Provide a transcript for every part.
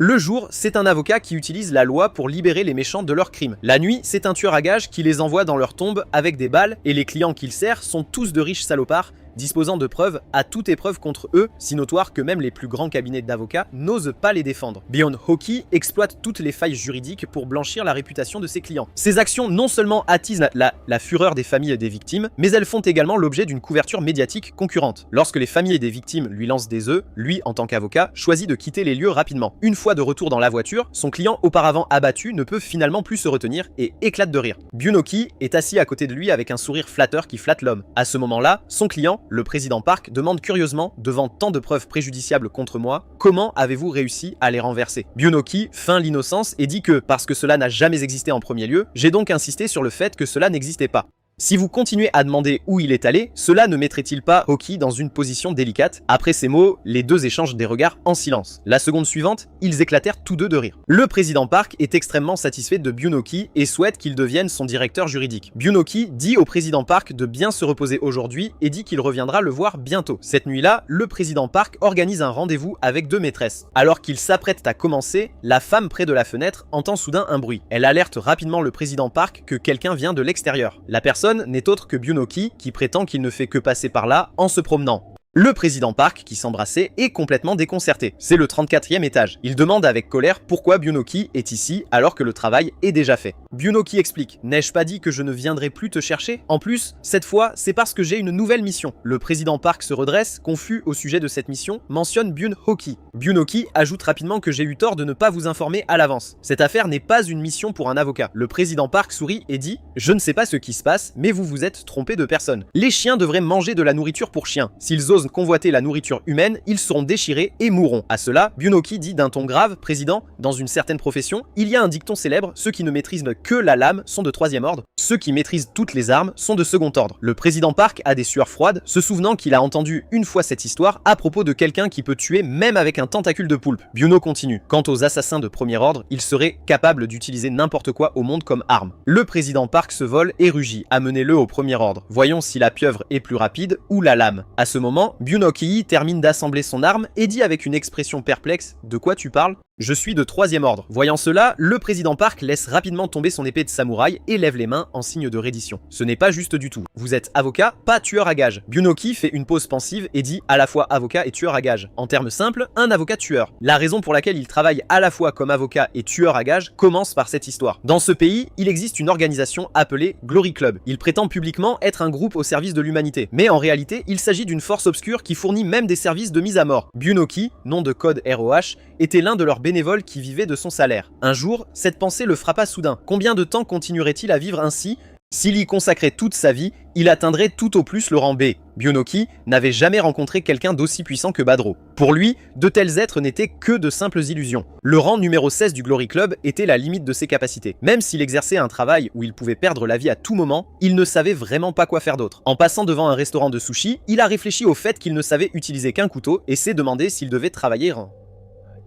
Le jour, c'est un avocat qui utilise la loi pour libérer les méchants de leurs crimes. La nuit, c'est un tueur à gages qui les envoie dans leur tombe avec des balles, et les clients qu'il sert sont tous de riches salopards, disposant de preuves à toute épreuve contre eux, si notoires que même les plus grands cabinets d'avocats n'osent pas les défendre. Beyond Hockey exploite toutes les failles juridiques pour blanchir la réputation de ses clients. Ses actions non seulement attisent la fureur des familles des victimes, mais elles font également l'objet d'une couverture médiatique concurrente. Lorsque les familles des victimes lui lancent des œufs, lui, en tant qu'avocat, choisit de quitter les lieux rapidement. Une fois de retour dans la voiture, son client auparavant abattu ne peut finalement plus se retenir et éclate de rire. Bunoki est assis à côté de lui avec un sourire flatteur qui flatte l'homme. À ce moment-là, son client, le président Park, demande curieusement, devant tant de preuves préjudiciables contre moi, comment avez-vous réussi à les renverser? Bunoki feint l'innocence et dit que, parce que cela n'a jamais existé en premier lieu, j'ai donc insisté sur le fait que cela n'existait pas. Si vous continuez à demander où il est allé, cela ne mettrait-il pas Hockey dans une position délicate? Après ces mots, les deux échangent des regards en silence. La seconde suivante, ils éclatèrent tous deux de rire. Le président Park est extrêmement satisfait de Bunoki et souhaite qu'il devienne son directeur juridique. Bunoki dit au président Park de bien se reposer aujourd'hui et dit qu'il reviendra le voir bientôt. Cette nuit-là, le président Park organise un rendez-vous avec deux maîtresses. Alors qu'il s'apprête à commencer, la femme près de la fenêtre entend soudain un bruit. Elle alerte rapidement le président Park que quelqu'un vient de l'extérieur. La personne n'est autre que Bunoki qui prétend qu'il ne fait que passer par là en se promenant. Le président Park, qui s'embrassait, est complètement déconcerté. C'est le 34e étage. Il demande avec colère pourquoi Bunoki est ici alors que le travail est déjà fait. Bunoki explique: n'ai-je pas dit que je ne viendrai plus te chercher? En plus, cette fois, c'est parce que j'ai une nouvelle mission. Le président Park se redresse, confus au sujet de cette mission, mentionne Bunoki. Bunoki ajoute rapidement que j'ai eu tort de ne pas vous informer à l'avance. Cette affaire n'est pas une mission pour un avocat. Le président Park sourit et dit: je ne sais pas ce qui se passe, mais vous vous êtes trompé de personne. Les chiens devraient manger de la nourriture pour chiens. S'ils osent convoiter la nourriture humaine, ils seront déchirés et mourront. À cela, Bunoki dit d'un ton grave: président, dans une certaine profession, il y a un dicton célèbre: ceux qui ne maîtrisent que la lame sont de troisième ordre, ceux qui maîtrisent toutes les armes sont de second ordre. Le président Park a des sueurs froides, se souvenant qu'il a entendu une fois cette histoire à propos de quelqu'un qui peut tuer même avec un tentacule de poulpe. Buno continue: quant aux assassins de premier ordre, ils seraient capables d'utiliser n'importe quoi au monde comme arme. Le président Park se vole et rugit: amenez-le au premier ordre, voyons si la pieuvre est plus rapide ou la lame. À ce moment, Bunoki termine d'assembler son arme et dit avec une expression perplexe: de quoi tu parles? Je suis de troisième ordre. Voyant cela, le président Park laisse rapidement tomber son épée de samouraï et lève les mains en signe de reddition. Ce n'est pas juste du tout. Vous êtes avocat, pas tueur à gages. Bunoki fait une pause pensive et dit à la fois avocat et tueur à gages. En termes simples, un avocat tueur. La raison pour laquelle il travaille à la fois comme avocat et tueur à gages commence par cette histoire. Dans ce pays, il existe une organisation appelée Glory Club. Il prétend publiquement être un groupe au service de l'humanité. Mais en réalité, il s'agit d'une force obscure qui fournit même des services de mise à mort. Bunoki, nom de code ROH, était l'un de leurs bénévoles qui vivait de son salaire. Un jour, cette pensée le frappa soudain. Combien de temps continuerait-il à vivre ainsi? S'il y consacrait toute sa vie, il atteindrait tout au plus le rang B. Bunoki n'avait jamais rencontré quelqu'un d'aussi puissant que Badro. Pour lui, de tels êtres n'étaient que de simples illusions. Le rang numéro 16 du Glory Club était la limite de ses capacités. Même s'il exerçait un travail où il pouvait perdre la vie à tout moment, il ne savait vraiment pas quoi faire d'autre. En passant devant un restaurant de sushi, il a réfléchi au fait qu'il ne savait utiliser qu'un couteau et s'est demandé s'il devait travailler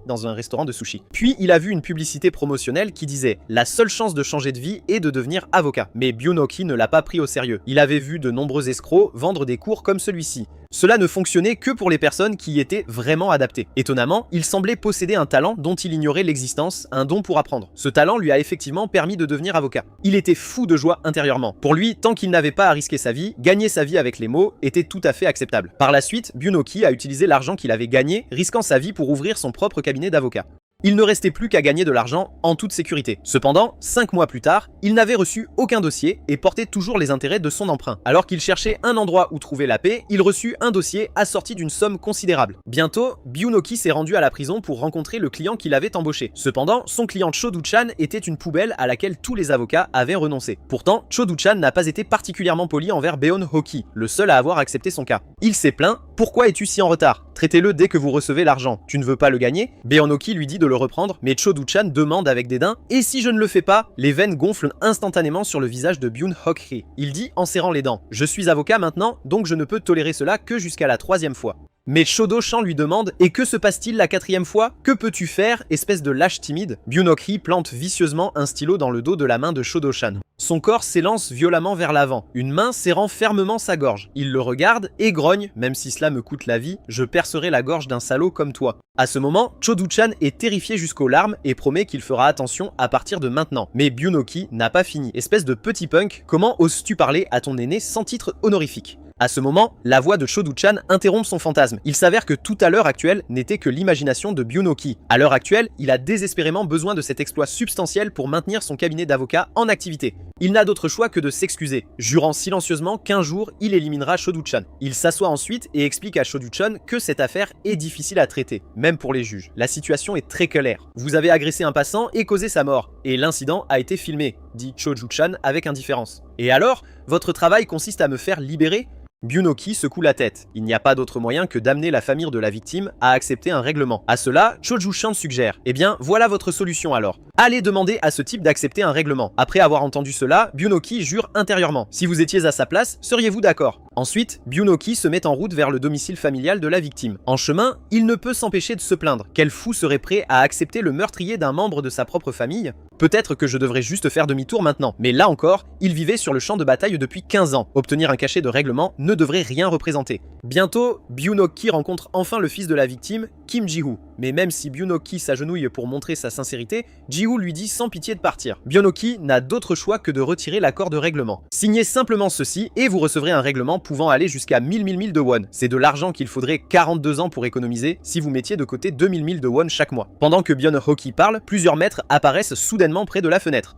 dans un restaurant de sushi. Puis il a vu une publicité promotionnelle qui disait: la seule chance de changer de vie est de devenir avocat. Mais Bunoki ne l'a pas pris au sérieux. Il avait vu de nombreux escrocs vendre des cours comme celui-ci. Cela ne fonctionnait que pour les personnes qui y étaient vraiment adaptées. Étonnamment, il semblait posséder un talent dont il ignorait l'existence, un don pour apprendre. Ce talent lui a effectivement permis de devenir avocat. Il était fou de joie intérieurement. Pour lui, tant qu'il n'avait pas à risquer sa vie, gagner sa vie avec les mots était tout à fait acceptable. Par la suite, Bunoki a utilisé l'argent qu'il avait gagné, risquant sa vie pour ouvrir son propre cabinet d'avocat. Il ne restait plus qu'à gagner de l'argent en toute sécurité. Cependant, 5 mois plus tard, il n'avait reçu aucun dossier et portait toujours les intérêts de son emprunt. Alors qu'il cherchait un endroit où trouver la paix, il reçut un dossier assorti d'une somme considérable. Bientôt, Bunoki s'est rendu à la prison pour rencontrer le client qu'il avait embauché. Cependant, son client Chodu-chan était une poubelle à laquelle tous les avocats avaient renoncé. Pourtant, Chodu-chan n'a pas été particulièrement poli envers Beyond Hockey, le seul à avoir accepté son cas. Il s'est plaint: pourquoi es-tu si en retard? Traitez-le dès que vous recevez l'argent. Tu ne veux pas le gagner? Beyond Hockey lui dit de le reprendre, mais Chodu-chan demande avec dédain: et si je ne le fais pas? Les veines gonflent instantanément sur le visage de Beyond Hockey. Il dit en serrant les dents: je suis avocat maintenant, donc je ne peux tolérer cela que jusqu'à la 3e fois. Mais Chodo-chan lui demande: et que se passe-t-il la 4e fois? Que peux-tu faire, espèce de lâche timide? Bunoki plante vicieusement un stylo dans le dos de la main de Chodo-chan. Son corps s'élance violemment vers l'avant, une main serrant fermement sa gorge. Il le regarde et grogne, même si cela me coûte la vie, je percerai la gorge d'un salaud comme toi. À ce moment, Cho-Do-chan est terrifié jusqu'aux larmes et promet qu'il fera attention à partir de maintenant. Mais Byunoki n'a pas fini. Espèce de petit punk, comment oses-tu parler à ton aîné sans titre honorifique ? À ce moment, la voix de Cho-Do-chan interrompt son fantasme. Il s'avère que tout à l'heure actuelle n'était que l'imagination de Byunoki. À l'heure actuelle, il a désespérément besoin de cet exploit substantiel pour maintenir son cabinet d'avocat en activité. Il n'a d'autre choix que de s'excuser, jurant silencieusement qu'un jour, il éliminera Cho-Do-chan. Il s'assoit ensuite et explique à Cho-Do-chan que cette affaire est difficile à traiter, même pour les juges. La situation est très claire. Vous avez agressé un passant et causé sa mort, et l'incident a été filmé, dit Cho-Do-chan avec indifférence. Et alors, votre travail consiste à me faire libérer ? Byunoki secoue la tête. Il n'y a pas d'autre moyen que d'amener la famille de la victime à accepter un règlement. À cela, Cho-Do-chan suggère « Eh bien, voilà votre solution alors. Allez demander à ce type d'accepter un règlement. » Après avoir entendu cela, Byunoki jure intérieurement. Si vous étiez à sa place, seriez-vous d'accord ? Ensuite, Byunoki se met en route vers le domicile familial de la victime. En chemin, il ne peut s'empêcher de se plaindre. Quel fou serait prêt à accepter le meurtrier d'un membre de sa propre famille ? Peut-être que je devrais juste faire demi-tour maintenant. Mais là encore, il vivait sur le champ de bataille depuis 15 ans. Obtenir un cachet de règlement ne devrait rien représenter. Bientôt, Byunoki rencontre enfin le fils de la victime, Kim Ji-woo. Mais même si Byunoki s'agenouille pour montrer sa sincérité, Ji-woo lui dit sans pitié de partir. Byunoki n'a d'autre choix que de retirer l'accord de règlement. Signez simplement ceci et vous recevrez un règlement pouvant aller jusqu'à 1000 de won. C'est de l'argent qu'il faudrait 42 ans pour économiser si vous mettiez de côté 2000 de won chaque mois. Pendant que Byun-Ho-ki parle, plusieurs maîtres apparaissent soudainement près de la fenêtre.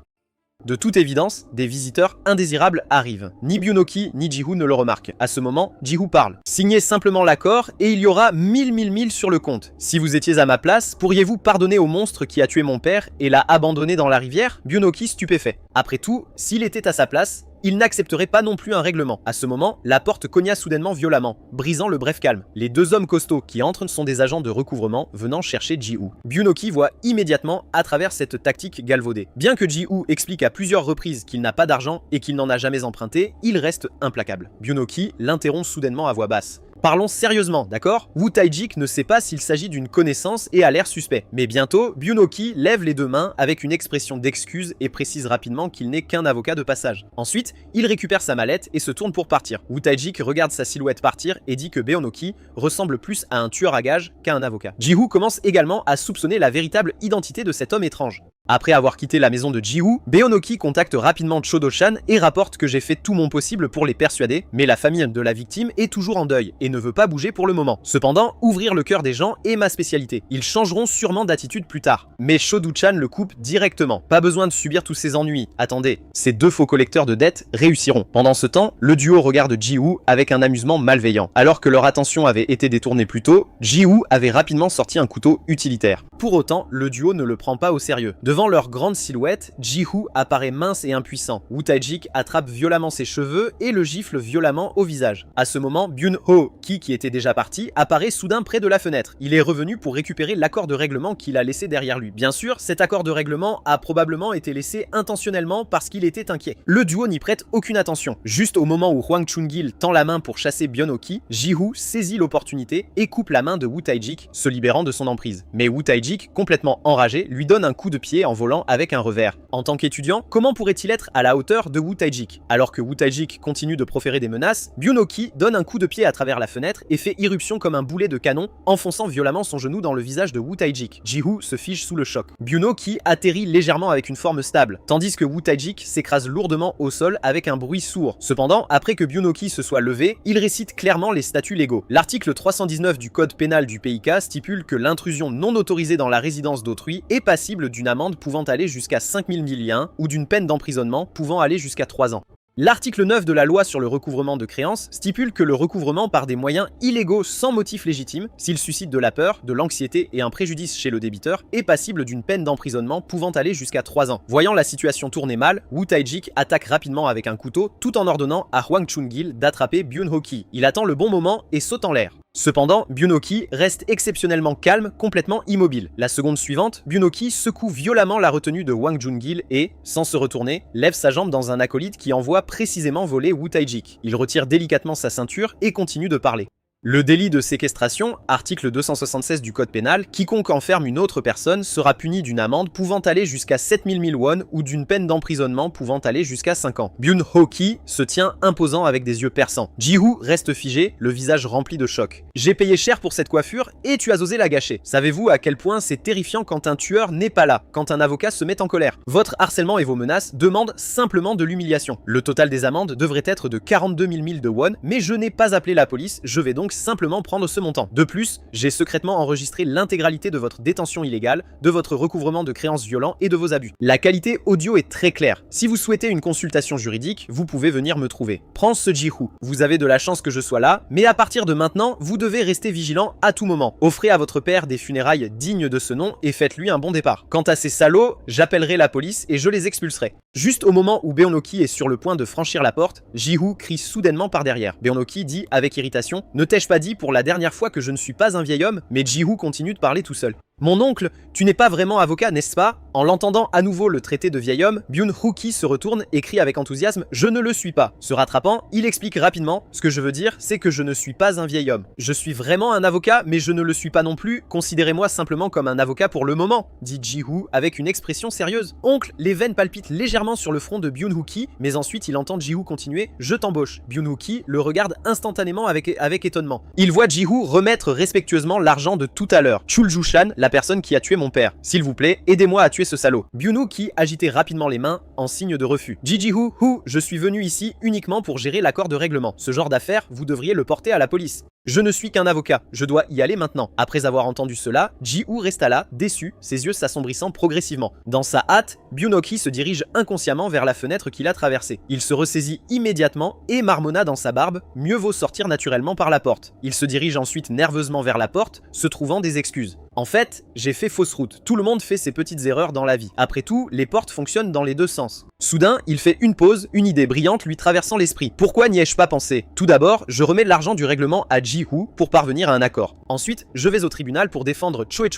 De toute évidence, des visiteurs indésirables arrivent. Ni Byunoki ni Ji-woo ne le remarquent. À ce moment, Ji-woo parle. Signez simplement l'accord et il y aura 1000 sur le compte. Si vous étiez à ma place, pourriez-vous pardonner au monstre qui a tué mon père et l'a abandonné dans la rivière ? Byunoki stupéfait. Après tout, s'il était à sa place, il n'accepterait pas non plus un règlement. À ce moment, la porte cogna soudainement violemment, brisant le bref calme. Les deux hommes costauds qui entrent sont des agents de recouvrement venant chercher Ji-woo. Byunoki voit immédiatement à travers cette tactique galvaudée. Bien que Ji-woo explique à plusieurs reprises qu'il n'a pas d'argent et qu'il n'en a jamais emprunté, il reste implacable. Byunoki l'interrompt soudainement à voix basse. Parlons sérieusement, d'accord ? Wu Taijik ne sait pas s'il s'agit d'une connaissance et a l'air suspect. Mais bientôt, Byunoki lève les deux mains avec une expression d'excuse et précise rapidement qu'il n'est qu'un avocat de passage. Ensuite, il récupère sa mallette et se tourne pour partir. Wu Taijik regarde sa silhouette partir et dit que Byunoki ressemble plus à un tueur à gages qu'à un avocat. Ji-woo commence également à soupçonner la véritable identité de cet homme étrange. Après avoir quitté la maison de Ji-woo, Byunoki contacte rapidement Cho-Do-chan et rapporte que j'ai fait tout mon possible pour les persuader, mais la famille de la victime est toujours en deuil et ne veut pas bouger pour le moment. Cependant, ouvrir le cœur des gens est ma spécialité. Ils changeront sûrement d'attitude plus tard. Mais Cho-Do-chan le coupe directement. Pas besoin de subir tous ces ennuis. Attendez, ces deux faux collecteurs de dettes réussiront. Pendant ce temps, le duo regarde Ji-woo avec un amusement malveillant. Alors que leur attention avait été détournée plus tôt, Ji-woo avait rapidement sorti un couteau utilitaire. Pour autant, le duo ne le prend pas au sérieux. Devant leur grande silhouette, Ji-woo apparaît mince et impuissant. Wu Taijik attrape violemment ses cheveux et le gifle violemment au visage. À ce moment, Byun-Ho-ki, qui était déjà parti, apparaît soudain près de la fenêtre. Il est revenu pour récupérer l'accord de règlement qu'il a laissé derrière lui. Bien sûr, cet accord de règlement a probablement été laissé intentionnellement parce qu'il était inquiet. Le duo n'y prête aucune attention. Juste au moment où Hwang Chun-gil tend la main pour chasser Byun-Ho-ki, Ji-woo saisit l'opportunité et coupe la main de Wu Taijik, se libérant de son emprise. Mais Wu Taijik, complètement enragé, lui donne un coup de pied en volant avec un revers. En tant qu'étudiant, comment pourrait-il être à la hauteur de Wu Taijik ? Alors que Wu Taijik continue de proférer des menaces, Byun-Ho-ki donne un coup de pied à travers la fenêtre et fait irruption comme un boulet de canon, enfonçant violemment son genou dans le visage de Wu Taijik. Ji-woo se fige sous le choc. Byun-Ho-ki atterrit légèrement avec une forme stable, tandis que Wu Taijik s'écrase lourdement au sol avec un bruit sourd. Cependant, après que Byun-Ho-ki se soit levé, il récite clairement les statuts légaux. L'article 319 du code pénal du PIK stipule que l'intrusion non autorisée dans la résidence d'autrui est passible d'une amende pouvant aller jusqu'à 5000 milliens ou d'une peine d'emprisonnement pouvant aller jusqu'à 3 ans. L'article 9 de la loi sur le recouvrement de créances stipule que le recouvrement par des moyens illégaux sans motif légitime, s'il suscite de la peur, de l'anxiété et un préjudice chez le débiteur, est passible d'une peine d'emprisonnement pouvant aller jusqu'à 3 ans. Voyant la situation tourner mal, Wu Taijik attaque rapidement avec un couteau tout en ordonnant à Hwang Chun-gil d'attraper Byun-Ho-ki. Il attend le bon moment et saute en l'air. Cependant, Byun-Ho-ki reste exceptionnellement calme, complètement immobile. La seconde suivante, Byun-Ho-ki secoue violemment la retenue de Hwang Chun-gil et, sans se retourner, lève sa jambe dans un acolyte qui envoie précisément voler Wu Taijik. Il retire délicatement sa ceinture et continue de parler. Le délit de séquestration, article 276 du code pénal, quiconque enferme une autre personne sera puni d'une amende pouvant aller jusqu'à 7000 000 won ou d'une peine d'emprisonnement pouvant aller jusqu'à 5 ans. Byun-ho Ki se tient imposant avec des yeux perçants. Ji-Woo reste figé, le visage rempli de choc. J'ai payé cher pour cette coiffure et tu as osé la gâcher. Savez-vous à quel point c'est terrifiant quand un tueur n'est pas là, quand un avocat se met en colère? Votre harcèlement et vos menaces demandent simplement de l'humiliation. Le total des amendes devrait être de 42 000 de won, mais je n'ai pas appelé la police, je vais donc simplement prendre ce montant. De plus, j'ai secrètement enregistré l'intégralité de votre détention illégale, de votre recouvrement de créances violents et de vos abus. La qualité audio est très claire. Si vous souhaitez une consultation juridique, vous pouvez venir me trouver. Prends ce Ji-Woo. Vous avez de la chance que je sois là, mais à partir de maintenant, vous devez rester vigilant à tout moment. Offrez à votre père des funérailles dignes de ce nom et faites-lui un bon départ. Quant à ces salauds, j'appellerai la police et je les expulserai. Juste au moment où Beon-ho-Ki est sur le point de franchir la porte, Ji-Woo crie soudainement par derrière. Beon-ho-Ki dit avec irritation: « Ne t'ai-je pas dit pour la dernière fois que je ne suis pas un vieil homme ?» Mais Ji-Woo continue de parler tout seul. Mon oncle, tu n'es pas vraiment avocat, n'est-ce pas? En l'entendant à nouveau le traiter de vieil homme, Byun-ho Ki se retourne et crie avec enthousiasme: je ne le suis pas. Se rattrapant, il explique rapidement: ce que je veux dire, c'est que je ne suis pas un vieil homme. Je suis vraiment un avocat, mais je ne le suis pas non plus. Considérez-moi simplement comme un avocat pour le moment, dit Ji-Woo avec une expression sérieuse. Oncle, les veines palpitent légèrement sur le front de Byun-ho Ki, mais ensuite il entend Ji-Woo continuer: je t'embauche. Byun-ho Ki le regarde instantanément avec étonnement. Il voit Ji-Woo remettre respectueusement l'argent de tout à l'heure. Chul-Ju-Shan, la personne qui a tué mon père. S'il vous plaît, aidez-moi à tuer ce salaud. Byun-ho Ki agitait rapidement les mains en signe de refus. Ji-Woo, je suis venu ici uniquement pour gérer l'accord de règlement. Ce genre d'affaire, vous devriez le porter à la police. Je ne suis qu'un avocat, je dois y aller maintenant. Après avoir entendu cela, Ji-Woo resta là, déçu, ses yeux s'assombrissant progressivement. Dans sa hâte, Byun-ho Ki se dirige inconsciemment vers la fenêtre qu'il a traversée. Il se ressaisit immédiatement et marmonna dans sa barbe: mieux vaut sortir naturellement par la porte. Il se dirige ensuite nerveusement vers la porte, se trouvant des excuses. En fait, j'ai fait fausse route. Tout le monde fait ses petites erreurs dans la vie. Après tout, les portes fonctionnent dans les deux sens. Soudain, il fait une pause, une idée brillante lui traversant l'esprit. Pourquoi n'y ai-je pas pensé? Tout d'abord, je remets l'argent du règlement à Ji-Woo pour parvenir à un accord. Ensuite, je vais au tribunal pour défendre Choe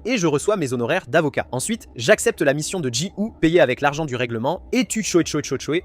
et je reçois mes honoraires d'avocat. Ensuite, j'accepte la mission de Ji-Woo payée avec l'argent du règlement et tue Choe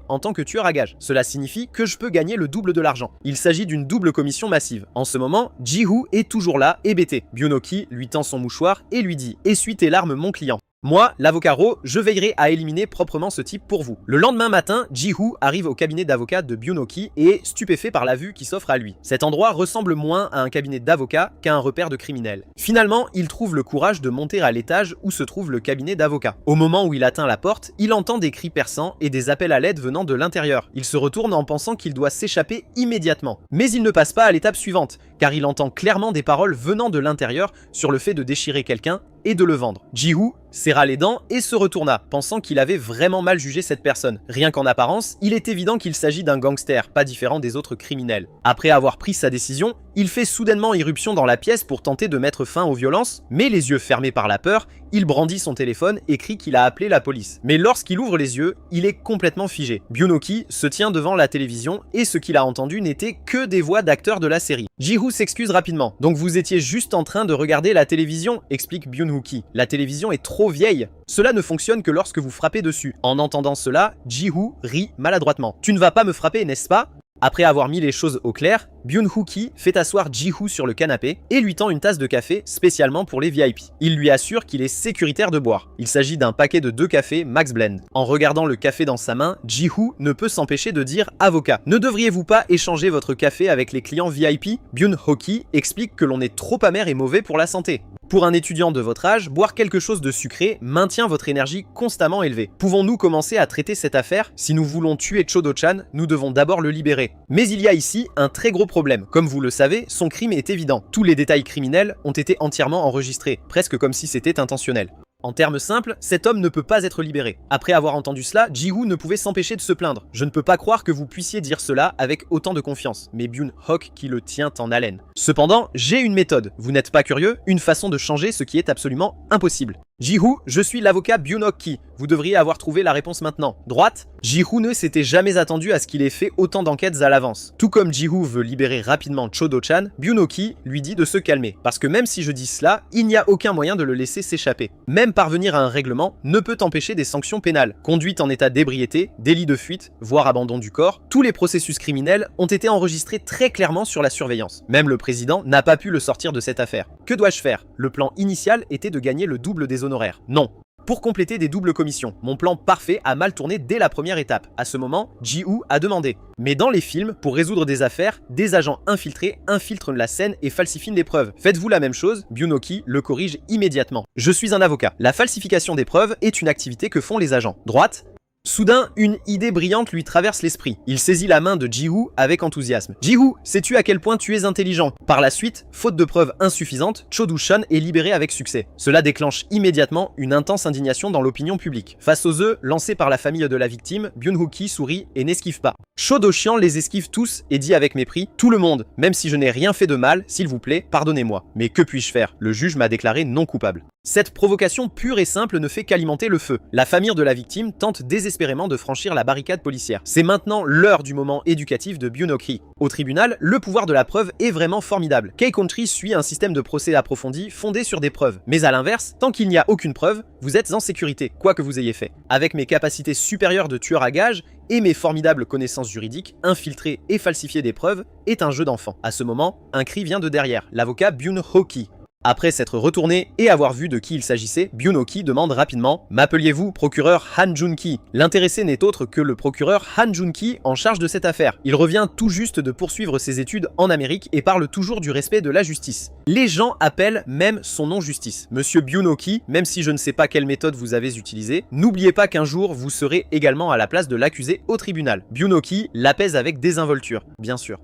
en tant que tueur à gages. Cela signifie que je peux gagner le double de l'argent. Il s'agit d'une double commission massive. En ce moment, Ji-Woo est toujours là, hébété. Byun-ho Ki lui tend son mouchoir et lui dit: essuie tes larmes mon client. Moi, l'avocat Ro, je veillerai à éliminer proprement ce type pour vous. Le lendemain matin, Ji-Woo arrive au cabinet d'avocat de Byun-ho Ki et est stupéfait par la vue qui s'offre à lui. Cet endroit ressemble moins à un cabinet d'avocat qu'à un repère de criminels. Finalement, il trouve le courage de monter à l'étage où se trouve le cabinet d'avocat. Au moment où il atteint la porte, il entend des cris perçants et des appels à l'aide venant de l'intérieur. Il se retourne en pensant qu'il doit s'échapper immédiatement. Mais il ne passe pas à l'étape suivante, car il entend clairement des paroles venant de l'intérieur sur le fait de déchirer quelqu'un et de le vendre. Ji-Woo serra les dents et se retourna, pensant qu'il avait vraiment mal jugé cette personne. Rien qu'en apparence, il est évident qu'il s'agit d'un gangster, pas différent des autres criminels. Après avoir pris sa décision, il fait soudainement irruption dans la pièce pour tenter de mettre fin aux violences, mais les yeux fermés par la peur, il brandit son téléphone et crie qu'il a appelé la police. Mais lorsqu'il ouvre les yeux, il est complètement figé. Byun-ho Ki se tient devant la télévision et ce qu'il a entendu n'était que des voix d'acteurs de la série. Ji-Woo s'excuse rapidement. Donc vous étiez juste en train de regarder la télévision, explique Byun-ho Ki. La télévision est trop vieille. Cela ne fonctionne que lorsque vous frappez dessus. En entendant cela, Ji-Woo rit maladroitement. Tu ne vas pas me frapper, n'est-ce pas? Après avoir mis les choses au clair, Byun-ho Ki fait asseoir Ji-Woo sur le canapé et lui tend une tasse de café spécialement pour les VIP. Il lui assure qu'il est sécuritaire de boire. Il s'agit d'un paquet de 2 cafés Max Blend. En regardant le café dans sa main, Ji-Woo ne peut s'empêcher de dire: avocat, ne devriez-vous pas échanger votre café avec les clients VIP? Byun-ho Ki explique que l'on est trop amer et mauvais pour la santé. Pour un étudiant de votre âge, boire quelque chose de sucré maintient votre énergie constamment élevée. Pouvons-nous commencer à traiter cette affaire? Si nous voulons tuer Chodo-chan, nous devons d'abord le libérer. Mais il y a ici un très gros problème. Comme vous le savez, son crime est évident. Tous les détails criminels ont été entièrement enregistrés, presque comme si c'était intentionnel. En termes simples, cet homme ne peut pas être libéré. Après avoir entendu cela, Ji-Woo ne pouvait s'empêcher de se plaindre. Je ne peux pas croire que vous puissiez dire cela avec autant de confiance, mais Byun-ho Ki le tient en haleine. Cependant, j'ai une méthode. Vous n'êtes pas curieux? Une façon de changer ce qui est absolument impossible. Ji-Hoo, je suis l'avocat Byun-Ok-ki. Vous devriez avoir trouvé la réponse maintenant. Droite. Ji-Hoo ne s'était jamais attendu à ce qu'il ait fait autant d'enquêtes à l'avance. Tout comme Ji-Hoo veut libérer rapidement Cho-Do-chan, Byun-Ok-ki lui dit de se calmer. Parce que même si je dis cela, il n'y a aucun moyen de le laisser s'échapper. Même parvenir à un règlement ne peut empêcher des sanctions pénales. Conduite en état d'ébriété, délit de fuite, voire abandon du corps, tous les processus criminels ont été enregistrés très clairement sur la surveillance. Même le président n'a pas pu le sortir de cette affaire. Que dois-je faire? Le plan initial était de gagner le double des honoraires. Non. Pour compléter des doubles commissions, mon plan parfait a mal tourné dès la première étape. À ce moment, Ji-Hoo a demandé. Mais dans les films, pour résoudre des affaires, des agents infiltrés infiltrent la scène et falsifient des preuves. Faites-vous la même chose? Byun-Ok-ki le corrige immédiatement. Je suis un avocat. La falsification des preuves est une activité que font les agents. Droite. Soudain, une idée brillante lui traverse l'esprit. Il saisit la main de Ji-Hoo avec enthousiasme. Ji-Hoo, sais-tu à quel point tu es intelligent? Par la suite, faute de preuves insuffisantes, Cho-Do-chan est libéré avec succès. Cela déclenche immédiatement une intense indignation dans l'opinion publique. Face aux œufs lancés par la famille de la victime, Byun-Ok-ki sourit et n'esquive pas. Cho-Do-chan les esquive tous et dit avec mépris: tout le monde, même si je n'ai rien fait de mal, s'il vous plaît, pardonnez-moi. Mais que puis-je faire? Le juge m'a déclaré non coupable. Cette provocation pure et simple ne fait qu'alimenter le feu. La famille de la victime tente désespérément de franchir la barricade policière. C'est maintenant l'heure du moment éducatif de Byun-Ok-ki. Au tribunal, le pouvoir de la preuve est vraiment formidable. K-Country suit un système de procès approfondi fondé sur des preuves. Mais à l'inverse, tant qu'il n'y a aucune preuve, vous êtes en sécurité, quoi que vous ayez fait. Avec mes capacités supérieures de tueur à gages et mes formidables connaissances juridiques, infiltrer et falsifier des preuves est un jeu d'enfant. À ce moment, un cri vient de derrière, l'avocat Byun-Ok-ki. Après s'être retourné et avoir vu de qui il s'agissait, Byun-Ok-ki demande rapidement « M'appeliez-vous procureur Han Jun-ki ?» L'intéressé n'est autre que le procureur Han Jun-ki en charge de cette affaire. Il revient tout juste de poursuivre ses études en Amérique et parle toujours du respect de la justice. Les gens appellent même son nom justice. Monsieur Byun-Ok-ki, même si je ne sais pas quelle méthode vous avez utilisée, n'oubliez pas qu'un jour vous serez également à la place de l'accusé au tribunal. Byun-Ok-ki l'apaise avec désinvolture. Bien sûr,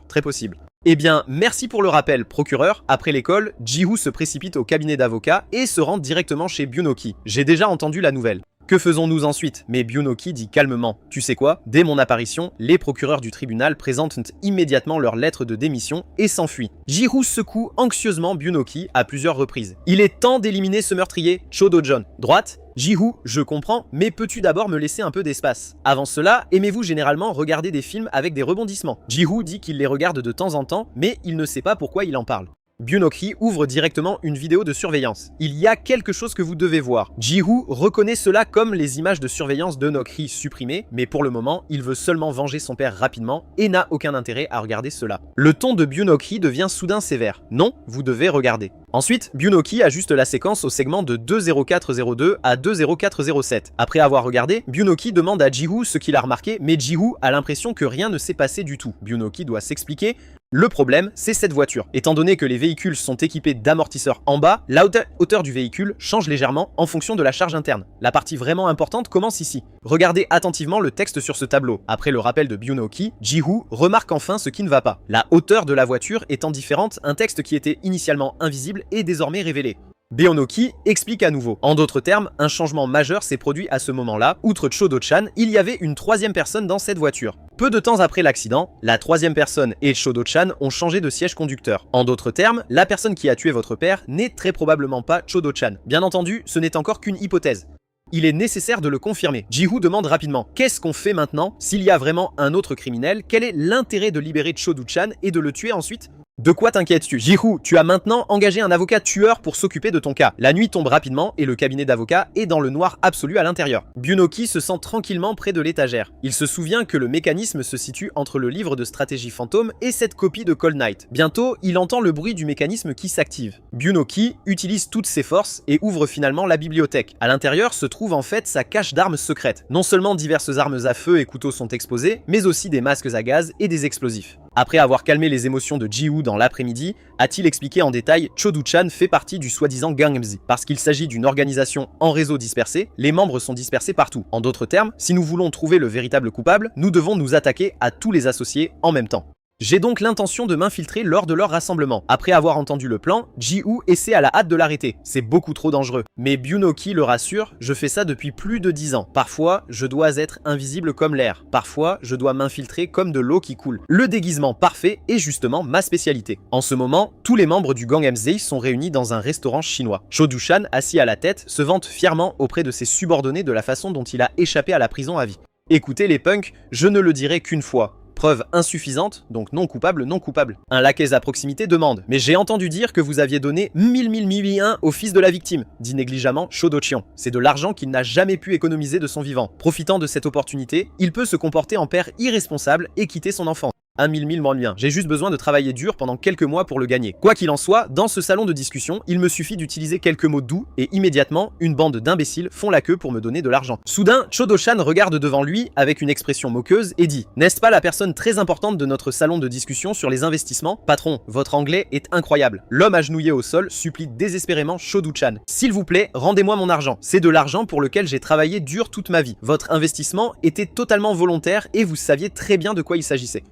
très possible. Eh bien, merci pour le rappel, procureur. Après l'école, Ji-Hoo se précipite au cabinet d'avocat et se rend directement chez Byun-Ok-ki. J'ai déjà entendu la nouvelle. Que faisons-nous ensuite? Mais Byun-Ok-ki dit calmement. Tu sais quoi? Dès mon apparition, les procureurs du tribunal présentent immédiatement leur lettre de démission et s'enfuient. Ji-Hoo secoue anxieusement Byun-Ok-ki à plusieurs reprises. Il est temps d'éliminer ce meurtrier, Cho-Do-chan. Droite. Ji-Hoo, je comprends, mais peux-tu d'abord me laisser un peu d'espace? Avant cela, aimez-vous généralement regarder des films avec des rebondissements? Ji-Hoo dit qu'il les regarde de temps en temps, mais il ne sait pas pourquoi il en parle. Byun-Ok-ki ouvre directement une vidéo de surveillance. Il y a quelque chose que vous devez voir. Ji-Hoo reconnaît cela comme les images de surveillance de Nok-ri supprimées, mais pour le moment, il veut seulement venger son père rapidement et n'a aucun intérêt à regarder cela. Le ton de Byun-Ok-ki devient soudain sévère. Non, vous devez regarder. Ensuite, Byun-Ok-ki ajuste la séquence au segment de 20402 à 20407. Après avoir regardé, Byun-Ok-ki demande à Ji-Hoo ce qu'il a remarqué, mais Ji-Hoo a l'impression que rien ne s'est passé du tout. Byun-Ok-ki doit s'expliquer. Le problème, c'est cette voiture. Étant donné que les véhicules sont équipés d'amortisseurs en bas, la hauteur du véhicule change légèrement en fonction de la charge interne. La partie vraiment importante commence ici. Regardez attentivement le texte sur ce tableau. Après le rappel de Byun-Ok-ki, Ji-Hoo remarque enfin ce qui ne va pas. La hauteur de la voiture étant différente, un texte qui était initialement invisible est désormais révélé. Byun-Ok-ki explique à nouveau. En d'autres termes, un changement majeur s'est produit à ce moment-là. Outre Cho-Do-chan, il y avait une troisième personne dans cette voiture. Peu de temps après l'accident, la troisième personne et Cho-Do-chan ont changé de siège conducteur. En d'autres termes, la personne qui a tué votre père n'est très probablement pas Cho-Do-chan. Bien entendu, ce n'est encore qu'une hypothèse. Il est nécessaire de le confirmer. Ji-Hoo demande rapidement « Qu'est-ce qu'on fait maintenant? S'il y a vraiment un autre criminel, quel est l'intérêt de libérer Cho-Do-chan et de le tuer ensuite ?» De quoi t'inquiètes-tu? Ji-Hoo, tu as maintenant engagé un avocat tueur pour s'occuper de ton cas. La nuit tombe rapidement et le cabinet d'avocat est dans le noir absolu à l'intérieur. Byun-Ok-ki se sent tranquillement près de l'étagère. Il se souvient que le mécanisme se situe entre le livre de stratégie fantôme et cette copie de Cold Knight. Bientôt, il entend le bruit du mécanisme qui s'active. Byun-Ok-ki utilise toutes ses forces et ouvre finalement la bibliothèque. À l'intérieur se trouve en fait sa cache d'armes secrètes. Non seulement diverses armes à feu et couteaux sont exposés, mais aussi des masques à gaz et des explosifs. Après avoir calmé les émotions de Ji-Hoo dans l'après-midi, a-t-il expliqué en détail, Cho-Do-chan fait partie du soi-disant Gang MZ. Parce qu'il s'agit d'une organisation en réseau dispersé, les membres sont dispersés partout. En d'autres termes, si nous voulons trouver le véritable coupable, nous devons nous attaquer à tous les associés en même temps. J'ai donc l'intention de m'infiltrer lors de leur rassemblement. Après avoir entendu le plan, Ji-Woo essaie à la hâte de l'arrêter. C'est beaucoup trop dangereux. Mais Byun-Ho-Ki le rassure, je fais ça depuis plus de 10 ans. Parfois, je dois être invisible comme l'air. Parfois, je dois m'infiltrer comme de l'eau qui coule. Le déguisement parfait est justement ma spécialité. En ce moment, tous les membres du gang MZ sont réunis dans un restaurant chinois. Cho Du-chan, assis à la tête, se vante fièrement auprès de ses subordonnés de la façon dont il a échappé à la prison à vie. Écoutez les punks, je ne le dirai qu'une fois. Preuve insuffisante, donc non coupable, non coupable. Un laquais à proximité demande « Mais j'ai entendu dire que vous aviez donné 1000 au fils de la victime », dit négligemment Cho Do-cheon. C'est de l'argent qu'il n'a jamais pu économiser de son vivant. Profitant de cette opportunité, il peut se comporter en père irresponsable et quitter son enfant. 1000 moins bien. J'ai juste besoin de travailler dur pendant quelques mois pour le gagner. Quoi qu'il en soit, dans ce salon de discussion, il me suffit d'utiliser quelques mots doux et immédiatement, une bande d'imbéciles font la queue pour me donner de l'argent. Soudain, Cho Do-chan regarde devant lui avec une expression moqueuse et dit « N'est-ce pas la personne très importante de notre salon de discussion sur les investissements? Patron, votre anglais est incroyable. » L'homme agenouillé au sol supplie désespérément Cho Do-chan. « S'il vous plaît, rendez-moi mon argent. C'est de l'argent pour lequel j'ai travaillé dur toute ma vie. Votre investissement était totalement volontaire et vous saviez très bien de quoi il s'agissait.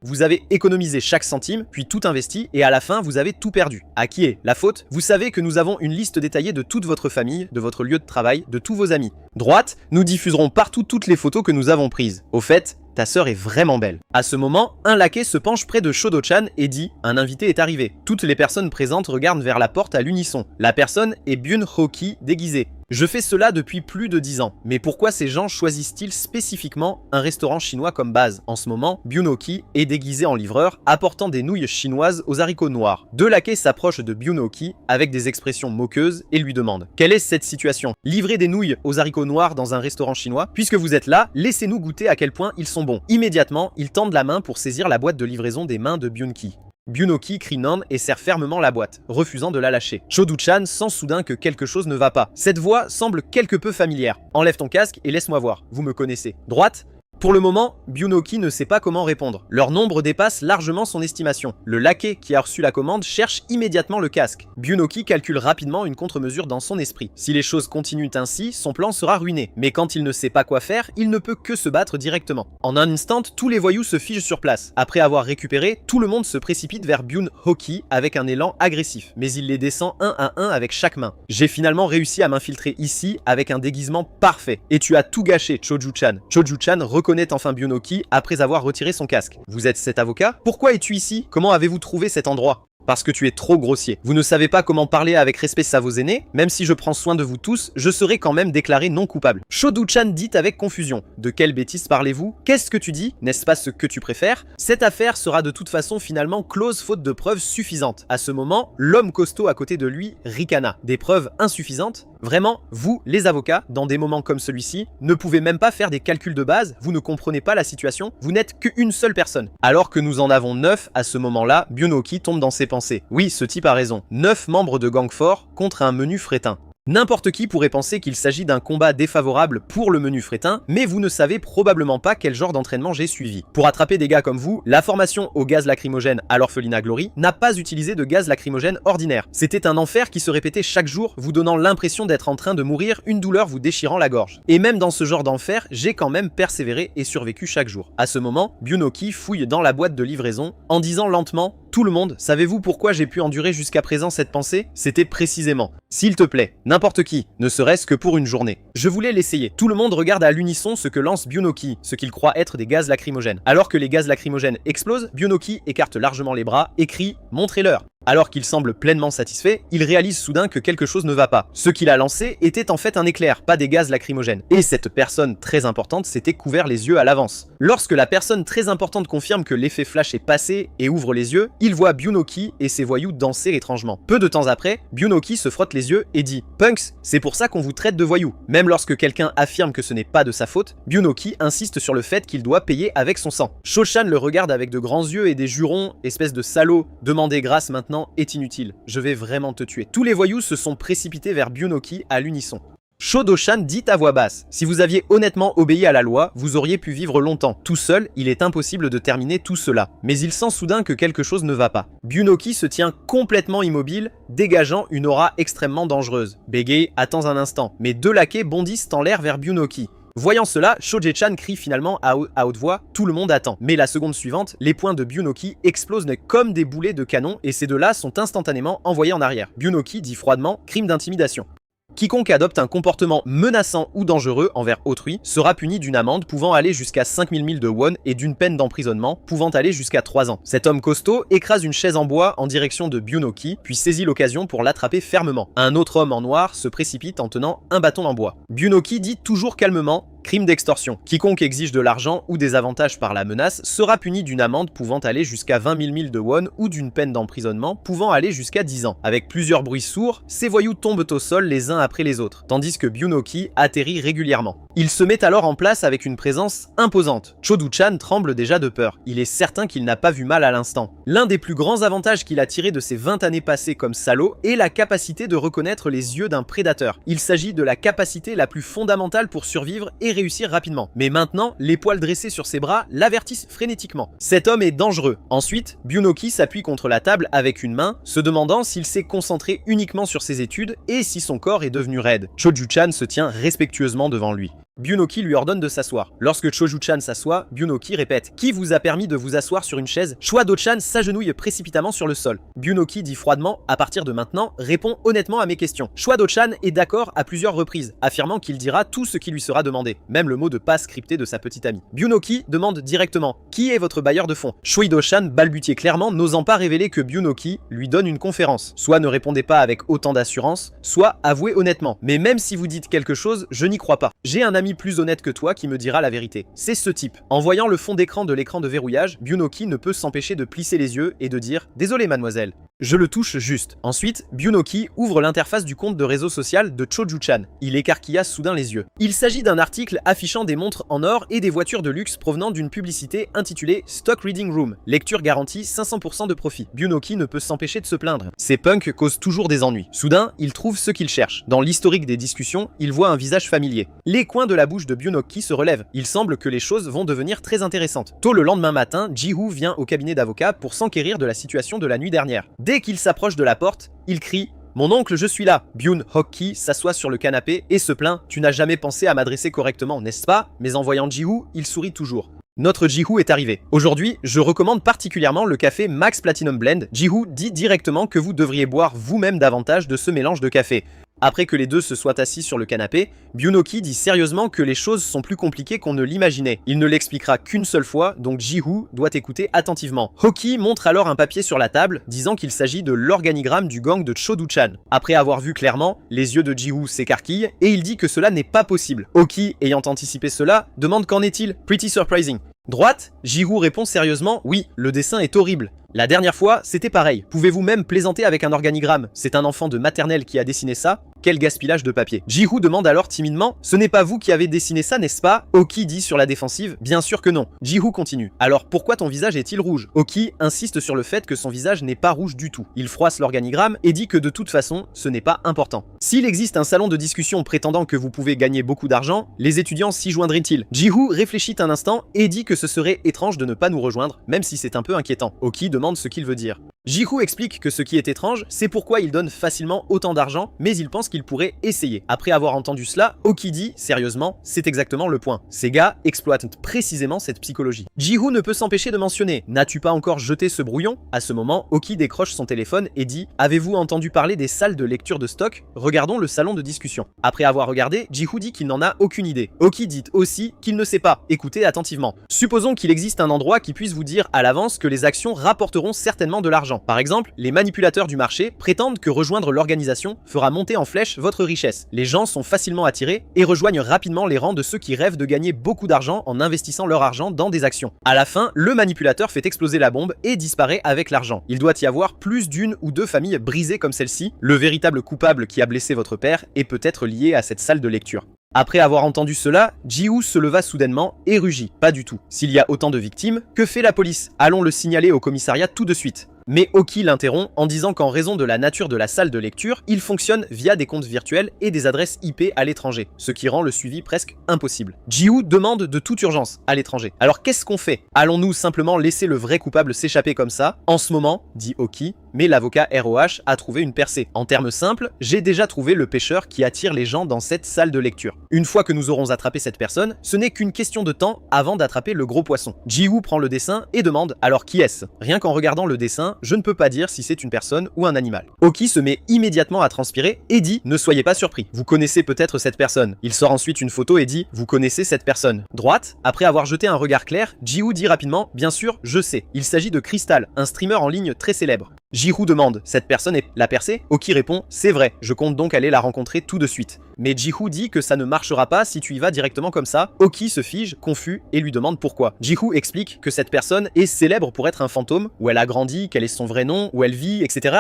Vous avez économisé chaque centime, puis tout investi, et à la fin, vous avez tout perdu. À qui est la faute? Vous savez que nous avons une liste détaillée de toute votre famille, de votre lieu de travail, de tous vos amis. Droite, nous diffuserons partout toutes les photos que nous avons prises. Au fait, ta sœur est vraiment belle. » À ce moment, un laquais se penche près de Cho Do-chan et dit « Un invité est arrivé. » Toutes les personnes présentes regardent vers la porte à l'unisson. La personne est Byun-Ho-Ki déguisée. Je fais cela depuis plus de 10 ans, mais pourquoi ces gens choisissent-ils spécifiquement un restaurant chinois comme base? En ce moment, Byun-Ho-Ki est déguisé en livreur, apportant des nouilles chinoises aux haricots noirs. Deux laquais s'approchent de Byun-Ho-Ki avec des expressions moqueuses et lui demandent « Quelle est cette situation? Livrer des nouilles aux haricots noirs dans un restaurant chinois? Puisque vous êtes là, laissez-nous goûter à quel point ils sont bons. » Immédiatement, ils tendent la main pour saisir la boîte de livraison des mains de Byun-Ki. Byun-Ho-Ki crie non et serre fermement la boîte, refusant de la lâcher. Cho Du-chan sent soudain que quelque chose ne va pas. Cette voix semble quelque peu familière. Enlève ton casque et laisse-moi voir, vous me connaissez. Droite? Pour le moment, Byun-Ho-Ki ne sait pas comment répondre. Leur nombre dépasse largement son estimation. Le laquais qui a reçu la commande cherche immédiatement le casque. Byun-Ho-Ki calcule rapidement une contre-mesure dans son esprit. Si les choses continuent ainsi, son plan sera ruiné. Mais quand il ne sait pas quoi faire, il ne peut que se battre directement. En un instant, tous les voyous se figent sur place. Après avoir récupéré, tout le monde se précipite vers Byun-Ho-Ki avec un élan agressif. Mais il les descend un à un avec chaque main. J'ai finalement réussi à m'infiltrer ici avec un déguisement parfait. Et tu as tout gâché, Cho Du-chan. Cho Du-chan reconnaît enfin Byun-Ho-Ki après avoir retiré son casque. Vous êtes cet avocat? Pourquoi es-tu ici? Comment avez-vous trouvé cet endroit? Parce que tu es trop grossier. Vous ne savez pas comment parler avec respect à vos aînés? Même si je prends soin de vous tous, je serai quand même déclaré non coupable. Cho Du-chan dit avec confusion. De quelle bêtise parlez-vous? Qu'est-ce que tu dis? N'est-ce pas ce que tu préfères? Cette affaire sera de toute façon finalement close faute de preuves suffisantes. À ce moment, l'homme costaud à côté de lui ricana. Des preuves insuffisantes? Vraiment, vous, les avocats, dans des moments comme celui-ci, ne pouvez même pas faire des calculs de base, vous ne comprenez pas la situation, vous n'êtes qu'une seule personne. Alors que nous en avons 9 à ce moment-là, Byun-Ho-Ki tombe dans ses pensées. Oui, ce type a raison. 9 membres de gang fort contre un menu fretin. N'importe qui pourrait penser qu'il s'agit d'un combat défavorable pour le menu fretin, mais vous ne savez probablement pas quel genre d'entraînement j'ai suivi. Pour attraper des gars comme vous, la formation au gaz lacrymogène à l'orphelinat Glory n'a pas utilisé de gaz lacrymogène ordinaire. C'était un enfer qui se répétait chaque jour, vous donnant l'impression d'être en train de mourir, une douleur vous déchirant la gorge. Et même dans ce genre d'enfer, j'ai quand même persévéré et survécu chaque jour. À ce moment, Byun-Ho-Ki fouille dans la boîte de livraison en disant lentement « Tout le monde, savez-vous pourquoi j'ai pu endurer jusqu'à présent cette pensée? C'était précisément, s'il te plaît, n'importe qui, ne serait-ce que pour une journée. Je voulais l'essayer. » Tout le monde regarde à l'unisson ce que lance Byun-Ho-Ki, ce qu'il croit être des gaz lacrymogènes. Alors que les gaz lacrymogènes explosent, Byun-Ho-Ki écarte largement les bras et crie « Montrez-leur !» Alors qu'il semble pleinement satisfait, il réalise soudain que quelque chose ne va pas. Ce qu'il a lancé était en fait un éclair, pas des gaz lacrymogènes. Et cette personne très importante s'était couvert les yeux à l'avance. Lorsque la personne très importante confirme que l'effet flash est passé et ouvre les yeux, il voit Byun-Ho-Ki et ses voyous danser étrangement. Peu de temps après, Byun-Ho-Ki se frotte les yeux et dit « Punks, c'est pour ça qu'on vous traite de voyous. » Même lorsque quelqu'un affirme que ce n'est pas de sa faute, Byun-Ho-Ki insiste sur le fait qu'il doit payer avec son sang. Cho-chan le regarde avec de grands yeux et des jurons, espèce de salaud, demander grâce maintenant est inutile, je vais vraiment te tuer. Tous les voyous se sont précipités vers Byun-Ho-Ki à l'unisson. Cho Do-chan dit à voix basse, si vous aviez honnêtement obéi à la loi, vous auriez pu vivre longtemps. Tout seul, il est impossible de terminer tout cela. Mais il sent soudain que quelque chose ne va pas. Byun-Ho-Ki se tient complètement immobile, dégageant une aura extrêmement dangereuse. Bégaye attends un instant, mais deux laquais bondissent en l'air vers Byun-Ho-Ki. Voyant cela, Shoji-chan crie finalement à haute voix « Tout le monde attend ». Mais la seconde suivante, les poings de Byunoki explosent comme des boulets de canon et ces deux-là sont instantanément envoyés en arrière. Byunoki dit froidement « Crime d'intimidation ». Quiconque adopte un comportement menaçant ou dangereux envers autrui sera puni d'une amende pouvant aller jusqu'à 5000 000 de won et d'une peine d'emprisonnement pouvant aller jusqu'à 3 ans. Cet homme costaud écrase une chaise en bois en direction de Byunoki, puis saisit l'occasion pour l'attraper fermement. Un autre homme en noir se précipite en tenant un bâton en bois. Byunoki dit toujours calmement « Crime d'extorsion. Quiconque exige de l'argent ou des avantages par la menace sera puni d'une amende pouvant aller jusqu'à 20 000 de won ou d'une peine d'emprisonnement pouvant aller jusqu'à 10 ans. » Avec plusieurs bruits sourds, ces voyous tombent au sol les uns après les autres, tandis que Byunoki atterrit régulièrement. Il se met alors en place avec une présence imposante. Chodu-chan tremble déjà de peur. Il est certain qu'il n'a pas vu mal à l'instant. L'un des plus grands avantages qu'il a tiré de ses 20 années passées comme salaud est la capacité de reconnaître les yeux d'un prédateur. Il s'agit de la capacité la plus fondamentale pour survivre et réussir rapidement. Mais maintenant, les poils dressés sur ses bras l'avertissent frénétiquement. Cet homme est dangereux. Ensuite, Byunoki s'appuie contre la table avec une main, se demandant s'il s'est concentré uniquement sur ses études et si son corps est devenu raide. Choju-chan se tient respectueusement devant lui. Byunoki lui ordonne de s'asseoir. Lorsque Choju-chan s'assoit, Byunoki répète « Qui vous a permis de vous asseoir sur une chaise ?» Shwado-chan s'agenouille précipitamment sur le sol. Byunoki dit froidement « À partir de maintenant, réponds honnêtement à mes questions. » Shwado-chan est d'accord à plusieurs reprises, affirmant qu'il dira tout ce qui lui sera demandé, même le mot de passe crypté de sa petite amie. Byunoki demande directement « Qui est votre bailleur de fonds ?» Shwado-chan balbutiait clairement, n'osant pas révéler que Byunoki lui donne une conférence. Soit ne répondez pas avec autant d'assurance, soit avouez honnêtement. Mais même si vous dites quelque chose, je n'y crois pas. J'ai un ami plus honnête que toi qui me dira la vérité. C'est ce type. En voyant le fond d'écran de l'écran de verrouillage, Byunoki ne peut s'empêcher de plisser les yeux et de dire « Désolé mademoiselle ». Je le touche juste. Ensuite, Byunoki ouvre l'interface du compte de réseau social de Choju-chan. Il écarquilla soudain les yeux. Il s'agit d'un article affichant des montres en or et des voitures de luxe provenant d'une publicité intitulée Stock Reading Room. Lecture garantie 500% de profit. Byunoki ne peut s'empêcher de se plaindre. Ces punks causent toujours des ennuis. Soudain, il trouve ce qu'il cherche. Dans l'historique des discussions, il voit un visage familier. Les coins de la bouche de Byunoki se relèvent. Il semble que les choses vont devenir très intéressantes. Tôt le lendemain matin, Ji-Woo vient au cabinet d'avocat pour s'enquérir de la situation de la nuit dernière. Dès qu'il s'approche de la porte, il crie « Mon oncle, je suis là !» Byun-Hok-ki s'assoit sur le canapé et se plaint « Tu n'as jamais pensé à m'adresser correctement, n'est-ce pas ?» Mais en voyant Ji-Woo, il sourit toujours. Notre Ji-Woo est arrivé. Aujourd'hui, je recommande particulièrement le café Max Platinum Blend. Ji-Woo dit directement que vous devriez boire vous-même davantage de ce mélange de café. Après que les deux se soient assis sur le canapé, Byunoki dit sérieusement que les choses sont plus compliquées qu'on ne l'imaginait. Il ne l'expliquera qu'une seule fois, donc Ji-Woo doit écouter attentivement. Hoki montre alors un papier sur la table, disant qu'il s'agit de l'organigramme du gang de Chodu-chan. Après avoir vu clairement, les yeux de Ji-Woo s'écarquillent, et il dit que cela n'est pas possible. Hoki, ayant anticipé cela, demande qu'en est-il. Pretty surprising. Droite, Ji-Woo répond sérieusement « Oui, le dessin est horrible. La dernière fois, c'était pareil. Pouvez-vous même plaisanter avec un organigramme? C'est un enfant de maternelle qui a dessiné ça? Quel gaspillage de papier. » Ji-Woo demande alors timidement « Ce n'est pas vous qui avez dessiné ça, n'est-ce pas ?» Hoki dit sur la défensive « Bien sûr que non. » Ji-Woo continue « Alors pourquoi ton visage est-il rouge ?» Hoki insiste sur le fait que son visage n'est pas rouge du tout. Il froisse l'organigramme et dit que de toute façon, ce n'est pas important. S'il existe un salon de discussion prétendant que vous pouvez gagner beaucoup d'argent, les étudiants s'y joindraient-ils? Ji-Woo réfléchit un instant et dit que ce serait étrange de ne pas nous rejoindre, même si c'est un peu inquiétant. Hoki demande ce qu'il veut dire. Ji-Woo explique que ce qui est étrange, c'est pourquoi il donne facilement autant d'argent, mais il pense qu'il pourrait essayer. Après avoir entendu cela, Hoki dit, sérieusement, c'est exactement le point. Ces gars exploitent précisément cette psychologie. Ji-Woo ne peut s'empêcher de mentionner, n'as-tu pas encore jeté ce brouillon? À ce moment, Hoki décroche son téléphone et dit, avez-vous entendu parler des salles de lecture de stock? Regardons le salon de discussion. Après avoir regardé, Ji-Woo dit qu'il n'en a aucune idée. Hoki dit aussi qu'il ne sait pas. Écoutez attentivement. Supposons qu'il existe un endroit qui puisse vous dire à l'avance que les actions rapporteront certainement de l'argent. Par exemple, les manipulateurs du marché prétendent que rejoindre l'organisation fera monter en flèche votre richesse. Les gens sont facilement attirés et rejoignent rapidement les rangs de ceux qui rêvent de gagner beaucoup d'argent en investissant leur argent dans des actions. À la fin, le manipulateur fait exploser la bombe et disparaît avec l'argent. Il doit y avoir plus d'une ou deux familles brisées comme celle-ci. Le véritable coupable qui a blessé votre père est peut-être lié à cette salle de lecture. Après avoir entendu cela, Ji-Woo se leva soudainement et rugit. Pas du tout. S'il y a autant de victimes, que fait la police? Allons le signaler au commissariat tout de suite. Mais Oki l'interrompt en disant qu'en raison de la nature de la salle de lecture, il fonctionne via des comptes virtuels et des adresses IP à l'étranger, ce qui rend le suivi presque impossible. Ji-Woo demande de toute urgence à l'étranger. Alors qu'est-ce qu'on fait? Allons-nous simplement laisser le vrai coupable s'échapper comme ça? En ce moment, dit Oki, mais l'avocat ROH a trouvé une percée. En termes simples, j'ai déjà trouvé le pêcheur qui attire les gens dans cette salle de lecture. Une fois que nous aurons attrapé cette personne, ce n'est qu'une question de temps avant d'attraper le gros poisson. Ji-Woo prend le dessin et demande alors qui est-ce? Rien qu'en regardant le dessin, je ne peux pas dire si c'est une personne ou un animal. Oki se met immédiatement à transpirer et dit ne soyez pas surpris, vous connaissez peut-être cette personne. Il sort ensuite une photo et dit vous connaissez cette personne. Droite, après avoir jeté un regard clair, Ji-Woo dit rapidement bien sûr je sais, il s'agit de Crystal, un streamer en ligne très célèbre. Ji-Woo demande cette personne est la percée? Oki répond c'est vrai, je compte donc aller la rencontrer tout de suite. Mais Ji-Woo dit que ça ne marchera pas si tu y vas directement comme ça. Oki se fige, confus, et lui demande pourquoi. Ji-Woo explique que cette personne est célèbre pour être un fantôme, où elle a grandi, quel est son vrai nom, où elle vit, etc.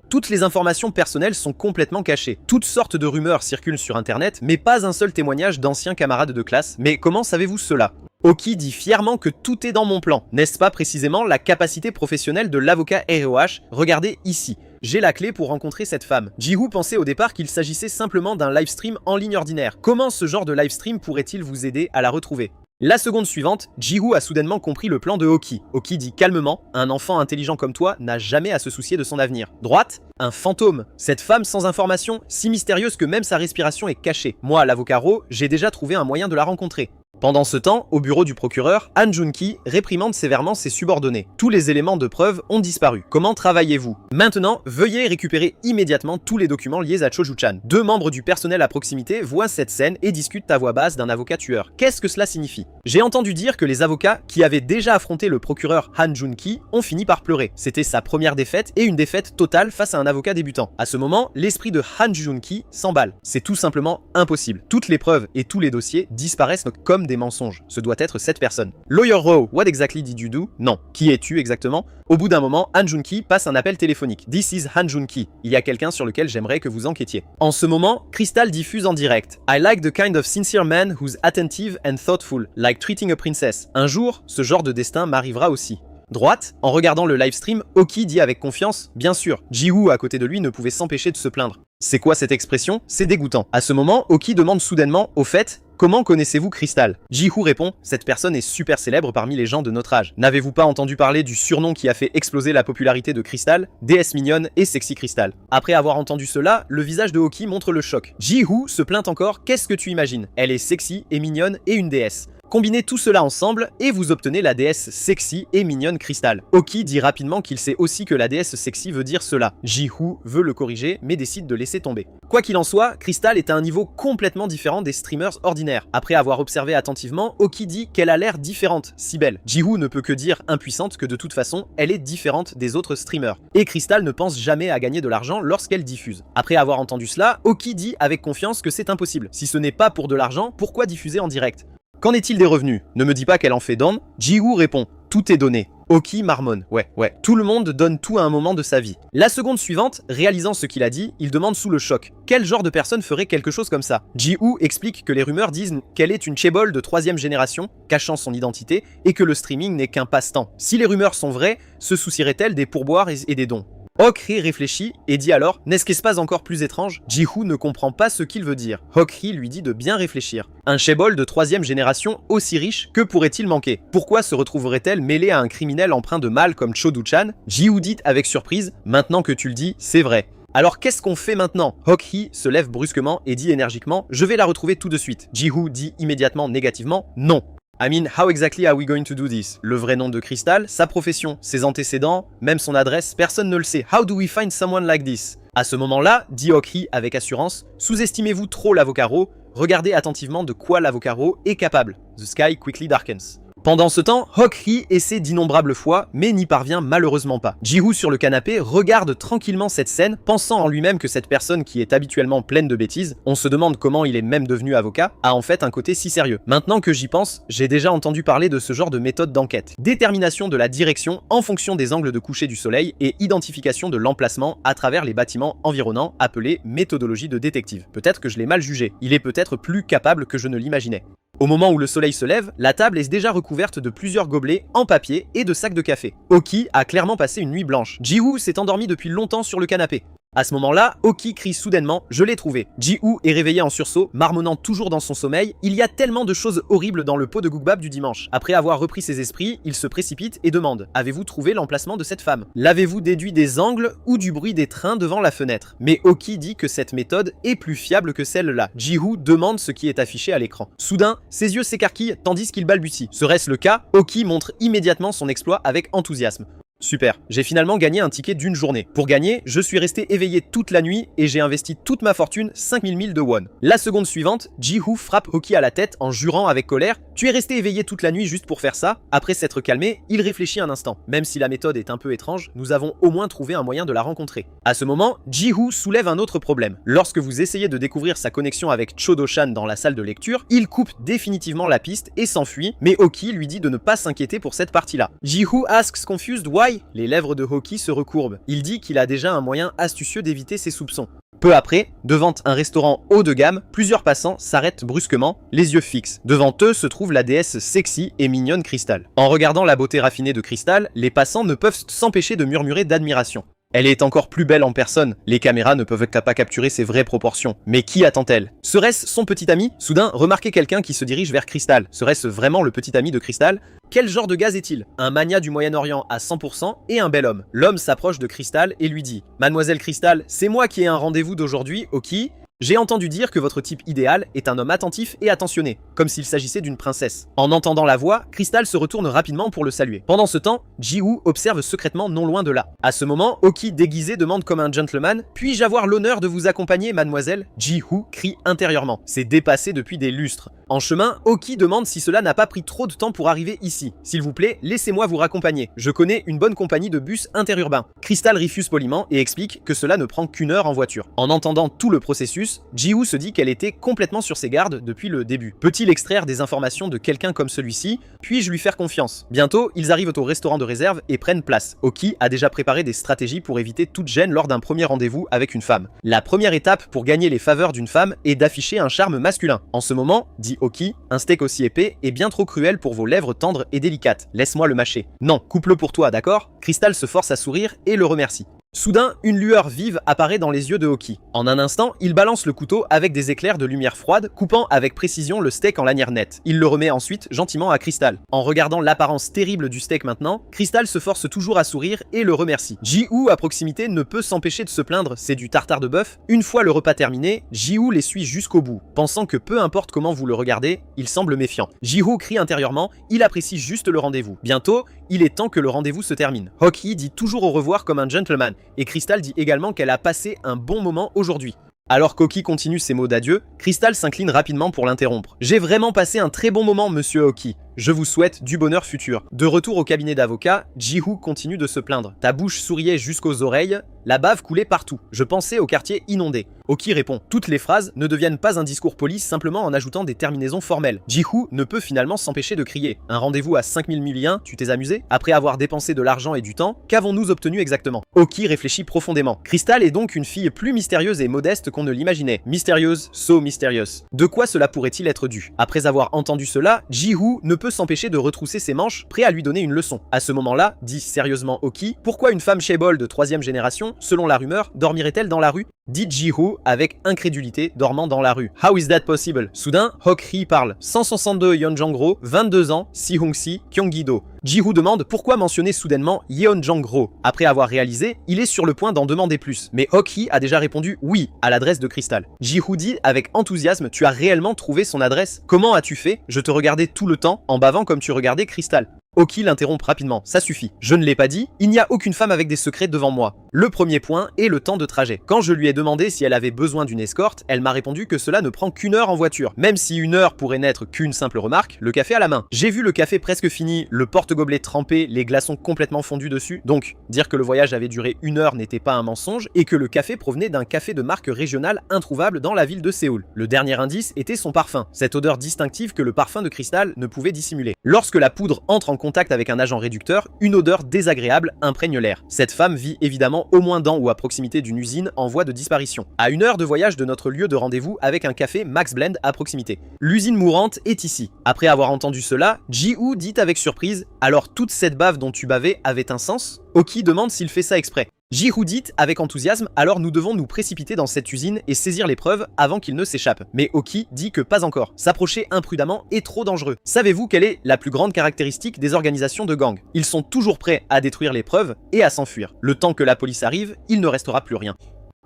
Toutes les informations personnelles sont complètement cachées. Toutes sortes de rumeurs circulent sur internet, mais pas un seul témoignage d'anciens camarades de classe. Mais comment savez-vous cela? Oki dit fièrement que tout est dans mon plan. N'est-ce pas précisément la capacité professionnelle de l'avocat ROH? Regardez ici. J'ai la clé pour rencontrer cette femme. Ji-Woo pensait au départ qu'il s'agissait simplement d'un livestream en ligne ordinaire. Comment ce genre de livestream pourrait-il vous aider à la retrouver? La seconde suivante, Ji-Woo a soudainement compris le plan de Oki. Oki dit calmement, un enfant intelligent comme toi n'a jamais à se soucier de son avenir. Droite, un fantôme. Cette femme sans information, si mystérieuse que même sa respiration est cachée. Moi, l'avocat Ro, j'ai déjà trouvé un moyen de la rencontrer. Pendant ce temps, au bureau du procureur, Han Jun-ki réprimande sévèrement ses subordonnés. Tous les éléments de preuve ont disparu. Comment travaillez-vous? Maintenant, veuillez récupérer immédiatement tous les documents liés à Cho-Ju-chan. Deux membres du personnel à proximité voient cette scène et discutent à voix basse d'un avocat tueur. Qu'est-ce que cela signifie? J'ai entendu dire que les avocats qui avaient déjà affronté le procureur Han Jun-ki ont fini par pleurer. C'était sa première défaite et une défaite totale face à un avocat débutant. À ce moment, l'esprit de Han Jun-ki s'emballe. C'est tout simplement impossible. Toutes les preuves et tous les dossiers disparaissent comme des mensonges. Ce doit être cette personne. Lawyer Rowe, what exactly did you do? Non. Qui es-tu exactement? Au bout d'un moment, Han Jun-ki passe un appel téléphonique. This is Han Jun-ki. Il y a quelqu'un sur lequel j'aimerais que vous enquêtiez. En ce moment, Crystal diffuse en direct. I like the kind of sincere man who's attentive and thoughtful, like treating a princess. Un jour, ce genre de destin m'arrivera aussi. Droite, en regardant le livestream, Oki dit avec confiance, bien sûr, Ji-Woo à côté de lui ne pouvait s'empêcher de se plaindre. C'est quoi cette expression? C'est dégoûtant. À ce moment, Oki demande soudainement, au fait, comment connaissez-vous Crystal? Ji-Woo répond, cette personne est super célèbre parmi les gens de notre âge. N'avez-vous pas entendu parler du surnom qui a fait exploser la popularité de Crystal? Déesse mignonne et sexy Crystal. Après avoir entendu cela, le visage de Oki montre le choc. Ji-Woo se plaint encore, qu'est-ce que tu imagines? Elle est sexy et mignonne et une déesse. Combinez tout cela ensemble et vous obtenez la déesse sexy et mignonne Crystal. Oki dit rapidement qu'il sait aussi que la déesse sexy veut dire cela. Ji-Woo veut le corriger mais décide de laisser tomber. Quoi qu'il en soit, Crystal est à un niveau complètement différent des streamers ordinaires. Après avoir observé attentivement, Oki dit qu'elle a l'air différente, si belle. Ji-Woo ne peut que dire impuissante que de toute façon, elle est différente des autres streamers. Et Crystal ne pense jamais à gagner de l'argent lorsqu'elle diffuse. Après avoir entendu cela, Oki dit avec confiance que c'est impossible. Si ce n'est pas pour de l'argent, pourquoi diffuser en direct? Qu'en est-il des revenus? Ne me dis pas qu'elle en fait don. Ji-Woo répond, tout est donné. Oki marmonne, ouais, tout le monde donne tout à un moment de sa vie. La seconde suivante, réalisant ce qu'il a dit, il demande sous le choc, quel genre de personne ferait quelque chose comme ça? Ji-Woo explique que les rumeurs disent qu'elle est une chaebol de 3e génération, cachant son identité, et que le streaming n'est qu'un passe-temps. Si les rumeurs sont vraies, se soucierait-elle des pourboires et des dons? Hok-Hee réfléchit et dit alors « N'est-ce pas encore plus étrange ?» Ji-Woo ne comprend pas ce qu'il veut dire. Hok-Hee lui dit de bien réfléchir. Un chaebol de 3e génération aussi riche, que pourrait-il manquer? Pourquoi se retrouverait-elle mêlée à un criminel empreint de mal comme Cho-Du-chan? Ji-Woo dit avec surprise « Maintenant que tu le dis, c'est vrai. » Alors qu'est-ce qu'on fait maintenant? Hok-Hee se lève brusquement et dit énergiquement « Je vais la retrouver tout de suite. » Ji-Woo dit immédiatement négativement « Non. » I mean, how exactly are we going to do this? Le vrai nom de Crystal, sa profession, ses antécédents, même son adresse, personne ne le sait. How do we find someone like this? À ce moment-là, dit Hok-Hee avec assurance, sous-estimez-vous trop l'avocat Ro, regardez attentivement de quoi l'avocat Ro est capable. The sky quickly darkens. Pendant ce temps, Hok-Hee essaie d'innombrables fois, mais n'y parvient malheureusement pas. Ji-Woo sur le canapé regarde tranquillement cette scène, pensant en lui-même que cette personne qui est habituellement pleine de bêtises, on se demande comment il est même devenu avocat, a en fait un côté si sérieux. Maintenant que j'y pense, j'ai déjà entendu parler de ce genre de méthode d'enquête. Détermination de la direction en fonction des angles de coucher du soleil et identification de l'emplacement à travers les bâtiments environnants, appelée méthodologie de détective. Peut-être que je l'ai mal jugé, il est peut-être plus capable que je ne l'imaginais. Au moment où le soleil se lève, la table est déjà recouverte de plusieurs gobelets en papier et de sacs de café. Oki a clairement passé une nuit blanche. Ji-woo s'est endormi depuis longtemps sur le canapé. À ce moment-là, Oki crie soudainement « Je l'ai trouvé ». Ji-woo est réveillé en sursaut, marmonnant toujours dans son sommeil. Il y a tellement de choses horribles dans le pot de gookbap du dimanche. Après avoir repris ses esprits, il se précipite et demande « Avez-vous trouvé l'emplacement de cette femme? L'avez-vous déduit des angles ou du bruit des trains devant la fenêtre ?» Mais Oki dit que cette méthode est plus fiable que celle-là. Ji-woo demande ce qui est affiché à l'écran. Soudain, ses yeux s'écarquillent tandis qu'il balbutie. Serait-ce le cas? Oki montre immédiatement son exploit avec enthousiasme. Super, j'ai finalement gagné un ticket d'une journée. Pour gagner, je suis resté éveillé toute la nuit et j'ai investi toute ma fortune, 5000 000 de won. La seconde suivante, Ji-woo frappe Oki à la tête en jurant avec colère « Tu es resté éveillé toute la nuit juste pour faire ça ?» Après s'être calmé, il réfléchit un instant. Même si la méthode est un peu étrange, nous avons au moins trouvé un moyen de la rencontrer. À ce moment, Ji-woo soulève un autre problème. Lorsque vous essayez de découvrir sa connexion avec Cho-do-chan dans la salle de lecture, il coupe définitivement la piste et s'enfuit, mais Oki lui dit de ne pas s'inquiéter pour cette partie-là. Ji-woo asks confused why? Les lèvres de Oki se recourbent. Il dit qu'il a déjà un moyen astucieux d'éviter ses soupçons. Peu après, devant un restaurant haut de gamme, plusieurs passants s'arrêtent brusquement, les yeux fixes. Devant eux se trouve la déesse sexy et mignonne Crystal. En regardant la beauté raffinée de Crystal, les passants ne peuvent s'empêcher de murmurer d'admiration. Elle est encore plus belle en personne, les caméras ne peuvent pas capturer ses vraies proportions. Mais qui attend-elle? Serait-ce son petit ami? Soudain, remarquez quelqu'un qui se dirige vers Crystal. Serait-ce vraiment le petit ami de Crystal? Quel genre de gaz est-il? Un mania du Moyen-Orient à 100% et un bel homme. L'homme s'approche de Crystal et lui dit « Mademoiselle Crystal, c'est moi qui ai un rendez-vous d'aujourd'hui, Oki. J'ai entendu dire que votre type idéal est un homme attentif et attentionné, comme s'il s'agissait d'une princesse. » En entendant la voix, Crystal se retourne rapidement pour le saluer. Pendant ce temps, Ji-woo observe secrètement non loin de là. À ce moment, Oki déguisé demande comme un gentleman « Puis-je avoir l'honneur de vous accompagner, mademoiselle ?» Ji-woo crie intérieurement. C'est dépassé depuis des lustres. En chemin, Oki demande si cela n'a pas pris trop de temps pour arriver ici. « S'il vous plaît, laissez-moi vous raccompagner. Je connais une bonne compagnie de bus interurbains. » Crystal refuse poliment et explique que cela ne prend qu'une heure en voiture. En entendant tout le processus, Ji-woo se dit qu'elle était complètement sur ses gardes depuis le début. Peut-il extraire des informations de quelqu'un comme celui-ci? Puis-je lui faire confiance? Bientôt, ils arrivent au restaurant de réserve et prennent place. Oki a déjà préparé des stratégies pour éviter toute gêne lors d'un premier rendez-vous avec une femme. La première étape pour gagner les faveurs d'une femme est d'afficher un charme masculin. En ce moment, dit Oki, un steak aussi épais est bien trop cruel pour vos lèvres tendres et délicates. Laisse-moi le mâcher. Non, coupe-le pour toi, d'accord? Crystal se force à sourire et le remercie. Soudain, une lueur vive apparaît dans les yeux de Oki. En un instant, il balance le couteau avec des éclairs de lumière froide, coupant avec précision le steak en lanière nette. Il le remet ensuite gentiment à Crystal. En regardant l'apparence terrible du steak maintenant, Crystal se force toujours à sourire et le remercie. Ji-woo à proximité ne peut s'empêcher de se plaindre, c'est du tartare de bœuf. Une fois le repas terminé, Ji-woo les suit jusqu'au bout, pensant que peu importe comment vous le regardez, il semble méfiant. Ji-woo crie intérieurement, il apprécie juste le rendez-vous. Bientôt, il est temps que le rendez-vous se termine. Oki dit toujours au revoir comme un gentleman, et Crystal dit également qu'elle a passé un bon moment aujourd'hui. Alors qu'Oki continue ses mots d'adieu, Crystal s'incline rapidement pour l'interrompre. « J'ai vraiment passé un très bon moment, monsieur Oki. Je vous souhaite du bonheur futur. » De retour au cabinet d'avocat, Ji-woo continue de se plaindre. Ta bouche souriait jusqu'aux oreilles, la bave coulait partout. Je pensais au quartier inondé. Oki répond. Toutes les phrases ne deviennent pas un discours poli simplement en ajoutant des terminaisons formelles. Ji-woo ne peut finalement s'empêcher de crier. Un rendez-vous à 5000 milliens, tu t'es amusé? Après avoir dépensé de l'argent et du temps, qu'avons-nous obtenu exactement? Oki réfléchit profondément. Crystal est donc une fille plus mystérieuse et modeste qu'on ne l'imaginait. Mystérieuse, so mysterious. De quoi cela pourrait-il être dû? Après avoir entendu cela, Ji-woo ne peut s'empêcher de retrousser ses manches, prêt à lui donner une leçon. À ce moment-là, dit sérieusement Oki, pourquoi une femme chaebol de 3e génération, selon la rumeur, dormirait-elle dans la rue? Dit Ji-woo avec incrédulité, dormant dans la rue. How is that possible? Soudain, Hok-hee parle. 162 Yeonjang-ro, 22 ans, Si-hung-si, Kyonggi-do. Ji-woo demande pourquoi mentionner soudainement Yeonjang-ro. Après avoir réalisé, il est sur le point d'en demander plus. Mais Hok-hee a déjà répondu oui à l'adresse de Crystal. Ji-woo dit avec enthousiasme, tu as réellement trouvé son adresse? Comment as-tu fait? Je te regardais tout le temps en bavant comme tu regardais Crystal. Oki l'interrompt rapidement, ça suffit. Je ne l'ai pas dit, il n'y a aucune femme avec des secrets devant moi. Le premier point est le temps de trajet. Quand je lui ai demandé si elle avait besoin d'une escorte, elle m'a répondu que cela ne prend qu'une heure en voiture. Même si une heure pourrait n'être qu'une simple remarque, le café à la main. J'ai vu le café presque fini, le porte-gobelet trempé, les glaçons complètement fondus dessus. Donc, dire que le voyage avait duré une heure n'était pas un mensonge et que le café provenait d'un café de marque régionale introuvable dans la ville de Séoul. Le dernier indice était son parfum, cette odeur distinctive que le parfum de Crystal ne pouvait dissimuler. Lorsque la poudre entre en contact avec un agent réducteur, une odeur désagréable imprègne l'air. Cette femme vit évidemment au moins dans ou à proximité d'une usine en voie de disparition. À 1 heure de voyage de notre lieu de rendez-vous avec un café Max Blend à proximité. L'usine mourante est ici. Après avoir entendu cela, Ji-Woo dit avec surprise « Alors toute cette bave dont tu bavais avait un sens ?» Oki demande s'il fait ça exprès. Ji-Woo dit avec enthousiasme « Alors nous devons nous précipiter dans cette usine et saisir les preuves avant qu'il ne s'échappe. » Mais Oki dit que pas encore. S'approcher imprudemment est trop dangereux. Savez-vous quelle est la plus grande caractéristique des organisations de gang? Ils sont toujours prêts à détruire les preuves et à s'enfuir. Le temps que la police arrive, il ne restera plus rien.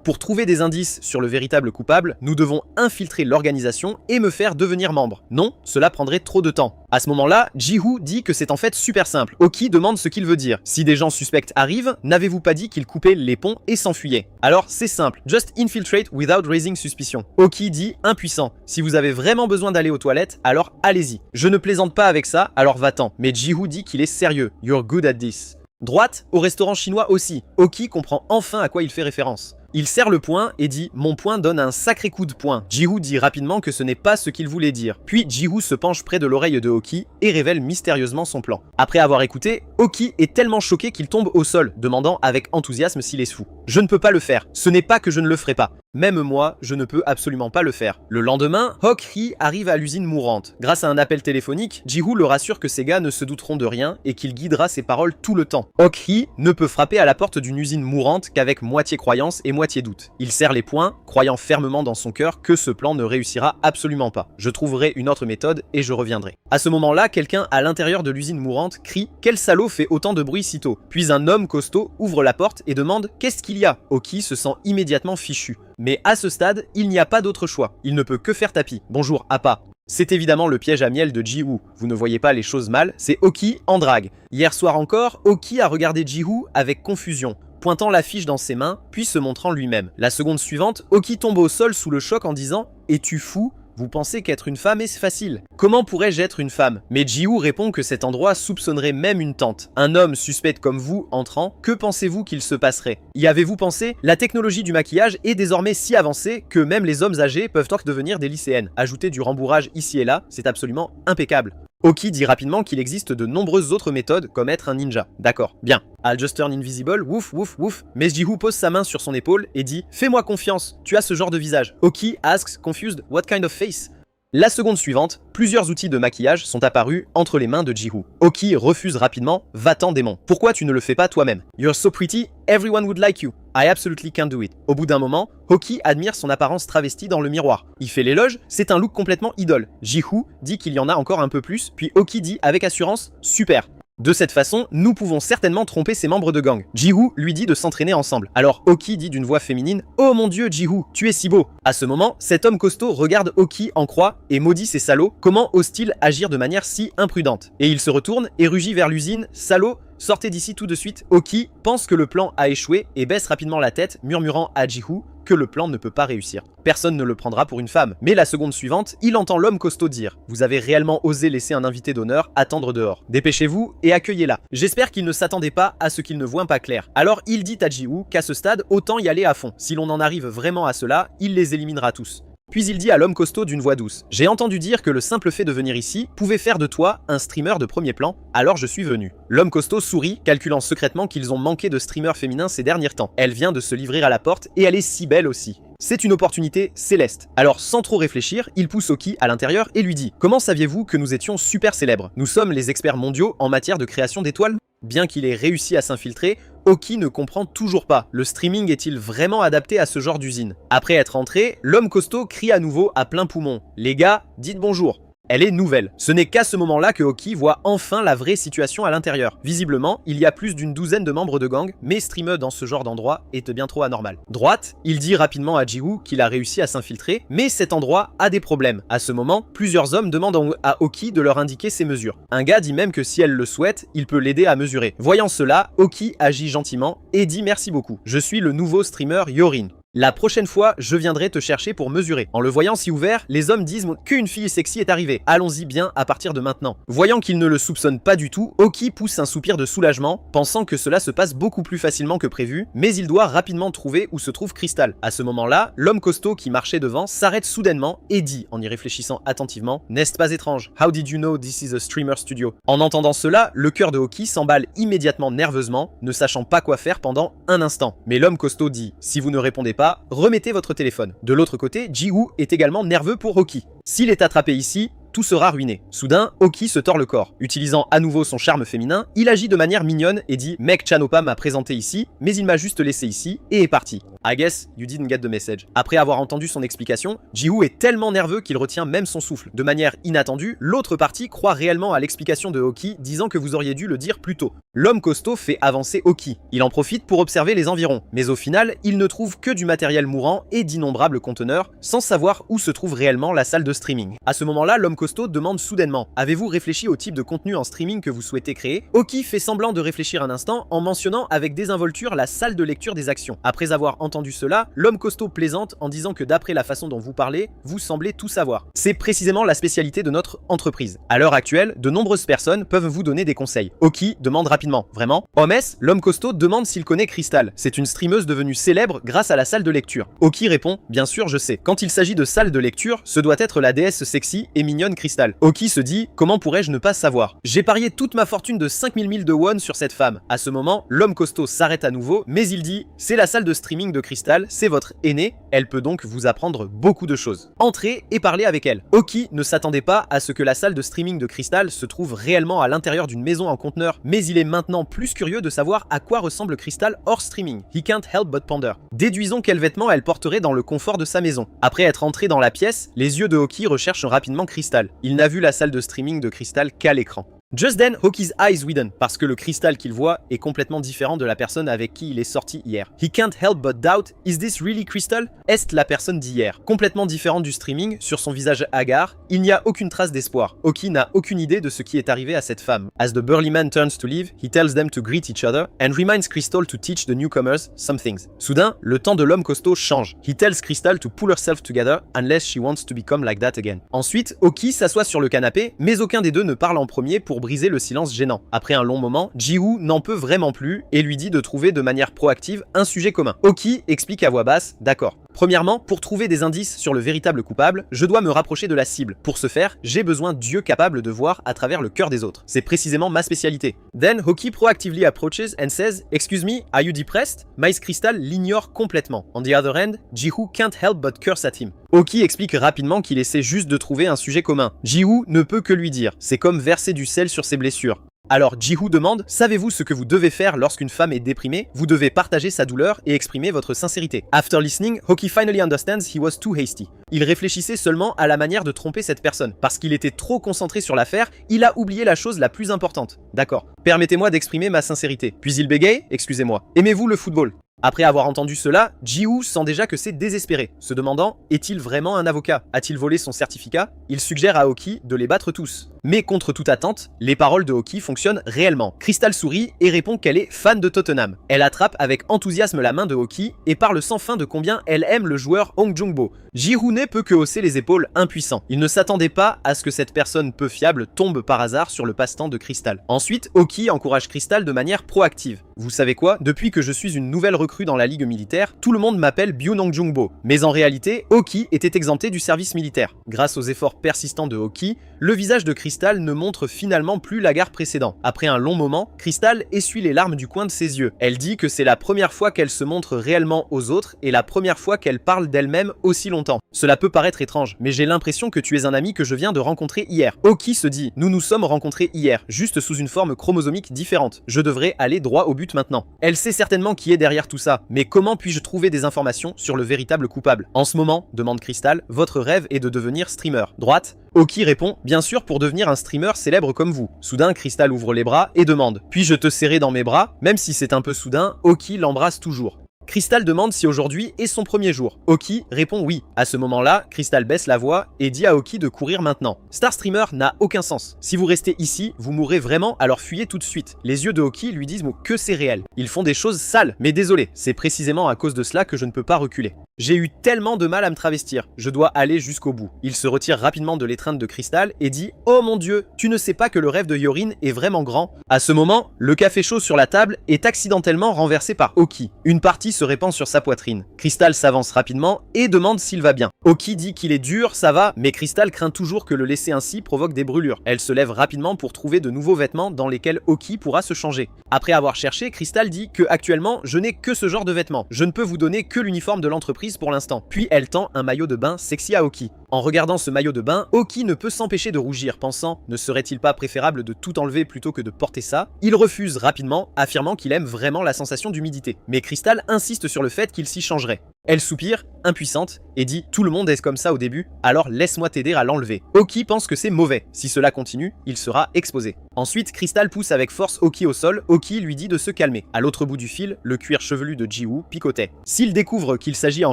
Pour trouver des indices sur le véritable coupable, nous devons infiltrer l'organisation et me faire devenir membre. Non, cela prendrait trop de temps. À ce moment-là, Ji-Woo dit que c'est en fait super simple. Oki demande ce qu'il veut dire. Si des gens suspects arrivent, n'avez-vous pas dit qu'ils coupaient les ponts et s'enfuyaient? Alors c'est simple, just infiltrate without raising suspicion. Oki dit impuissant. Si vous avez vraiment besoin d'aller aux toilettes, alors allez-y. Je ne plaisante pas avec ça, alors va-t'en. Mais Ji-Woo dit qu'il est sérieux. You're good at this. Droite, au restaurant chinois aussi. Oki comprend enfin à quoi il fait référence. Il serre le poing et dit « Mon poing donne un sacré coup de poing ». Ji-Woo dit rapidement que ce n'est pas ce qu'il voulait dire. Puis Ji-Woo se penche près de l'oreille de Oki et révèle mystérieusement son plan. Après avoir écouté, Oki est tellement choqué qu'il tombe au sol, demandant avec enthousiasme s'il est fou. « Je ne peux pas le faire. Ce n'est pas que je ne le ferai pas. Même moi, je ne peux absolument pas le faire. » Le lendemain, Hok-hee arrive à l'usine mourante. Grâce à un appel téléphonique, Ji-Woo le rassure que ses gars ne se douteront de rien et qu'il guidera ses paroles tout le temps. Hok-hee ne peut frapper à la porte d'une usine mourante qu'avec moitié croyance et moitié doute. Il serre les poings, croyant fermement dans son cœur que ce plan ne réussira absolument pas. Je trouverai une autre méthode et je reviendrai. À ce moment-là, quelqu'un à l'intérieur de l'usine mourante crie « Quel salaud fait autant de bruit si tôt ?» Puis un homme costaud ouvre la porte et demande « Qu'est-ce qu'il y a ?» Oki se sent immédiatement fichu. Mais à ce stade, il n'y a pas d'autre choix. Il ne peut que faire tapis. Bonjour, Appa. C'est évidemment le piège à miel de Ji-Woo. Vous ne voyez pas les choses mal, c'est Oki en drague. Hier soir encore, Oki a regardé Ji-Woo avec confusion, pointant l'affiche dans ses mains, puis se montrant lui-même. La seconde suivante, Oki tombe au sol sous le choc en disant « Es-tu fou ? Vous pensez qu'être une femme est facile. Comment pourrais-je être une femme ?» Mais Ji-Woo répond que cet endroit soupçonnerait même une tante. Un homme suspect comme vous entrant, que pensez-vous qu'il se passerait? Y avez-vous pensé? La technologie du maquillage est désormais si avancée que même les hommes âgés peuvent devenir des lycéennes. Ajouter du rembourrage ici et là, c'est absolument impeccable. Oki dit rapidement qu'il existe de nombreuses autres méthodes comme être un ninja. D'accord, bien. I'll just turn invisible, wouf wouf wouf. Mais Ji-Woo pose sa main sur son épaule et dit « Fais-moi confiance, tu as ce genre de visage. » Oki asks, confused, what kind of face? La seconde suivante, plusieurs outils de maquillage sont apparus entre les mains de Ji-Woo. Oki refuse rapidement, va-t'en démon. Pourquoi tu ne le fais pas toi-même? You're so pretty, everyone would like you. I absolutely can't do it. Au bout d'un moment, Oki admire son apparence travestie dans le miroir. Il fait l'éloge, c'est un look complètement idole. Ji-Woo dit qu'il y en a encore un peu plus, puis Oki dit avec assurance, super. De cette façon, nous pouvons certainement tromper ses membres de gang. Ji-Woo lui dit de s'entraîner ensemble. Alors Oki dit d'une voix féminine « Oh mon dieu Ji-Woo, tu es si beau !» À ce moment, cet homme costaud regarde Oki en croix et maudit ces salauds. Comment osent-ils agir de manière si imprudente? Et il se retourne et rugit vers l'usine « Salaud, sortez d'ici tout de suite !» Oki pense que le plan a échoué et baisse rapidement la tête, murmurant à Ji-Woo que le plan ne peut pas réussir. Personne ne le prendra pour une femme. Mais la seconde suivante, il entend l'homme costaud dire « Vous avez réellement osé laisser un invité d'honneur attendre dehors. Dépêchez-vous et accueillez-la. » J'espère qu'il ne s'attendait pas à ce qu'il ne voit pas clair. Alors il dit à Ji-Woo qu'à ce stade, autant y aller à fond. Si l'on en arrive vraiment à cela, il les éliminera tous. Puis il dit à l'homme costaud d'une voix douce « J'ai entendu dire que le simple fait de venir ici pouvait faire de toi un streamer de premier plan, alors je suis venu. » L'homme costaud sourit, calculant secrètement qu'ils ont manqué de streamers féminins ces derniers temps. Elle vient de se livrer à la porte et elle est si belle aussi. C'est une opportunité céleste. Alors sans trop réfléchir, il pousse Oki à l'intérieur et lui dit « Comment saviez-vous que nous étions super célèbres? Nous sommes les experts mondiaux en matière de création d'étoiles ?» Bien qu'il ait réussi à s'infiltrer, Oki ne comprend toujours pas. Le streaming est-il vraiment adapté à ce genre d'usine? Après être entré, l'homme costaud crie à nouveau à plein poumon « Les gars, dites bonjour !» Elle est nouvelle. Ce n'est qu'à ce moment-là que Oki voit enfin la vraie situation à l'intérieur. Visiblement, il y a plus d'une douzaine de membres de gang, mais streamer dans ce genre d'endroit est bien trop anormal. Droite, il dit rapidement à Ji-Woo qu'il a réussi à s'infiltrer, mais cet endroit a des problèmes. À ce moment, plusieurs hommes demandent à Oki de leur indiquer ses mesures. Un gars dit même que si elle le souhaite, il peut l'aider à mesurer. Voyant cela, Oki agit gentiment et dit merci beaucoup. Je suis le nouveau streamer Yorin. La prochaine fois, je viendrai te chercher pour mesurer. En le voyant si ouvert, les hommes disent qu'une fille sexy est arrivée. Allons-y bien à partir de maintenant. Voyant qu'il ne le soupçonne pas du tout, Oki pousse un soupir de soulagement, pensant que cela se passe beaucoup plus facilement que prévu, mais il doit rapidement trouver où se trouve Crystal. À ce moment-là, l'homme costaud qui marchait devant s'arrête soudainement et dit, en y réfléchissant attentivement, « N'est-ce pas étrange? How did you know this is a streamer studio ?» En entendant cela, le cœur de Oki s'emballe immédiatement nerveusement, ne sachant pas quoi faire pendant un instant. Mais l'homme costaud dit, « Si vous ne répondez pas, remettez votre téléphone. » De l'autre côté, Ji-woo est également nerveux pour Oki. S'il est attrapé ici, tout sera ruiné. Soudain, Oki se tord le corps. Utilisant à nouveau son charme féminin, il agit de manière mignonne et dit « Mec Chanopa m'a présenté ici, mais il m'a juste laissé ici et est parti. I guess you didn't get the message. » Après avoir entendu son explication, Ji-woo est tellement nerveux qu'il retient même son souffle. De manière inattendue, l'autre partie croit réellement à l'explication de Oki, disant que vous auriez dû le dire plus tôt. L'homme costaud fait avancer Oki. Il en profite pour observer les environs, mais au final, il ne trouve que du matériel mourant et d'innombrables conteneurs, sans savoir où se trouve réellement la salle de streaming. À ce moment-là, l'homme costaud demande soudainement « Avez-vous réfléchi au type de contenu en streaming que vous souhaitez créer ?» Oki fait semblant de réfléchir un instant en mentionnant avec désinvolture la salle de lecture des actions. Après avoir entendu cela, l'homme costaud plaisante en disant que d'après la façon dont vous parlez, vous semblez tout savoir. C'est précisément la spécialité de notre entreprise. À l'heure actuelle, de nombreuses personnes peuvent vous donner des conseils. Oki demande rapidement « Vraiment ?» Homes, l'homme costaud demande s'il connaît Crystal. C'est une streameuse devenue célèbre grâce à la salle de lecture. Oki répond « Bien sûr, je sais. Quand il s'agit de salle de lecture, ce doit être la déesse sexy et mignonne Crystal. » Oki se dit « Comment pourrais-je ne pas savoir? J'ai parié toute ma fortune de 5000 000 de won sur cette femme. » À ce moment, l'homme costaud s'arrête à nouveau, mais il dit « C'est la salle de streaming de Crystal, c'est votre aînée, elle peut donc vous apprendre beaucoup de choses. Entrez et parlez avec elle. » Oki ne s'attendait pas à ce que la salle de streaming de Crystal se trouve réellement à l'intérieur d'une maison en conteneur, mais il est maintenant plus curieux de savoir à quoi ressemble Crystal hors streaming. He can't help but ponder. Déduisons quels vêtements elle porterait dans le confort de sa maison. Après être entré dans la pièce, les yeux de Oki recherchent rapidement Crystal. Il n'a vu la salle de streaming de Crystal qu'à l'écran. Just then, Oki's eyes widen, parce que le cristal qu'il voit est complètement différent de la personne avec qui il est sorti hier. He can't help but doubt, is this really Crystal? Est la personne d'hier? Complètement différente du streaming, sur son visage hagard, il n'y a aucune trace d'espoir. Oki n'a aucune idée de ce qui est arrivé à cette femme. As the burly man turns to leave, he tells them to greet each other and reminds Crystal to teach the newcomers some things. Soudain, le temps de l'homme costaud change. He tells Crystal to pull herself together unless she wants to become like that again. Ensuite, Oki s'assoit sur le canapé, mais aucun des deux ne parle en premier pour briser le silence gênant. Après un long moment, Ji-woo n'en peut vraiment plus et lui dit de trouver de manière proactive un sujet commun. Oki explique à voix basse, d'accord. Premièrement, pour trouver des indices sur le véritable coupable, je dois me rapprocher de la cible. Pour ce faire, j'ai besoin d'yeux capables de voir à travers le cœur des autres. C'est précisément ma spécialité. Then, Oki proactively approaches and says, Excuse me, are you depressed? Mice Crystal l'ignore complètement. On the other hand, Ji-woo can't help but curse at him. Oki explique rapidement qu'il essaie juste de trouver un sujet commun. Ji-woo ne peut que lui dire, c'est comme verser du sel sur ses blessures. Alors Ji-woo demande, savez-vous ce que vous devez faire lorsqu'une femme est déprimée? Vous devez partager sa douleur et exprimer votre sincérité. After listening, Oki finally understands he was too hasty. Il réfléchissait seulement à la manière de tromper cette personne. Parce qu'il était trop concentré sur l'affaire, il a oublié la chose la plus importante. D'accord. Permettez-moi d'exprimer ma sincérité. Puis il bégaye, excusez-moi. Aimez-vous le football? Après avoir entendu cela, Ji-woo sent déjà que c'est désespéré, se demandant « Est-il vraiment un avocat? A-t-il volé son certificat ?» Il suggère à Oki de les battre tous. Mais contre toute attente, les paroles de Oki fonctionnent réellement. Crystal sourit et répond qu'elle est fan de Tottenham. Elle attrape avec enthousiasme la main de Oki et parle sans fin de combien elle aime le joueur Hong Jung-bo. Ji-woo ne peut que hausser les épaules impuissant. Il ne s'attendait pas à ce que cette personne peu fiable tombe par hasard sur le passe-temps de Crystal. Ensuite, Oki encourage Crystal de manière proactive. Vous savez quoi? Depuis que je suis une nouvelle recrue dans la ligue militaire, tout le monde m'appelle Byun Hong Jung-bo. Mais en réalité, Oki était exempté du service militaire. Grâce aux efforts persistants de Oki, le visage de Crystal ne montre finalement plus l'hagard précédent. Après un long moment, Crystal essuie les larmes du coin de ses yeux. Elle dit que c'est la première fois qu'elle se montre réellement aux autres et la première fois qu'elle parle d'elle-même aussi longtemps. Cela peut paraître étrange, mais j'ai l'impression que tu es un ami que je viens de rencontrer hier. Oki se dit, nous nous sommes rencontrés hier, juste sous une forme chromosomique différente. Je devrais aller droit au but maintenant. Elle sait certainement qui est derrière tout ça, mais comment puis-je trouver des informations sur le véritable coupable? En ce moment, demande Crystal, votre rêve est de devenir streamer. Droite? Oki répond, bien sûr pour devenir un streamer célèbre comme vous. Soudain, Crystal ouvre les bras et demande, puis-je te serrer dans mes bras? Même si c'est un peu soudain, Oki l'embrasse toujours. Crystal demande si aujourd'hui est son premier jour. Oki répond oui. À ce moment-là, Crystal baisse la voix et dit à Oki de courir maintenant. Star Streamer n'a aucun sens. Si vous restez ici, vous mourrez vraiment, alors fuyez tout de suite. Les yeux de Oki lui disent que c'est réel. Ils font des choses sales, mais désolé, c'est précisément à cause de cela que je ne peux pas reculer. J'ai eu tellement de mal à me travestir, je dois aller jusqu'au bout. Il se retire rapidement de l'étreinte de Crystal et dit « Oh mon dieu, tu ne sais pas que le rêve de Yorin est vraiment grand ?» À ce moment, le café chaud sur la table est accidentellement renversé par Oki. Une partie se répand sur sa poitrine. Crystal s'avance rapidement et demande s'il va bien. Oki dit qu'il est dur, ça va, mais Crystal craint toujours que le laisser ainsi provoque des brûlures. Elle se lève rapidement pour trouver de nouveaux vêtements dans lesquels Oki pourra se changer. Après avoir cherché, Crystal dit que actuellement je n'ai que ce genre de vêtements. Je ne peux vous donner que l'uniforme de l'entreprise pour l'instant. Puis elle tend un maillot de bain sexy à Oki. En regardant ce maillot de bain, Oki ne peut s'empêcher de rougir, pensant « Ne serait-il pas préférable de tout enlever plutôt que de porter ça ?» Il refuse rapidement, affirmant qu'il aime vraiment la sensation d'humidité. Mais Crystal insiste sur le fait qu'il s'y changerait. Elle soupire, impuissante, et dit « Tout le monde est comme ça au début, alors laisse-moi t'aider à l'enlever. » Oki pense que c'est mauvais. Si cela continue, il sera exposé. Ensuite, Crystal pousse avec force Oki au sol. Oki lui dit de se calmer. À l'autre bout du fil, le cuir chevelu de Ji-woo picotait. S'il découvre qu'il s'agit en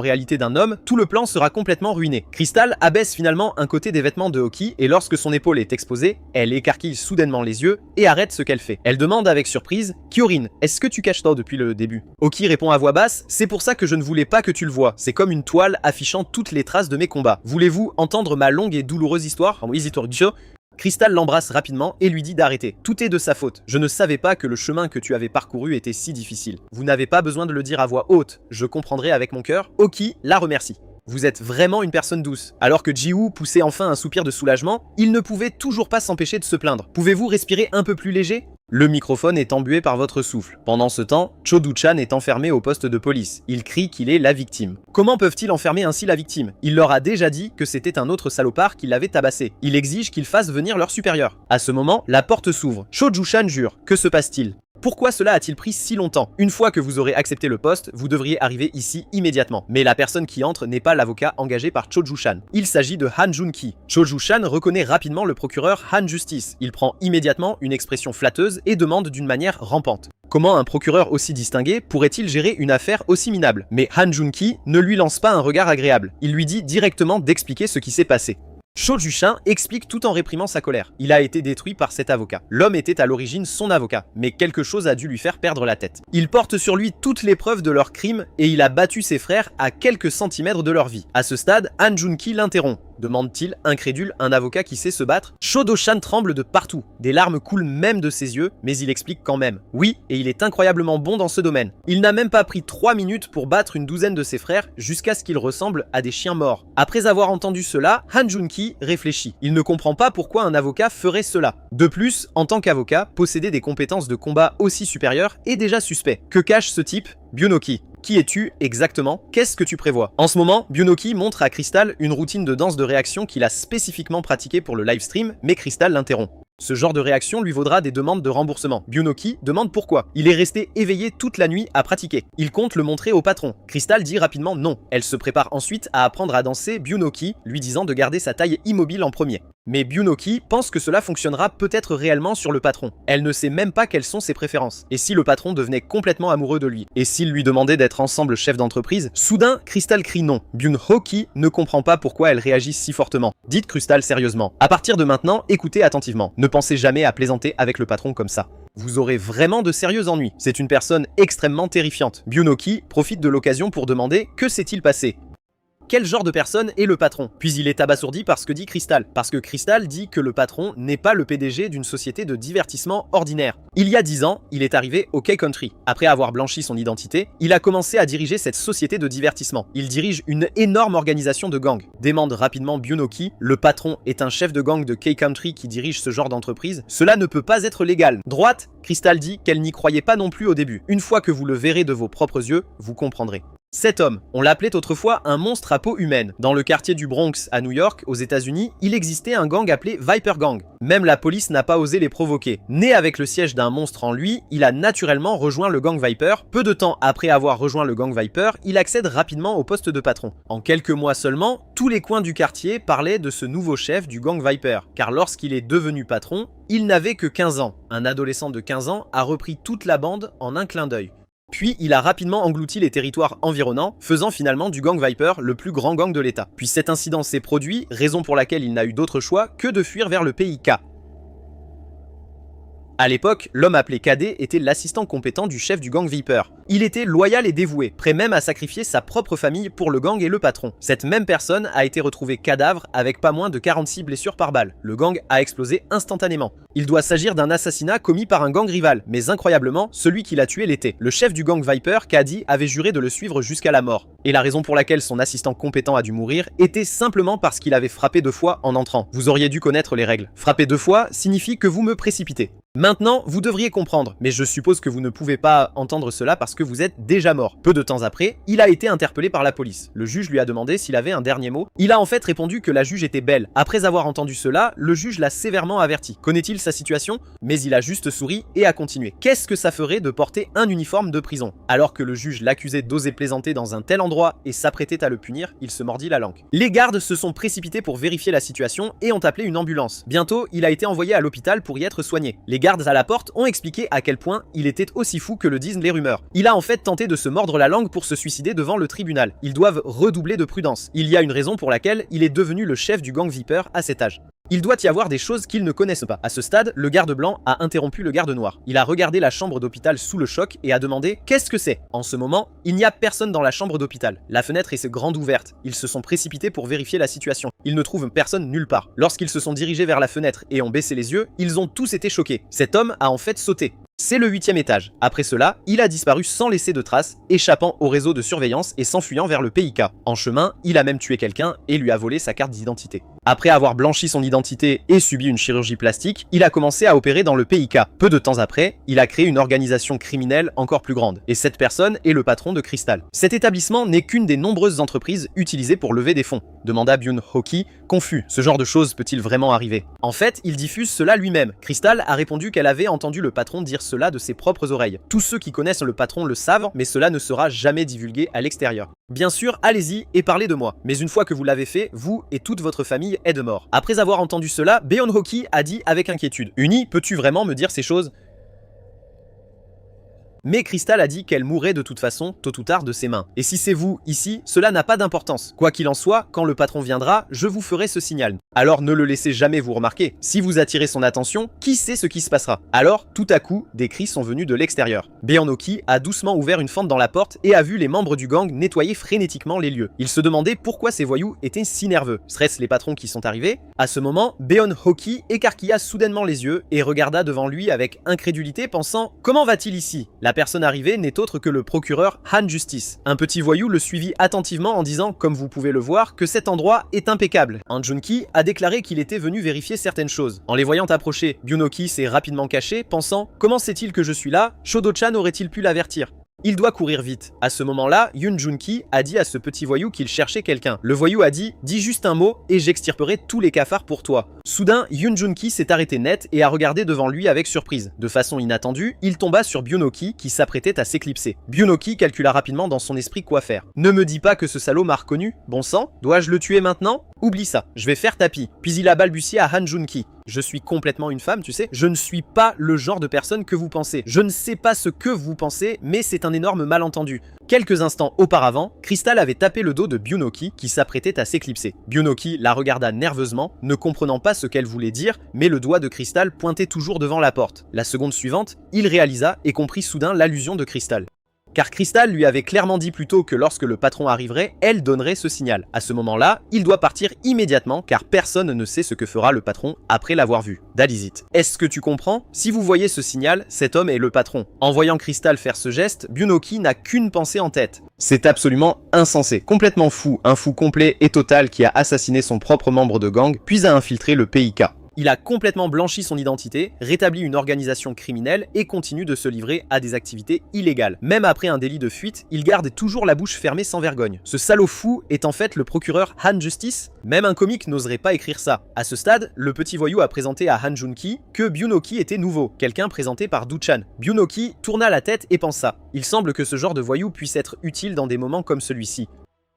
réalité d'un homme, tout le plan sera complètement ruiné. Crystal abaisse finalement un côté des vêtements de Oki et lorsque son épaule est exposée, elle écarquille soudainement les yeux et arrête ce qu'elle fait. Elle demande avec surprise « Kyorin, est-ce que tu caches toi depuis le début ?» Oki répond à voix basse « C'est pour ça que je ne voulais pas que tu le vois. C'est comme une toile affichant toutes les traces de mes combats. Voulez-vous entendre ma longue et douloureuse histoire ?» Crystal l'embrasse rapidement et lui dit d'arrêter. Tout est de sa faute. Je ne savais pas que le chemin que tu avais parcouru était si difficile. Vous n'avez pas besoin de le dire à voix haute. Je comprendrai avec mon cœur. Oki la remercie. Vous êtes vraiment une personne douce. Alors que Ji-woo poussait enfin un soupir de soulagement, il ne pouvait toujours pas s'empêcher de se plaindre. Pouvez-vous respirer un peu plus léger ? Le microphone est embué par votre souffle. Pendant ce temps, Cho-doo-chan est enfermé au poste de police. Il crie qu'il est la victime. Comment peuvent-ils enfermer ainsi la victime? Il leur a déjà dit que c'était un autre salopard qui l'avait tabassé. Il exige qu'ils fassent venir leur supérieur. À ce moment, la porte s'ouvre. Cho-doo-chan jure. Que se passe-t-il? Pourquoi cela a-t-il pris si longtemps? Une fois que vous aurez accepté le poste, vous devriez arriver ici immédiatement. Mais la personne qui entre n'est pas l'avocat engagé par Cho-doo-chan. Il s'agit de Han Jun-ki. Cho-doo-chan reconnaît rapidement le procureur Han Justice. Il prend immédiatement une expression flatteuse et demande d'une manière rampante. Comment un procureur aussi distingué pourrait-il gérer une affaire aussi minable? Mais Han Jun-ki ne lui lance pas un regard agréable. Il lui dit directement d'expliquer ce qui s'est passé. Cho-doo-chan explique tout en réprimant sa colère. Il a été détruit par cet avocat. L'homme était à l'origine son avocat, mais quelque chose a dû lui faire perdre la tête. Il porte sur lui toutes les preuves de leur crime et il a battu ses frères à quelques centimètres de leur vie. À ce stade, Han Jun-ki l'interrompt. Demande-t-il, incrédule, un avocat qui sait se battre? Cho-doo-chan tremble de partout. Des larmes coulent même de ses yeux, mais il explique quand même. Oui, et il est incroyablement bon dans ce domaine. Il n'a même pas pris 3 minutes pour battre une douzaine de ses frères jusqu'à ce qu'ils ressemblent à des chiens morts. Après avoir entendu cela, Han Jun-ki réfléchit. Il ne comprend pas pourquoi un avocat ferait cela. De plus, en tant qu'avocat, posséder des compétences de combat aussi supérieures est déjà suspect. Que cache ce type? Byunoki. Qui es-tu exactement? Qu'est-ce que tu prévois? En ce moment, Byunoki montre à Crystal une routine de danse de réaction qu'il a spécifiquement pratiquée pour le livestream, mais Crystal l'interrompt. Ce genre de réaction lui vaudra des demandes de remboursement. Byunoki demande pourquoi. Il est resté éveillé toute la nuit à pratiquer. Il compte le montrer au patron. Crystal dit rapidement non. Elle se prépare ensuite à apprendre à danser Byunoki, lui disant de garder sa taille immobile en premier. Mais Byunoki pense que cela fonctionnera peut-être réellement sur le patron. Elle ne sait même pas quelles sont ses préférences. Et si le patron devenait complètement amoureux de lui? Et s'il lui demandait d'être ensemble chef d'entreprise? Soudain, Crystal crie non. Byun-ho-ki ne comprend pas pourquoi elle réagit si fortement. Dites Crystal sérieusement. À partir de maintenant, écoutez attentivement. Ne pensez jamais à plaisanter avec le patron comme ça. Vous aurez vraiment de sérieux ennuis. C'est une personne extrêmement terrifiante. Byun-ho-ki profite de l'occasion pour demander que s'est-il passé. Quel genre de personne est le patron? Puis il est abasourdi par ce que dit Crystal. Parce que Crystal dit que le patron n'est pas le PDG d'une société de divertissement ordinaire. Il y a 10 ans, il est arrivé au K-Country. Après avoir blanchi son identité, il a commencé à diriger cette société de divertissement. Il dirige une énorme organisation de gangs. Demande rapidement Byunoki, le patron est un chef de gang de K-Country qui dirige ce genre d'entreprise. Cela ne peut pas être légal. Droite, Crystal dit qu'elle n'y croyait pas non plus au début. Une fois que vous le verrez de vos propres yeux, vous comprendrez. Cet homme, on l'appelait autrefois un monstre à peau humaine. Dans le quartier du Bronx à New York, aux États-Unis, il existait un gang appelé Viper Gang. Même la police n'a pas osé les provoquer. Né avec le siège d'un monstre en lui, il a naturellement rejoint le gang Viper. Peu de temps après avoir rejoint le gang Viper, il accède rapidement au poste de patron. En quelques mois seulement, tous les coins du quartier parlaient de ce nouveau chef du gang Viper. Car lorsqu'il est devenu patron, il n'avait que 15 ans. Un adolescent de 15 ans a repris toute la bande en un clin d'œil. Puis il a rapidement englouti les territoires environnants, faisant finalement du gang Viper le plus grand gang de l'État. Puis cet incident s'est produit, raison pour laquelle il n'a eu d'autre choix que de fuir vers le pays K. À l'époque, l'homme appelé KD était l'assistant compétent du chef du gang Viper. Il était loyal et dévoué, prêt même à sacrifier sa propre famille pour le gang et le patron. Cette même personne a été retrouvée cadavre avec pas moins de 46 blessures par balle. Le gang a explosé instantanément. Il doit s'agir d'un assassinat commis par un gang rival, mais incroyablement, celui qui l'a tué l'était. Le chef du gang Viper, KD, avait juré de le suivre jusqu'à la mort. Et la raison pour laquelle son assistant compétent a dû mourir était simplement parce qu'il avait frappé 2 fois en entrant. Vous auriez dû connaître les règles. Frapper 2 fois signifie que vous me précipitez. Maintenant, vous devriez comprendre, mais je suppose que vous ne pouvez pas entendre cela parce que vous êtes déjà mort. Peu de temps après, il a été interpellé par la police. Le juge lui a demandé s'il avait un dernier mot. Il a en fait répondu que la juge était belle. Après avoir entendu cela, le juge l'a sévèrement averti. Connaît-il sa situation? Mais il a juste souri et a continué. Qu'est-ce que ça ferait de porter un uniforme de prison? Alors que le juge l'accusait d'oser plaisanter dans un tel endroit et s'apprêtait à le punir, il se mordit la langue. Les gardes se sont précipités pour vérifier la situation et ont appelé une ambulance. Bientôt, il a été envoyé à l'hôpital pour y être soigné. Les gardes à la porte ont expliqué à quel point il était aussi fou que le disent les rumeurs. Il a en fait tenté de se mordre la langue pour se suicider devant le tribunal. Ils doivent redoubler de prudence. Il y a une raison pour laquelle il est devenu le chef du gang Viper à cet âge. Il doit y avoir des choses qu'ils ne connaissent pas. À ce stade, le garde blanc a interrompu le garde noir. Il a regardé la chambre d'hôpital sous le choc et a demandé « Qu'est-ce que c'est ?» En ce moment, il n'y a personne dans la chambre d'hôpital. La fenêtre est grande ouverte. Ils se sont précipités pour vérifier la situation. Ils ne trouvent personne nulle part. Lorsqu'ils se sont dirigés vers la fenêtre et ont baissé les yeux, ils ont tous été choqués. Cet homme a en fait sauté. C'est le 8e étage. Après cela, il a disparu sans laisser de traces, échappant au réseau de surveillance et s'enfuyant vers le PIK. En chemin, il a même tué quelqu'un et lui a volé sa carte d'identité. Après avoir blanchi son identité et subi une chirurgie plastique, il a commencé à opérer dans le PIK. Peu de temps après, il a créé une organisation criminelle encore plus grande. Et cette personne est le patron de Crystal. Cet établissement n'est qu'une des nombreuses entreprises utilisées pour lever des fonds, demanda Byun-Hoki, confus. Ce genre de choses peut-il vraiment arriver? En fait, il diffuse cela lui-même. Crystal a répondu qu'elle avait entendu le patron dire cela de ses propres oreilles. Tous ceux qui connaissent le patron le savent, mais cela ne sera jamais divulgué à l'extérieur. Bien sûr, allez-y et parlez de moi. Mais une fois que vous l'avez fait, vous et toute votre famille êtes morts. Après avoir entendu cela, Byun-Hoki a dit avec inquiétude « Uni, peux-tu vraiment me dire ces choses ?» Mais Crystal a dit qu'elle mourrait de toute façon, tôt ou tard, de ses mains. Et si c'est vous, ici, cela n'a pas d'importance. Quoi qu'il en soit, quand le patron viendra, je vous ferai ce signal. Alors ne le laissez jamais vous remarquer. Si vous attirez son attention, qui sait ce qui se passera? Alors, tout à coup, des cris sont venus de l'extérieur. Byun-Hoki a doucement ouvert une fente dans la porte et a vu les membres du gang nettoyer frénétiquement les lieux. Il se demandait pourquoi ces voyous étaient si nerveux. Serait-ce les patrons qui sont arrivés? À ce moment, Byun-Hoki écarquilla soudainement les yeux et regarda devant lui avec incrédulité, pensant « Comment va-t-il ici ?» La personne arrivée n'est autre que le procureur Han Justice. Un petit voyou le suivit attentivement en disant, comme vous pouvez le voir, que cet endroit est impeccable. Han Junki a déclaré qu'il était venu vérifier certaines choses. En les voyant approcher, Byun-Hoki s'est rapidement caché, pensant « Comment sait-il que je suis là? Shodo-chan aurait-il pu l'avertir ?» Il doit courir vite. À ce moment-là, Yoon Junki a dit à ce petit voyou qu'il cherchait quelqu'un. Le voyou a dit « Dis juste un mot et j'extirperai tous les cafards pour toi ». Soudain, Yoon Junki s'est arrêté net et a regardé devant lui avec surprise. De façon inattendue, il tomba sur Byun-Hoki qui s'apprêtait à s'éclipser. Byun-Hoki calcula rapidement dans son esprit quoi faire. Ne me dis pas que ce salaud m'a reconnu. Bon sang, dois-je le tuer maintenant? Oublie ça, je vais faire tapis. Puis il a balbutié à Han Junki. Je suis complètement une femme, tu sais. Je ne suis pas le genre de personne que vous pensez. Je ne sais pas ce que vous pensez, mais c'est un énorme malentendu. Quelques instants auparavant, Crystal avait tapé le dos de Byun-Hoki qui s'apprêtait à s'éclipser. Byun-Hoki la regarda nerveusement, ne comprenant pas ce qu'elle voulait dire, mais le doigt de Crystal pointait toujours devant la porte. La seconde suivante, il réalisa et comprit soudain l'allusion de Crystal. Car Crystal lui avait clairement dit plus tôt que lorsque le patron arriverait, elle donnerait ce signal. À ce moment-là, il doit partir immédiatement car personne ne sait ce que fera le patron après l'avoir vu. That is it. Est-ce que tu comprends? Si vous voyez ce signal, cet homme est le patron. En voyant Crystal faire ce geste, Byun-Hoki n'a qu'une pensée en tête. C'est absolument insensé, complètement fou, un fou complet et total qui a assassiné son propre membre de gang, puis a infiltré le PIK. Il a complètement blanchi son identité, rétabli une organisation criminelle et continue de se livrer à des activités illégales. Même après un délit de fuite, il garde toujours la bouche fermée sans vergogne. Ce salaud fou est en fait le procureur Han Justice. Même un comique n'oserait pas écrire ça. À ce stade, le petit voyou a présenté à Han Junki que Byun-Hoki était nouveau, quelqu'un présenté par Do-chan. Byun-Hoki tourna la tête et pensa « Il semble que ce genre de voyou puisse être utile dans des moments comme celui-ci. »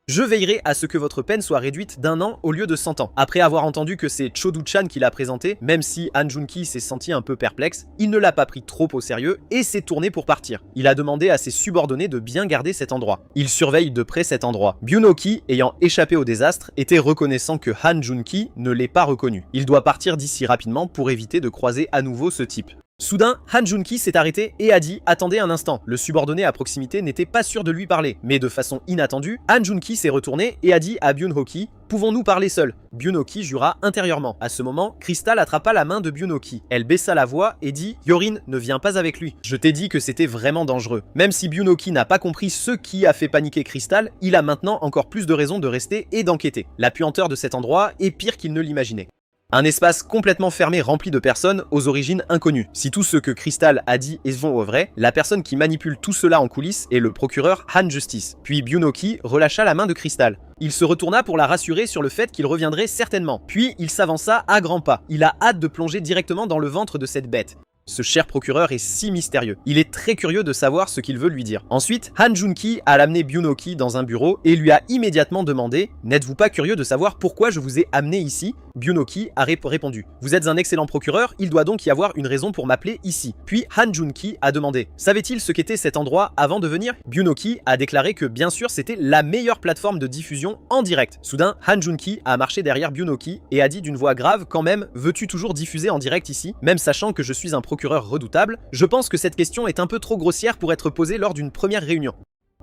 Je veillerai à ce que votre peine soit réduite d'1 an au lieu de 100 ans. Après avoir entendu que c'est Chodu-chan qui l'a présenté, même si Han Joon-ki s'est senti un peu perplexe, il ne l'a pas pris trop au sérieux et s'est tourné pour partir. Il a demandé à ses subordonnés de bien garder cet endroit. Il surveille de près cet endroit. Byun-ho-ki, ayant échappé au désastre, était reconnaissant que Han Joon-ki ne l'ait pas reconnu. Il doit partir d'ici rapidement pour éviter de croiser à nouveau ce type. Soudain, Han Joon-ki s'est arrêté et a dit « Attendez un instant ». Le subordonné à proximité n'était pas sûr de lui parler, mais de façon inattendue, Han Joon-ki s'est retourné et a dit à Byun-ho-ki « Pouvons-nous parler seuls ?» Byun-ho-ki jura intérieurement. À ce moment, Crystal attrapa la main de Byun-ho-ki. Elle baissa la voix et dit « Yorin, ne viens pas avec lui. Je t'ai dit que c'était vraiment dangereux. » Même si Byun-ho-ki n'a pas compris ce qui a fait paniquer Crystal, il a maintenant encore plus de raisons de rester et d'enquêter. La puanteur de cet endroit est pire qu'il ne l'imaginait. Un espace complètement fermé rempli de personnes aux origines inconnues. Si tout ce que Crystal a dit est vrai, la personne qui manipule tout cela en coulisses est le procureur Han Justice. Puis Byun-ho-ki relâcha la main de Crystal. Il se retourna pour la rassurer sur le fait qu'il reviendrait certainement. Puis il s'avança à grands pas. Il a hâte de plonger directement dans le ventre de cette bête. Ce cher procureur est si mystérieux. Il est très curieux de savoir ce qu'il veut lui dire. Ensuite, Han Joon-ki a amené Byun-ho-ki dans un bureau et lui a immédiatement demandé « N'êtes-vous pas curieux de savoir pourquoi je vous ai amené ici ?» Byun-ho-ki a répondu « Vous êtes un excellent procureur, il doit donc y avoir une raison pour m'appeler ici. » Puis Han Joon-ki a demandé « Savait-il ce qu'était cet endroit avant de venir ?» Byun-ho-ki a déclaré que bien sûr c'était la meilleure plateforme de diffusion en direct. Soudain, Han Joon-ki a marché derrière Byun-ho-ki et a dit d'une voix grave « Quand même, veux-tu toujours diffuser en direct ici, même sachant que je suis un procureur redoutable? Je pense que cette question est un peu trop grossière pour être posée lors d'une première réunion.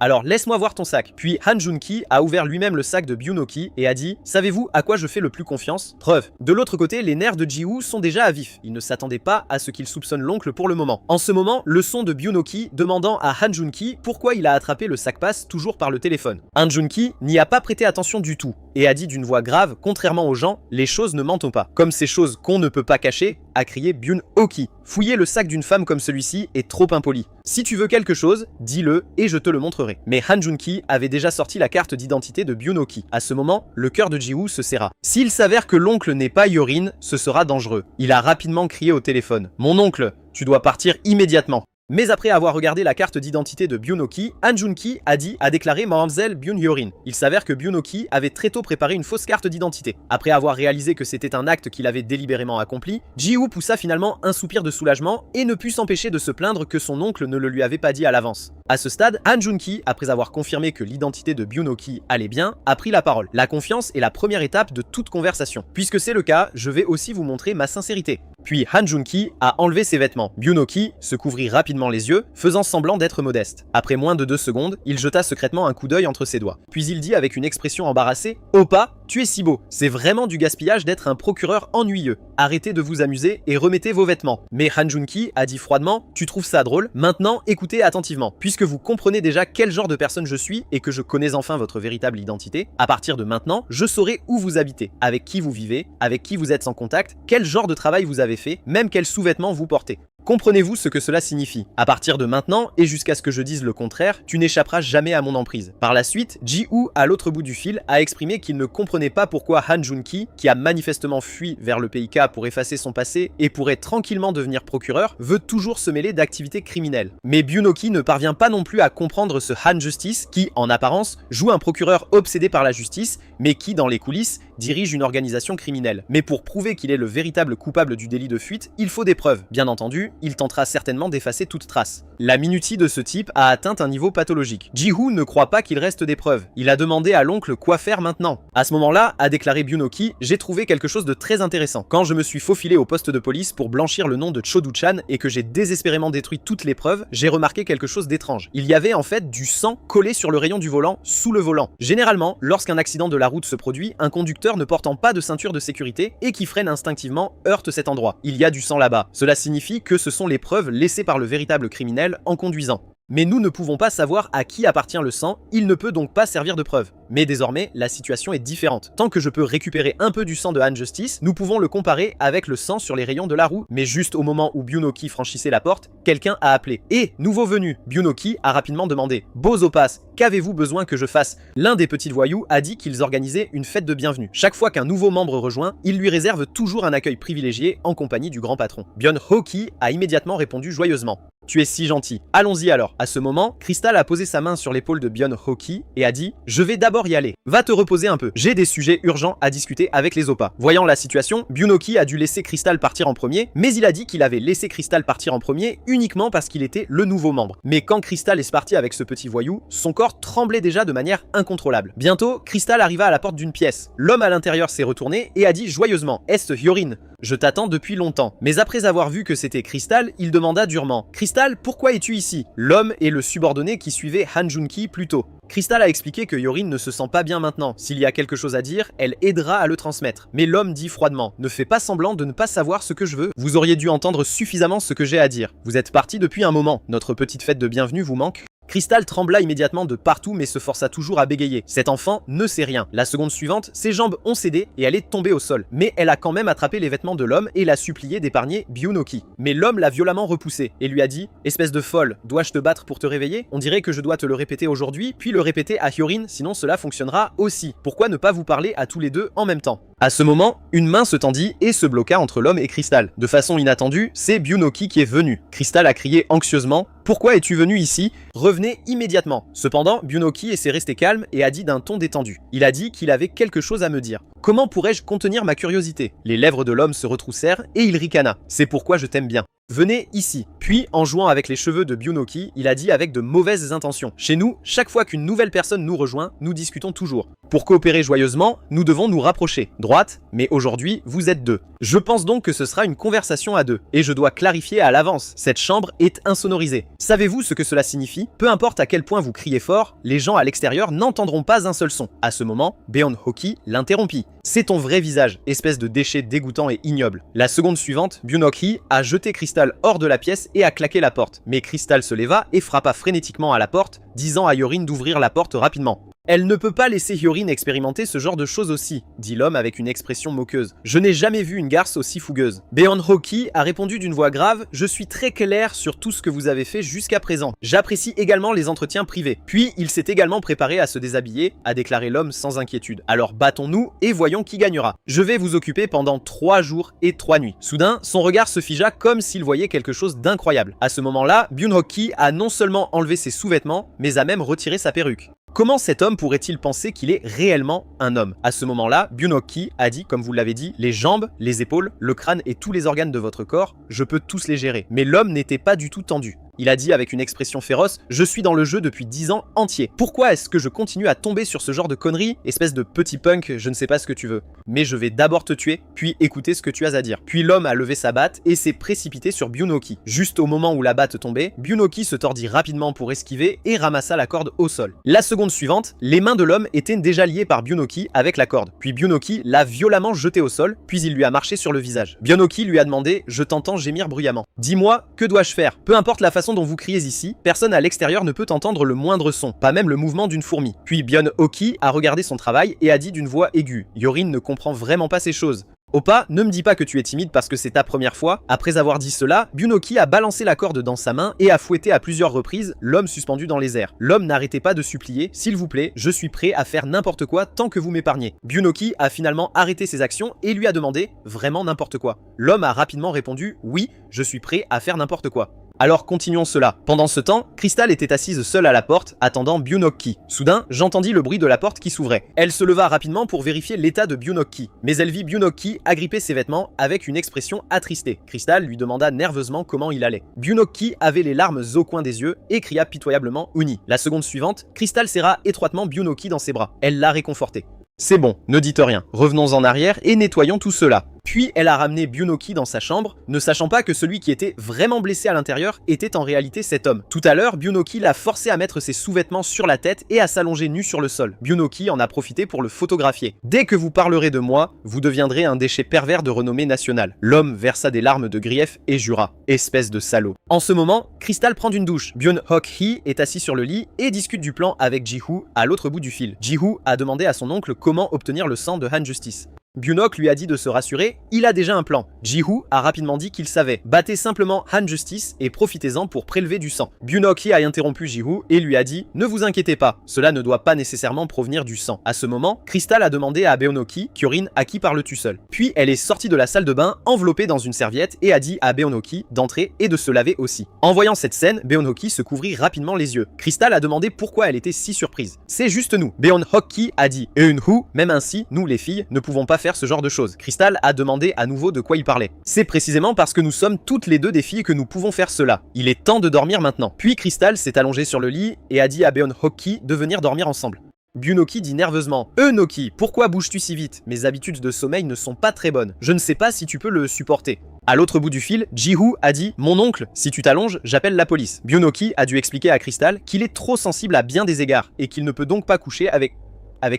Alors laisse-moi voir ton sac. » Puis Han Joon-ki a ouvert lui-même le sac de Byun-ho-ki et a dit « Savez-vous à quoi je fais le plus confiance ?» Preuve. De l'autre côté, les nerfs de Ji-woo sont déjà à vif. Il ne s'attendait pas à ce qu'il soupçonne l'oncle pour le moment. En ce moment, le son de Byun-ho-ki demandant à Han Joon-ki pourquoi il a attrapé le sac passe toujours par le téléphone. Han Joon-ki n'y a pas prêté attention du tout et a dit d'une voix grave, contrairement aux gens, les choses ne mentent pas. Comme ces choses qu'on ne peut pas cacher, a crié Byun-ho-ki. Fouiller le sac d'une femme comme celui-ci est trop impoli. Si tu veux quelque chose, dis-le et je te le montrerai. Mais Han Joon-ki avait déjà sorti la carte d'identité de Byun-ho-ki. À ce moment, le cœur de Ji-woo se serra. S'il s'avère que l'oncle n'est pas Yorin, ce sera dangereux. Il a rapidement crié au téléphone. Mon oncle, tu dois partir immédiatement. Mais après avoir regardé la carte d'identité de Byun-ho-ki, Han Joon-ki a déclaré Mamsel Byun-Yorin. Il s'avère que Byun-ho-ki avait très tôt préparé une fausse carte d'identité. Après avoir réalisé que c'était un acte qu'il avait délibérément accompli, Ji-woo poussa finalement un soupir de soulagement et ne put s'empêcher de se plaindre que son oncle ne le lui avait pas dit à l'avance. À ce stade, Han Joon-ki, après avoir confirmé que l'identité de Byun-ho-ki allait bien, a pris la parole. La confiance est la première étape de toute conversation. Puisque c'est le cas, je vais aussi vous montrer ma sincérité. Puis Han Joon-ki a enlevé ses vêtements. Byun-ho-ki se couvrit rapidement les yeux, faisant semblant d'être modeste. Après moins de 2 secondes, il jeta secrètement un coup d'œil entre ses doigts. Puis il dit avec une expression embarrassée « Oppa, tu es si beau. C'est vraiment du gaspillage d'être un procureur ennuyeux. Arrêtez de vous amuser et remettez vos vêtements. » Mais Han Joon-ki a dit froidement « Tu trouves ça drôle? Maintenant, écoutez attentivement. Puisque vous comprenez déjà quel genre de personne je suis et que je connais enfin votre véritable identité, à partir de maintenant, je saurai où vous habitez, avec qui vous vivez, avec qui vous êtes en contact, quel genre de travail vous avez fait, même quels sous-vêtements vous portez. Comprenez-vous ce que cela signifie? À partir de maintenant, et jusqu'à ce que je dise le contraire, tu n'échapperas jamais à mon emprise. Par la suite, Ji-woo, à l'autre bout du fil, a exprimé qu'il ne comprenait pas pourquoi Han Joon-ki, qui a manifestement fui vers le PIK pour effacer son passé et pourrait tranquillement devenir procureur, veut toujours se mêler d'activités criminelles. Mais Byun-ho-ki ne parvient pas non plus à comprendre ce Han Justice qui, en apparence, joue un procureur obsédé par la justice, mais qui, dans les coulisses, dirige une organisation criminelle. Mais pour prouver qu'il est le véritable coupable du délit de fuite, il faut des preuves. Bien entendu, il tentera certainement d'effacer toute trace. La minutie de ce type a atteint un niveau pathologique. Ji-woo ne croit pas qu'il reste des preuves. Il a demandé à l'oncle quoi faire maintenant. À ce moment-là, a déclaré Byun-ho-ki, j'ai trouvé quelque chose de très intéressant. Quand je me suis faufilé au poste de police pour blanchir le nom de Chodu-chan et que j'ai désespérément détruit toutes les preuves, j'ai remarqué quelque chose d'étrange. Il y avait en fait du sang collé sur le rayon du volant, sous le volant. Généralement, lorsqu'un accident de la route se produit, un conducteur ne portant pas de ceinture de sécurité et qui freine instinctivement heurte cet endroit. Il y a du sang là-bas. Cela signifie que ce sont les preuves laissées par le véritable criminel en conduisant. Mais nous ne pouvons pas savoir à qui appartient le sang, il ne peut donc pas servir de preuve. Mais désormais, la situation est différente. Tant que je peux récupérer un peu du sang de Han Justice, nous pouvons le comparer avec le sang sur les rayons de la roue. Mais juste au moment où Byun-ho-ki franchissait la porte, quelqu'un a appelé. Et, nouveau venu, Byun-ho-ki a rapidement demandé « Bozopas, qu'avez-vous besoin que je fasse ?» L'un des petits voyous a dit qu'ils organisaient une fête de bienvenue. Chaque fois qu'un nouveau membre rejoint, il lui réserve toujours un accueil privilégié en compagnie du grand patron. Byun-ho-ki a immédiatement répondu joyeusement. Tu es si gentil. Allons-y alors. À ce moment, Crystal a posé sa main sur l'épaule de Byun-ho-ki et a dit « Je vais d'abord d'abord y aller. Va te reposer un peu. J'ai des sujets urgents à discuter avec les Oppa. Voyant la situation, Byunoki a dû laisser Crystal partir en premier, mais il a dit qu'il avait laissé Crystal partir en premier uniquement parce qu'il était le nouveau membre. Mais quand Crystal est parti avec ce petit voyou, son corps tremblait déjà de manière incontrôlable. Bientôt, Crystal arriva à la porte d'une pièce. L'homme à l'intérieur s'est retourné et a dit joyeusement « Est-ce Hyorin ? Je t'attends depuis longtemps. » Mais après avoir vu que c'était Crystal, il demanda durement « Crystal, pourquoi es-tu ici ?» L'homme est le subordonné qui suivait Han Junki plus tôt. Crystal a expliqué que Hyorin ne se sent pas bien maintenant. S'il y a quelque chose à dire, elle aidera à le transmettre. Mais l'homme dit froidement « Ne fais pas semblant de ne pas savoir ce que je veux. Vous auriez dû entendre suffisamment ce que j'ai à dire. Vous êtes parti depuis un moment. Notre petite fête de bienvenue vous manque ?» Crystal trembla immédiatement de partout mais se força toujours à bégayer. Cet enfant ne sait rien. La seconde suivante, ses jambes ont cédé et elle est tombée au sol. Mais elle a quand même attrapé les vêtements de l'homme et l'a supplié d'épargner Byunoki. Mais l'homme l'a violemment repoussé et lui a dit « Espèce de folle, dois-je te battre pour te réveiller? On dirait que je dois te le répéter aujourd'hui, puis le répéter à Hyorin, sinon cela fonctionnera aussi. Pourquoi ne pas vous parler à tous les deux en même temps ?» À ce moment, une main se tendit et se bloqua entre l'homme et Crystal. De façon inattendue, c'est Byunoki qui est venu. Crystal a crié anxieusement « Pourquoi es-tu venu ici? Revenez immédiatement !» Cependant, Byunoki s'est resté calme et a dit d'un ton détendu. Il a dit qu'il avait quelque chose à me dire. Comment pourrais-je contenir ma curiosité? Les lèvres de l'homme se retroussèrent et il ricana. C'est pourquoi je t'aime bien. Venez ici. Puis, en jouant avec les cheveux de Byunoki, il a dit avec de mauvaises intentions. Chez nous, chaque fois qu'une nouvelle personne nous rejoint, nous discutons toujours. Pour coopérer joyeusement, nous devons nous rapprocher. Droite, mais aujourd'hui, vous êtes deux. Je pense donc que ce sera une conversation à deux. Et je dois clarifier à l'avance, cette chambre est insonorisée. Savez-vous ce que cela signifie? Peu importe à quel point vous criez fort, les gens à l'extérieur n'entendront pas un seul son. À ce moment, Beon-hoki l'interrompit. C'est ton vrai visage, espèce de déchet dégoûtant et ignoble. La seconde suivante, Byunoki a jeté Crystal hors de la pièce et a claqué la porte. Mais Crystal se leva et frappa frénétiquement à la porte, disant à Hyorin d'ouvrir la porte rapidement. Elle ne peut pas laisser Hyorin expérimenter ce genre de choses aussi, dit l'homme avec une expression moqueuse. Je n'ai jamais vu une garce aussi fougueuse. Beon-hoki a répondu d'une voix grave, je suis très clair sur tout ce que vous avez fait jusqu'à présent. J'apprécie également les entretiens privés. Puis il s'est également préparé à se déshabiller, a déclaré l'homme sans inquiétude. Alors battons-nous et voyons qui gagnera. Je vais vous occuper pendant 3 jours et 3 nuits. Soudain, son regard se figea comme s'il voyait quelque chose d'incroyable. À ce moment-là, Byun-hoki a non seulement enlevé ses sous-vêtements, mais a même retiré sa perruque. Comment cet homme pourrait-il penser qu'il est réellement un homme? À ce moment-là, Byun-hoki a dit, comme vous l'avez dit, les jambes, les épaules, le crâne et tous les organes de votre corps, je peux tous les gérer. Mais l'homme n'était pas du tout tendu. Il a dit avec une expression féroce « Je suis dans le jeu depuis 10 ans entiers. Pourquoi est-ce que je continue à tomber sur ce genre de conneries? Espèce de petit punk, je ne sais pas ce que tu veux. Mais je vais d'abord te tuer, puis écouter ce que tu as à dire. » Puis l'homme a levé sa batte et s'est précipité sur Byun-hoki. Juste au moment où la batte tombait, Byun-hoki se tordit rapidement pour esquiver et ramassa la corde au sol. La seconde suivante, les mains de l'homme étaient déjà liées par Byun-hoki avec la corde. Puis Byun-hoki l'a violemment jeté au sol, puis il lui a marché sur le visage. Byun-hoki lui a demandé « Je t'entends gémir bruyamment. Dis-moi, que dois-je faire? Peu importe la façon dont vous criez ici, personne à l'extérieur ne peut entendre le moindre son, pas même le mouvement d'une fourmi. » Puis Byun-hoki a regardé son travail et a dit d'une voix aiguë « Hyorin ne comprend vraiment pas ces choses. » Oppa, ne me dis pas que tu es timide parce que c'est ta première fois. Après avoir dit cela, Byun-hoki a balancé la corde dans sa main et a fouetté à plusieurs reprises l'homme suspendu dans les airs. L'homme n'arrêtait pas de supplier, s'il vous plaît, je suis prêt à faire n'importe quoi tant que vous m'épargnez. Byun-hoki a finalement arrêté ses actions et lui a demandé vraiment n'importe quoi. L'homme a rapidement répondu oui, je suis prêt à faire n'importe quoi. Alors continuons cela. Pendant ce temps, Crystal était assise seule à la porte, attendant Byun-hoki. Soudain, j'entendis le bruit de la porte qui s'ouvrait. Elle se leva rapidement pour vérifier l'état de Byun-hoki. Mais elle vit Byun-hoki agripper ses vêtements avec une expression attristée. Crystal lui demanda nerveusement comment il allait. Byun-hoki avait les larmes au coin des yeux et cria pitoyablement « Uni ». La seconde suivante, Crystal serra étroitement Byun-hoki dans ses bras. Elle l'a réconforté. C'est bon, ne dites rien. Revenons en arrière et nettoyons tout cela. Puis elle a ramené Byun-hoki dans sa chambre, ne sachant pas que celui qui était vraiment blessé à l'intérieur était en réalité cet homme. Tout à l'heure, Byun-hoki l'a forcé à mettre ses sous-vêtements sur la tête et à s'allonger nu sur le sol. Byun-hoki en a profité pour le photographier. Dès que vous parlerez de moi, vous deviendrez un déchet pervers de renommée nationale. L'homme versa des larmes de grief et jura. Espèce de salaud. En ce moment, Crystal prend une douche. Byun-hoki est assis sur le lit et discute du plan avec Ji-hoo à l'autre bout du fil. Ji-hoo a demandé à son oncle comment obtenir le sang de Han Justice. Byunok lui a dit de se rassurer, il a déjà un plan. Ji-Woo a rapidement dit qu'il savait. Battez simplement Han Justice et profitez-en pour prélever du sang. Byunok a interrompu Ji-Woo et lui a dit « Ne vous inquiétez pas, cela ne doit pas nécessairement provenir du sang. » À ce moment, Crystal a demandé à Beonoki « Kyorin, à qui parles-tu seul ?» Puis elle est sortie de la salle de bain enveloppée dans une serviette et a dit à Beonoki d'entrer et de se laver aussi. En voyant cette scène, Beonoki se couvrit rapidement les yeux. Crystal a demandé pourquoi elle était si surprise. « C'est juste nous. » Beonhokki a dit « Eun-Woo, même ainsi, nous les filles, ne pouvons pas faire ce genre de choses. » Crystal a demandé à nouveau de quoi il parlait. C'est précisément parce que nous sommes toutes les deux des filles que nous pouvons faire cela. Il est temps de dormir maintenant. Puis Crystal s'est allongée sur le lit et a dit à Beonhokki de venir dormir ensemble. Byunoki dit nerveusement « Eunoki, pourquoi bouges-tu si vite? Mes habitudes de sommeil ne sont pas très bonnes. Je ne sais pas si tu peux le supporter. » À l'autre bout du fil, Ji-Woo a dit « Mon oncle, si tu t'allonges, j'appelle la police. » Byunoki a dû expliquer à Crystal qu'il est trop sensible à bien des égards et qu'il ne peut donc pas coucher avec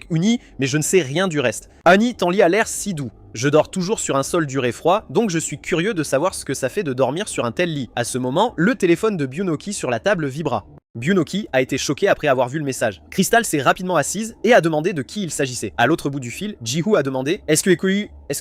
Uni, mais je ne sais rien du reste. Uni, ton lit a l'air si doux. Je dors toujours sur un sol dur et froid, donc je suis curieux de savoir ce que ça fait de dormir sur un tel lit. À ce moment, le téléphone de Byunoki sur la table vibra. Byunoki a été choqué après avoir vu le message. Crystal s'est rapidement assise et a demandé de qui il s'agissait. À l'autre bout du fil, Ji-Woo a demandé « Est-ce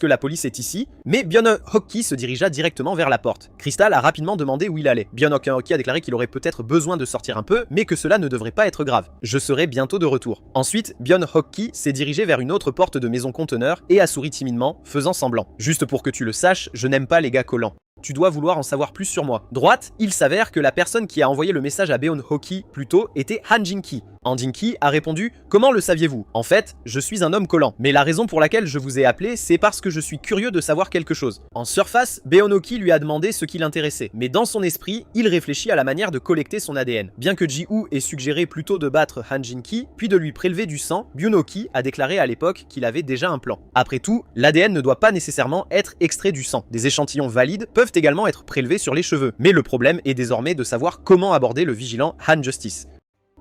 que la police est ici ?» Mais Byung-Hokki se dirigea directement vers la porte. Crystal a rapidement demandé où il allait. Byung-Hokki a déclaré qu'il aurait peut-être besoin de sortir un peu, mais que cela ne devrait pas être grave. Je serai bientôt de retour. Ensuite, Byung-Hokki s'est dirigé vers une autre porte de maison conteneur et a souri timidement, faisant semblant. Juste pour que tu le saches, je n'aime pas les gars collants. Tu dois vouloir en savoir plus sur moi. Droite, il s'avère que la personne qui a envoyé le message à Beonhokki plus tôt était Han Jin-ki. Han Jin-ki a répondu « Comment le saviez-vous? En fait, je suis un homme collant. Mais la raison pour laquelle je vous ai appelé, c'est parce que je suis curieux de savoir quelque chose. » En surface, Beonoki lui a demandé ce qui l'intéressait. Mais dans son esprit, il réfléchit à la manière de collecter son ADN. Bien que Ji-Woo ait suggéré plutôt de battre Han Jin-ki, puis de lui prélever du sang, Byunoki a déclaré à l'époque qu'il avait déjà un plan. Après tout, l'ADN ne doit pas nécessairement être extrait du sang. Des échantillons valides peuvent également être prélevés sur les cheveux. Mais le problème est désormais de savoir comment aborder le vigilant Han Justice.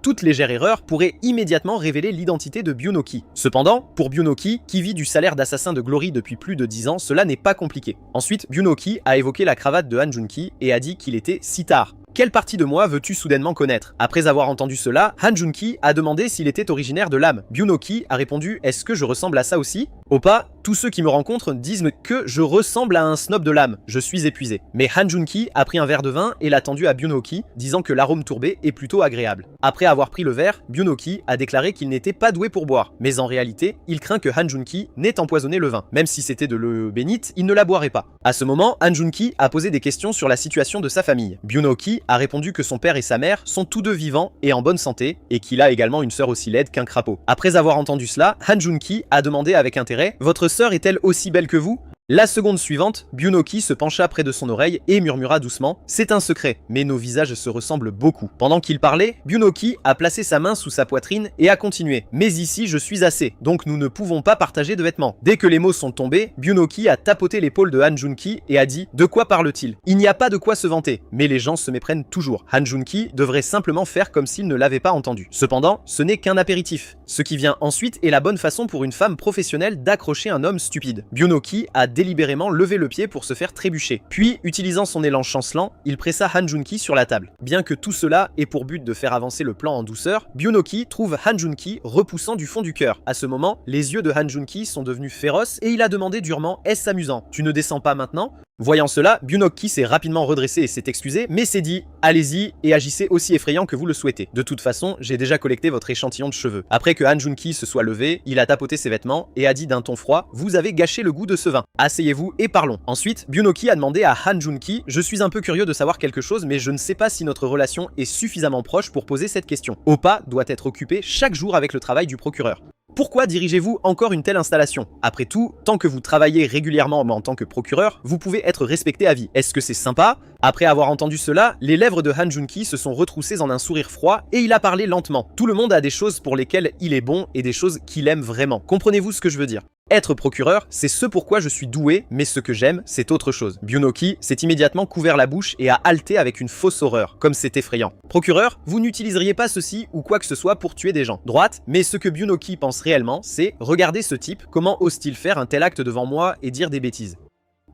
Toute légère erreur pourrait immédiatement révéler l'identité de Byunoki. Cependant, pour Byunoki, qui vit du salaire d'assassin de Glory depuis plus de 10 ans, cela n'est pas compliqué. Ensuite, Byunoki a évoqué la cravate de Han Jun-ki et a dit qu'il était Sitar. Quelle partie de moi veux-tu soudainement connaître? Après avoir entendu cela, Han Jun-ki a demandé s'il était originaire de l'âme. Byunoki a répondu « Est-ce que je ressemble à ça aussi ?» Oppa, tous ceux qui me rencontrent disent que je ressemble à un snob de l'âme, je suis épuisé. Mais Han Jun-ki a pris un verre de vin et l'a tendu à Byunoki, disant que l'arôme tourbé est plutôt agréable. Après avoir pris le verre, Byunoki a déclaré qu'il n'était pas doué pour boire, mais en réalité, il craint que Han Jun-ki n'ait empoisonné le vin. Même si c'était de l'eau bénite, il ne la boirait pas. À ce moment, Han Jun-ki a posé des questions sur la situation de sa famille. Byunoki a répondu que son père et sa mère sont tous deux vivants et en bonne santé, et qu'il a également une sœur aussi laide qu'un crapaud. Après avoir entendu cela, Han Jun-ki a demandé avec intérêt « Votre sœur est-elle aussi belle que vous ?» La seconde suivante, Byunoki se pencha près de son oreille et murmura doucement « C'est un secret, mais nos visages se ressemblent beaucoup. » Pendant qu'il parlait, Byunoki a placé sa main sous sa poitrine et a continué « Mais ici, je suis assez, donc nous ne pouvons pas partager de vêtements. » Dès que les mots sont tombés, Byunoki a tapoté l'épaule de Han Jun-ki et a dit « De quoi parle-t-il? Il n'y a pas de quoi se vanter, mais les gens se méprennent toujours. Han Jun-ki devrait simplement faire comme s'il ne l'avait pas entendu. Cependant, ce n'est qu'un apéritif. Ce qui vient ensuite est la bonne façon pour une femme professionnelle d'accrocher un homme stupide. » Byunoki a délibérément levé le pied pour se faire trébucher. Puis, utilisant son élan chancelant, il pressa Han Jun-ki sur la table. Bien que tout cela ait pour but de faire avancer le plan en douceur, Byunoki trouve Han Jun-ki repoussant du fond du cœur. À ce moment, les yeux de Han Jun-ki sont devenus féroces et il a demandé durement « Est-ce amusant? Tu ne descends pas maintenant ?» Voyant cela, Byunoki s'est rapidement redressé et s'est excusé, mais s'est dit « Allez-y et agissez aussi effrayant que vous le souhaitez. De toute façon, j'ai déjà collecté votre échantillon de cheveux. » Après que Han Jun-ki se soit levé, il a tapoté ses vêtements et a dit d'un ton froid « Vous avez gâché le goût de ce vin. Asseyez-vous et parlons. » Ensuite, Byunoki a demandé à Han Jun-ki « Je suis un peu curieux de savoir quelque chose, mais je ne sais pas si notre relation est suffisamment proche pour poser cette question. Oppa doit être occupé chaque jour avec le travail du procureur. Pourquoi dirigez-vous encore une telle installation? Après tout, tant que vous travaillez régulièrement en tant que procureur, vous pouvez être respecté à vie. Est-ce que c'est sympa? Après avoir entendu cela, les lèvres de Han Jun-ki se sont retroussées en un sourire froid et il a parlé lentement. Tout le monde a des choses pour lesquelles il est bon et des choses qu'il aime vraiment. Comprenez-vous ce que je veux dire? Être procureur, c'est ce pourquoi je suis doué, mais ce que j'aime, c'est autre chose. Byunoki s'est immédiatement couvert la bouche et a haleté avec une fausse horreur, comme c'est effrayant. Procureur, vous n'utiliseriez pas ceci ou quoi que ce soit pour tuer des gens. Droite, mais ce que Byunoki pense réellement, c'est « Regardez ce type, comment ose-t-il faire un tel acte devant moi et dire des bêtises ?»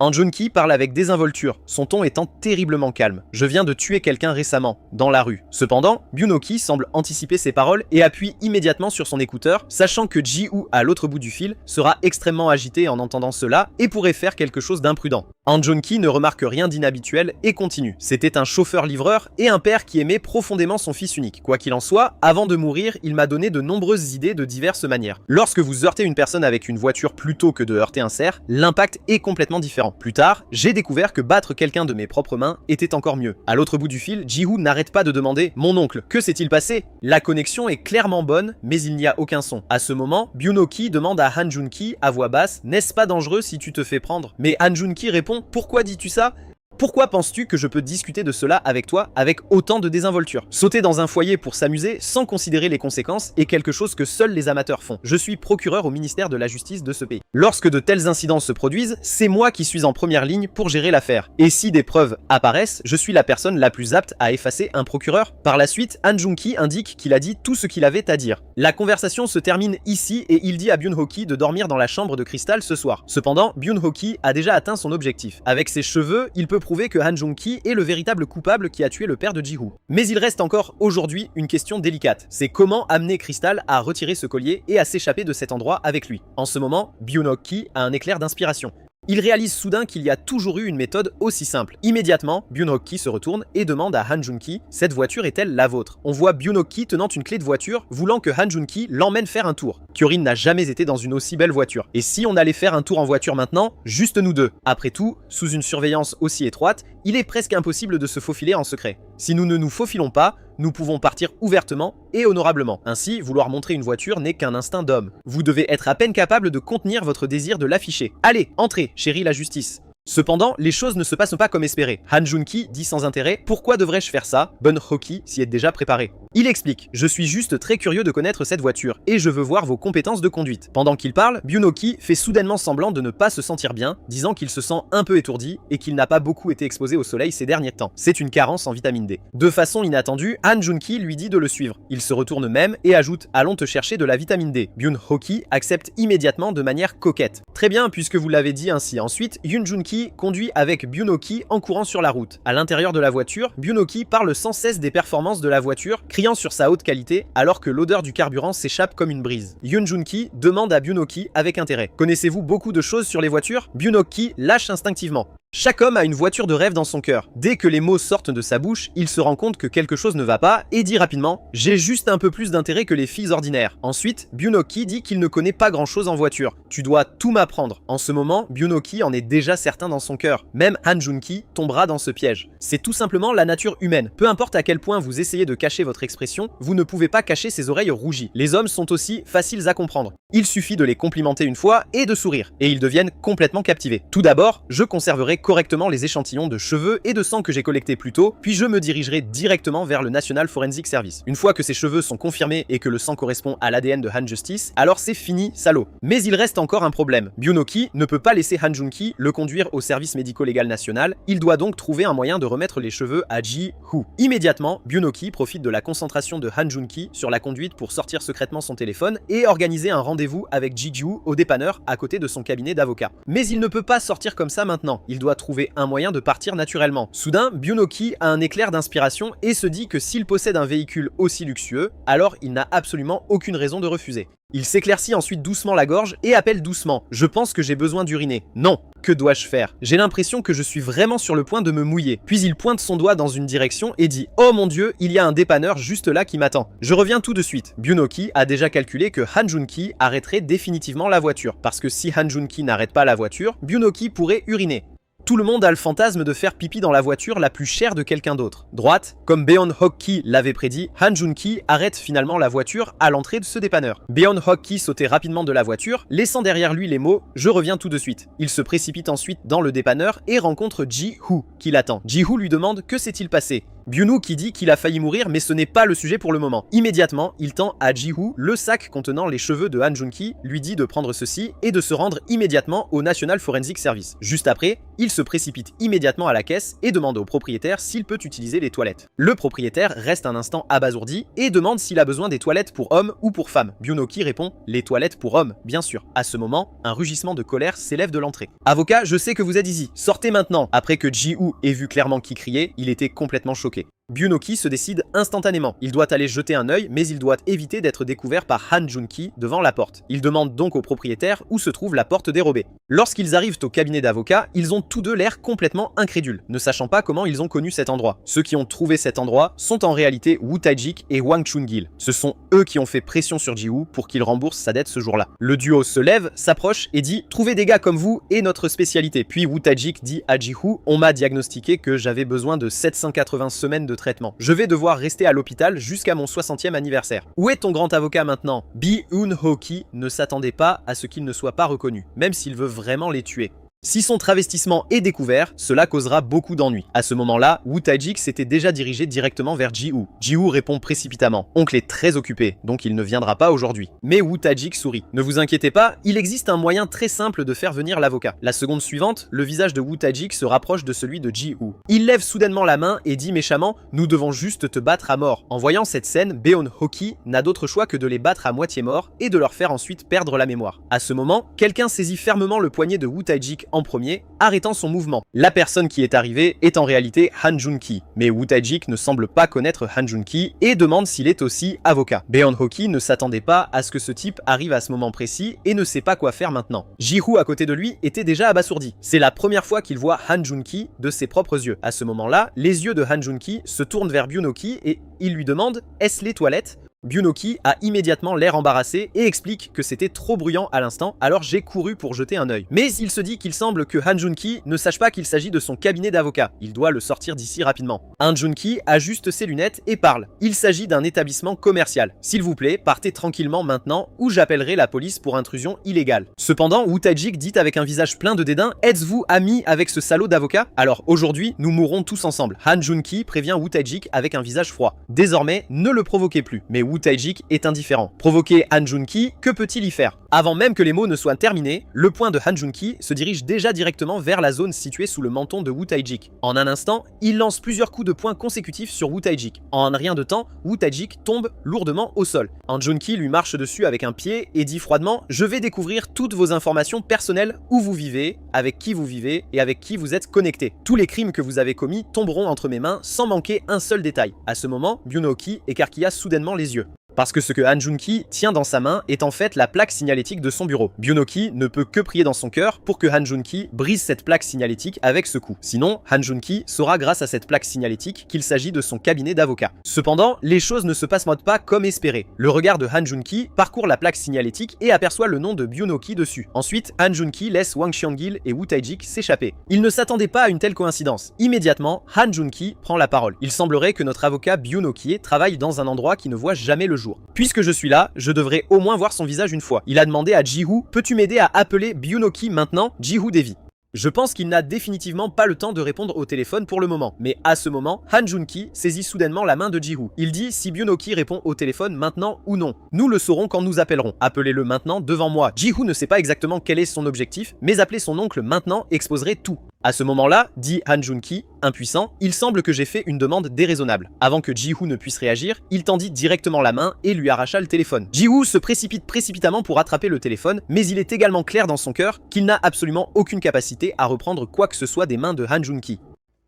Han Joon-ki parle avec désinvolture, son ton étant terriblement calme. Je viens de tuer quelqu'un récemment, dans la rue. Cependant, Byun-ho-ki semble anticiper ses paroles et appuie immédiatement sur son écouteur, sachant que Ji-woo, à l'autre bout du fil, sera extrêmement agité en entendant cela et pourrait faire quelque chose d'imprudent. Han Joon-ki ne remarque rien d'inhabituel et continue. C'était un chauffeur-livreur et un père qui aimait profondément son fils unique. Quoi qu'il en soit, avant de mourir, il m'a donné de nombreuses idées de diverses manières. Lorsque vous heurtez une personne avec une voiture plutôt que de heurter un cerf, l'impact est complètement différent. Plus tard, j'ai découvert que battre quelqu'un de mes propres mains était encore mieux. À l'autre bout du fil, Ji-woo n'arrête pas de demander « Mon oncle, que s'est-il passé ?» La connexion est clairement bonne, mais il n'y a aucun son. À ce moment, Byun-ho-ki demande à Han Joon-ki à voix basse « N'est-ce pas dangereux si tu te fais prendre ?» Mais Han Joon-ki répond « Pourquoi dis-tu ça ? Pourquoi penses-tu que je peux discuter de cela avec toi avec autant de désinvolture ? Sauter dans un foyer pour s'amuser sans considérer les conséquences est quelque chose que seuls les amateurs font. Je suis procureur au ministère de la Justice de ce pays. Lorsque de tels incidents se produisent, c'est moi qui suis en première ligne pour gérer l'affaire. Et si des preuves apparaissent, je suis la personne la plus apte à effacer un procureur. Par la suite, Han Joon-ki indique qu'il a dit tout ce qu'il avait à dire. La conversation se termine ici et il dit à Byun-ho-ki de dormir dans la chambre de cristal ce soir. Cependant, Byun-ho-ki a déjà atteint son objectif. Avec ses cheveux, il peut prouver que Han Joon-ki est le véritable coupable qui a tué le père de Ji-woo. Mais il reste encore aujourd'hui une question délicate. C'est comment amener Crystal à retirer ce collier et à s'échapper de cet endroit avec lui. En ce moment, Byun-ho-ki a un éclair d'inspiration. Il réalise soudain qu'il y a toujours eu une méthode aussi simple. Immédiatement, Byun-ho-ki se retourne et demande à Han Joon-ki « Cette voiture est-elle la vôtre ?» On voit Byun-ho-ki tenant une clé de voiture, voulant que Han Joon-ki l'emmène faire un tour. Kyorin n'a jamais été dans une aussi belle voiture. Et si on allait faire un tour en voiture maintenant, juste nous deux. Après tout, sous une surveillance aussi étroite, il est presque impossible de se faufiler en secret. Si nous ne nous faufilons pas, nous pouvons partir ouvertement et honorablement. Ainsi, vouloir montrer une voiture n'est qu'un instinct d'homme. Vous devez être à peine capable de contenir votre désir de l'afficher. Allez, entrez, chérie la justice. Cependant, les choses ne se passent pas comme espéré. Han Joon-ki dit sans intérêt « Pourquoi devrais-je faire ça ?» Byun-ho-ki s'y est déjà préparé. Il explique « Je suis juste très curieux de connaître cette voiture et je veux voir vos compétences de conduite. » Pendant qu'il parle, Byun-ho-ki fait soudainement semblant de ne pas se sentir bien, disant qu'il se sent un peu étourdi et qu'il n'a pas beaucoup été exposé au soleil ces derniers temps. C'est une carence en vitamine D. De façon inattendue, Han Joon-ki lui dit de le suivre. Il se retourne même et ajoute « Allons te chercher de la vitamine D. » Byun-ho-ki accepte immédiatement de manière coquette. Très bien, puisque vous l'avez dit ainsi. Ensuite, Yoon Joon-ki conduit avec Byun-ho-ki en courant sur la route. À l'intérieur de la voiture, Byun-ho-ki parle sans cesse des performances de la voiture, criant sur sa haute qualité alors que l'odeur du carburant s'échappe comme une brise. Yoon Joon-ki demande à Byun-ho-ki avec intérêt. Connaissez-vous beaucoup de choses sur les voitures ? Byun-ho-ki lâche instinctivement. Chaque homme a une voiture de rêve dans son cœur. Dès que les mots sortent de sa bouche, il se rend compte que quelque chose ne va pas et dit rapidement « J'ai juste un peu plus d'intérêt que les filles ordinaires ». Ensuite, Byun-ho-ki dit qu'il ne connaît pas grand chose en voiture. « Tu dois tout m'apprendre ». En ce moment, Byun-ho-ki en est déjà certain dans son cœur. Même Han Joon-ki tombera dans ce piège. C'est tout simplement la nature humaine. Peu importe à quel point vous essayez de cacher votre expression, vous ne pouvez pas cacher ses oreilles rougies. Les hommes sont aussi faciles à comprendre. Il suffit de les complimenter une fois et de sourire, et ils deviennent complètement captivés. Tout d'abord, je conserverai correctement les échantillons de cheveux et de sang que j'ai collectés plus tôt, puis je me dirigerai directement vers le National Forensic Service. Une fois que ces cheveux sont confirmés et que le sang correspond à l'ADN de Han Justice, alors c'est fini, salaud. Mais il reste encore un problème. Byun-ho-ki ne peut pas laisser Han Joon-ki le conduire au service médico-légal national, il doit donc trouver un moyen de remettre les cheveux à Ji-woo. Immédiatement, Byun-ho-ki profite de la concentration de Han Joon-ki sur la conduite pour sortir secrètement son téléphone et organiser un rendez-vous avec Ji-woo au dépanneur à côté de son cabinet d'avocat. Mais il ne peut pas sortir comme ça maintenant, il doit trouver un moyen de partir naturellement. Soudain, Byun-ho-ki a un éclair d'inspiration et se dit que s'il possède un véhicule aussi luxueux, alors il n'a absolument aucune raison de refuser. Il s'éclaircit ensuite doucement la gorge et appelle doucement « Je pense que j'ai besoin d'uriner. » Non. Que dois-je faire? J'ai l'impression que je suis vraiment sur le point de me mouiller. Puis il pointe son doigt dans une direction et dit « Oh mon dieu, il y a un dépanneur juste là qui m'attend. Je reviens tout de suite. » Byun-ho-ki a déjà calculé que Han Joon-ki arrêterait définitivement la voiture. Parce que si Han Joon-ki n'arrête pas la voiture, Byun-ho-ki pourrait uriner. Tout le monde a le fantasme de faire pipi dans la voiture la plus chère de quelqu'un d'autre. Droite, comme Byun-ho-ki l'avait prédit, Han Joon-ki arrête finalement la voiture à l'entrée de ce dépanneur. Byun-ho-ki sautait rapidement de la voiture, laissant derrière lui les mots « Je reviens tout de suite ». Il se précipite ensuite dans le dépanneur et rencontre Ji-woo qui l'attend. Ji-woo lui demande « Que s'est-il passé ?» Byung-Woo qui dit qu'il a failli mourir mais ce n'est pas le sujet pour le moment. Immédiatement, il tend à Ji-Woo le sac contenant les cheveux de Han Joon-ki, lui dit de prendre ceci et de se rendre immédiatement au National Forensic Service. Juste après, il se précipite immédiatement à la caisse et demande au propriétaire s'il peut utiliser les toilettes. Le propriétaire reste un instant abasourdi et demande s'il a besoin des toilettes pour hommes ou pour femmes. Byung-Woo répond « Les toilettes pour hommes, bien sûr ». À ce moment, un rugissement de colère s'élève de l'entrée. « Avocat, je sais que vous êtes ici, sortez maintenant !» Après que Ji-Woo ait vu clairement qui criait, il était complètement choqué. Byung-Woo se décide instantanément. Il doit aller jeter un œil, mais il doit éviter d'être découvert par Han Joon-ki devant la porte. Il demande donc au propriétaire où se trouve la porte dérobée. Lorsqu'ils arrivent au cabinet d'avocat, ils ont tous deux l'air complètement incrédules, ne sachant pas comment ils ont connu cet endroit. Ceux qui ont trouvé cet endroit sont en réalité Woo Tae-jik et Hwang Chun-gil. Ce sont eux qui ont fait pression sur Ji-Woo pour qu'il rembourse sa dette ce jour-là. Le duo se lève, s'approche et dit « Trouver des gars comme vous est notre spécialité ». Puis Woo Tae-jik dit à Ji-Woo « On m'a diagnostiqué que j'avais besoin de 780 semaines de traitement. Je vais devoir rester à l'hôpital jusqu'à mon 60e anniversaire. Où est ton grand avocat maintenant ?» Byung-Woo ne s'attendait pas à ce qu'il ne soit pas reconnu, même s'il veut vraiment les tuer. Si son travestissement est découvert, cela causera beaucoup d'ennuis. À ce moment-là, Woo Tae-jik s'était déjà dirigé directement vers Ji-Woo. Ji-Woo répond précipitamment. Oncle est très occupé, donc il ne viendra pas aujourd'hui. Mais Woo Tae-jik sourit. Ne vous inquiétez pas, il existe un moyen très simple de faire venir l'avocat. La seconde suivante, le visage de Woo Tae-jik se rapproche de celui de Ji-Woo. Il lève soudainement la main et dit méchamment « Nous devons juste te battre à mort ». En voyant cette scène, Byung-Woo n'a d'autre choix que de les battre à moitié morts et de leur faire ensuite perdre la mémoire. À ce moment, quelqu'un saisit fermement le poignet de Woo Tae-jik en premier, arrêtant son mouvement. La personne qui est arrivée est en réalité Han Joon-ki, mais Woo Tae-jik ne semble pas connaître Han Joon-ki et demande s'il est aussi avocat. Byung-Woo ne s'attendait pas à ce que ce type arrive à ce moment précis et ne sait pas quoi faire maintenant. Ji-Woo à côté de lui était déjà abasourdi. C'est la première fois qu'il voit Han Joon-ki de ses propres yeux. À ce moment-là, les yeux de Han Joon-ki se tournent vers Byung-Woo et il lui demande « Est-ce les toilettes ?» Byung-Woo a immédiatement l'air embarrassé et explique que c'était trop bruyant à l'instant, alors j'ai couru pour jeter un œil. Mais il se dit qu'il semble que Han Joon-ki ne sache pas qu'il s'agit de son cabinet d'avocat. Il doit le sortir d'ici rapidement. Han Joon-ki ajuste ses lunettes et parle. Il s'agit d'un établissement commercial. S'il vous plaît, partez tranquillement maintenant ou j'appellerai la police pour intrusion illégale. Cependant, Woo Tae-jik dit avec un visage plein de dédain « Êtes-vous ami avec ce salaud d'avocat ? Alors aujourd'hui, nous mourrons tous ensemble. » Han Joon-ki prévient Woo Tae-jik avec un visage froid. Désormais, ne le provoquez plus. Mais Woo Tae-jik est indifférent. Provoquer Han Joon-ki, que peut-il y faire? Avant même que les mots ne soient terminés, le poing de Han Joon-ki se dirige déjà directement vers la zone située sous le menton de Woo Tae-jik. En un instant, il lance plusieurs coups de poing consécutifs sur Woo Tae-jik. En rien de temps, Woo Tae-jik tombe lourdement au sol. Han Joon-ki lui marche dessus avec un pied et dit froidement « Je vais découvrir toutes vos informations personnelles, où vous vivez, avec qui vous vivez et avec qui vous êtes connecté. Tous les crimes que vous avez commis tomberont entre mes mains sans manquer un seul détail. » À ce moment, Byung-Woo écarquilla soudainement les yeux. Parce que ce que Han Joon-ki tient dans sa main est en fait la plaque signalétique de son bureau. Byung-Woo ne peut que prier dans son cœur pour que Han Joon-ki brise cette plaque signalétique avec ce coup. Sinon, Han Joon-ki saura grâce à cette plaque signalétique qu'il s'agit de son cabinet d'avocat. Cependant, les choses ne se passent pas comme espéré. Le regard de Han Joon-ki parcourt la plaque signalétique et aperçoit le nom de Byung-Woo dessus. Ensuite, Han Joon-ki laisse Hwang Chun-gil et Woo Tae-jik s'échapper. Il ne s'attendait pas à une telle coïncidence. Immédiatement, Han Joon-ki prend la parole. Il semblerait que notre avocat Byung-Woo travaille dans un endroit qui ne voit jamais le jour. Puisque je suis là, je devrais au moins voir son visage une fois. Il a demandé à Ji-Woo « Peux-tu m'aider à appeler Byung-Woo maintenant ?» Ji-Woo dévie. Je pense qu'il n'a définitivement pas le temps de répondre au téléphone pour le moment. Mais à ce moment, Han Joon-ki saisit soudainement la main de Ji-Woo. Il dit si Byung-Woo répond au téléphone maintenant ou non. Nous le saurons quand nous appellerons. Appelez-le maintenant devant moi. Ji-Woo ne sait pas exactement quel est son objectif, mais appeler son oncle maintenant exposerait tout. À ce moment-là, dit Han Joon-ki, impuissant, il semble que j'ai fait une demande déraisonnable. Avant que Ji-Woo ne puisse réagir, il tendit directement la main et lui arracha le téléphone. Ji-Woo se précipite précipitamment pour attraper le téléphone, mais il est également clair dans son cœur qu'il n'a absolument aucune capacité à reprendre quoi que ce soit des mains de Han Joon-ki.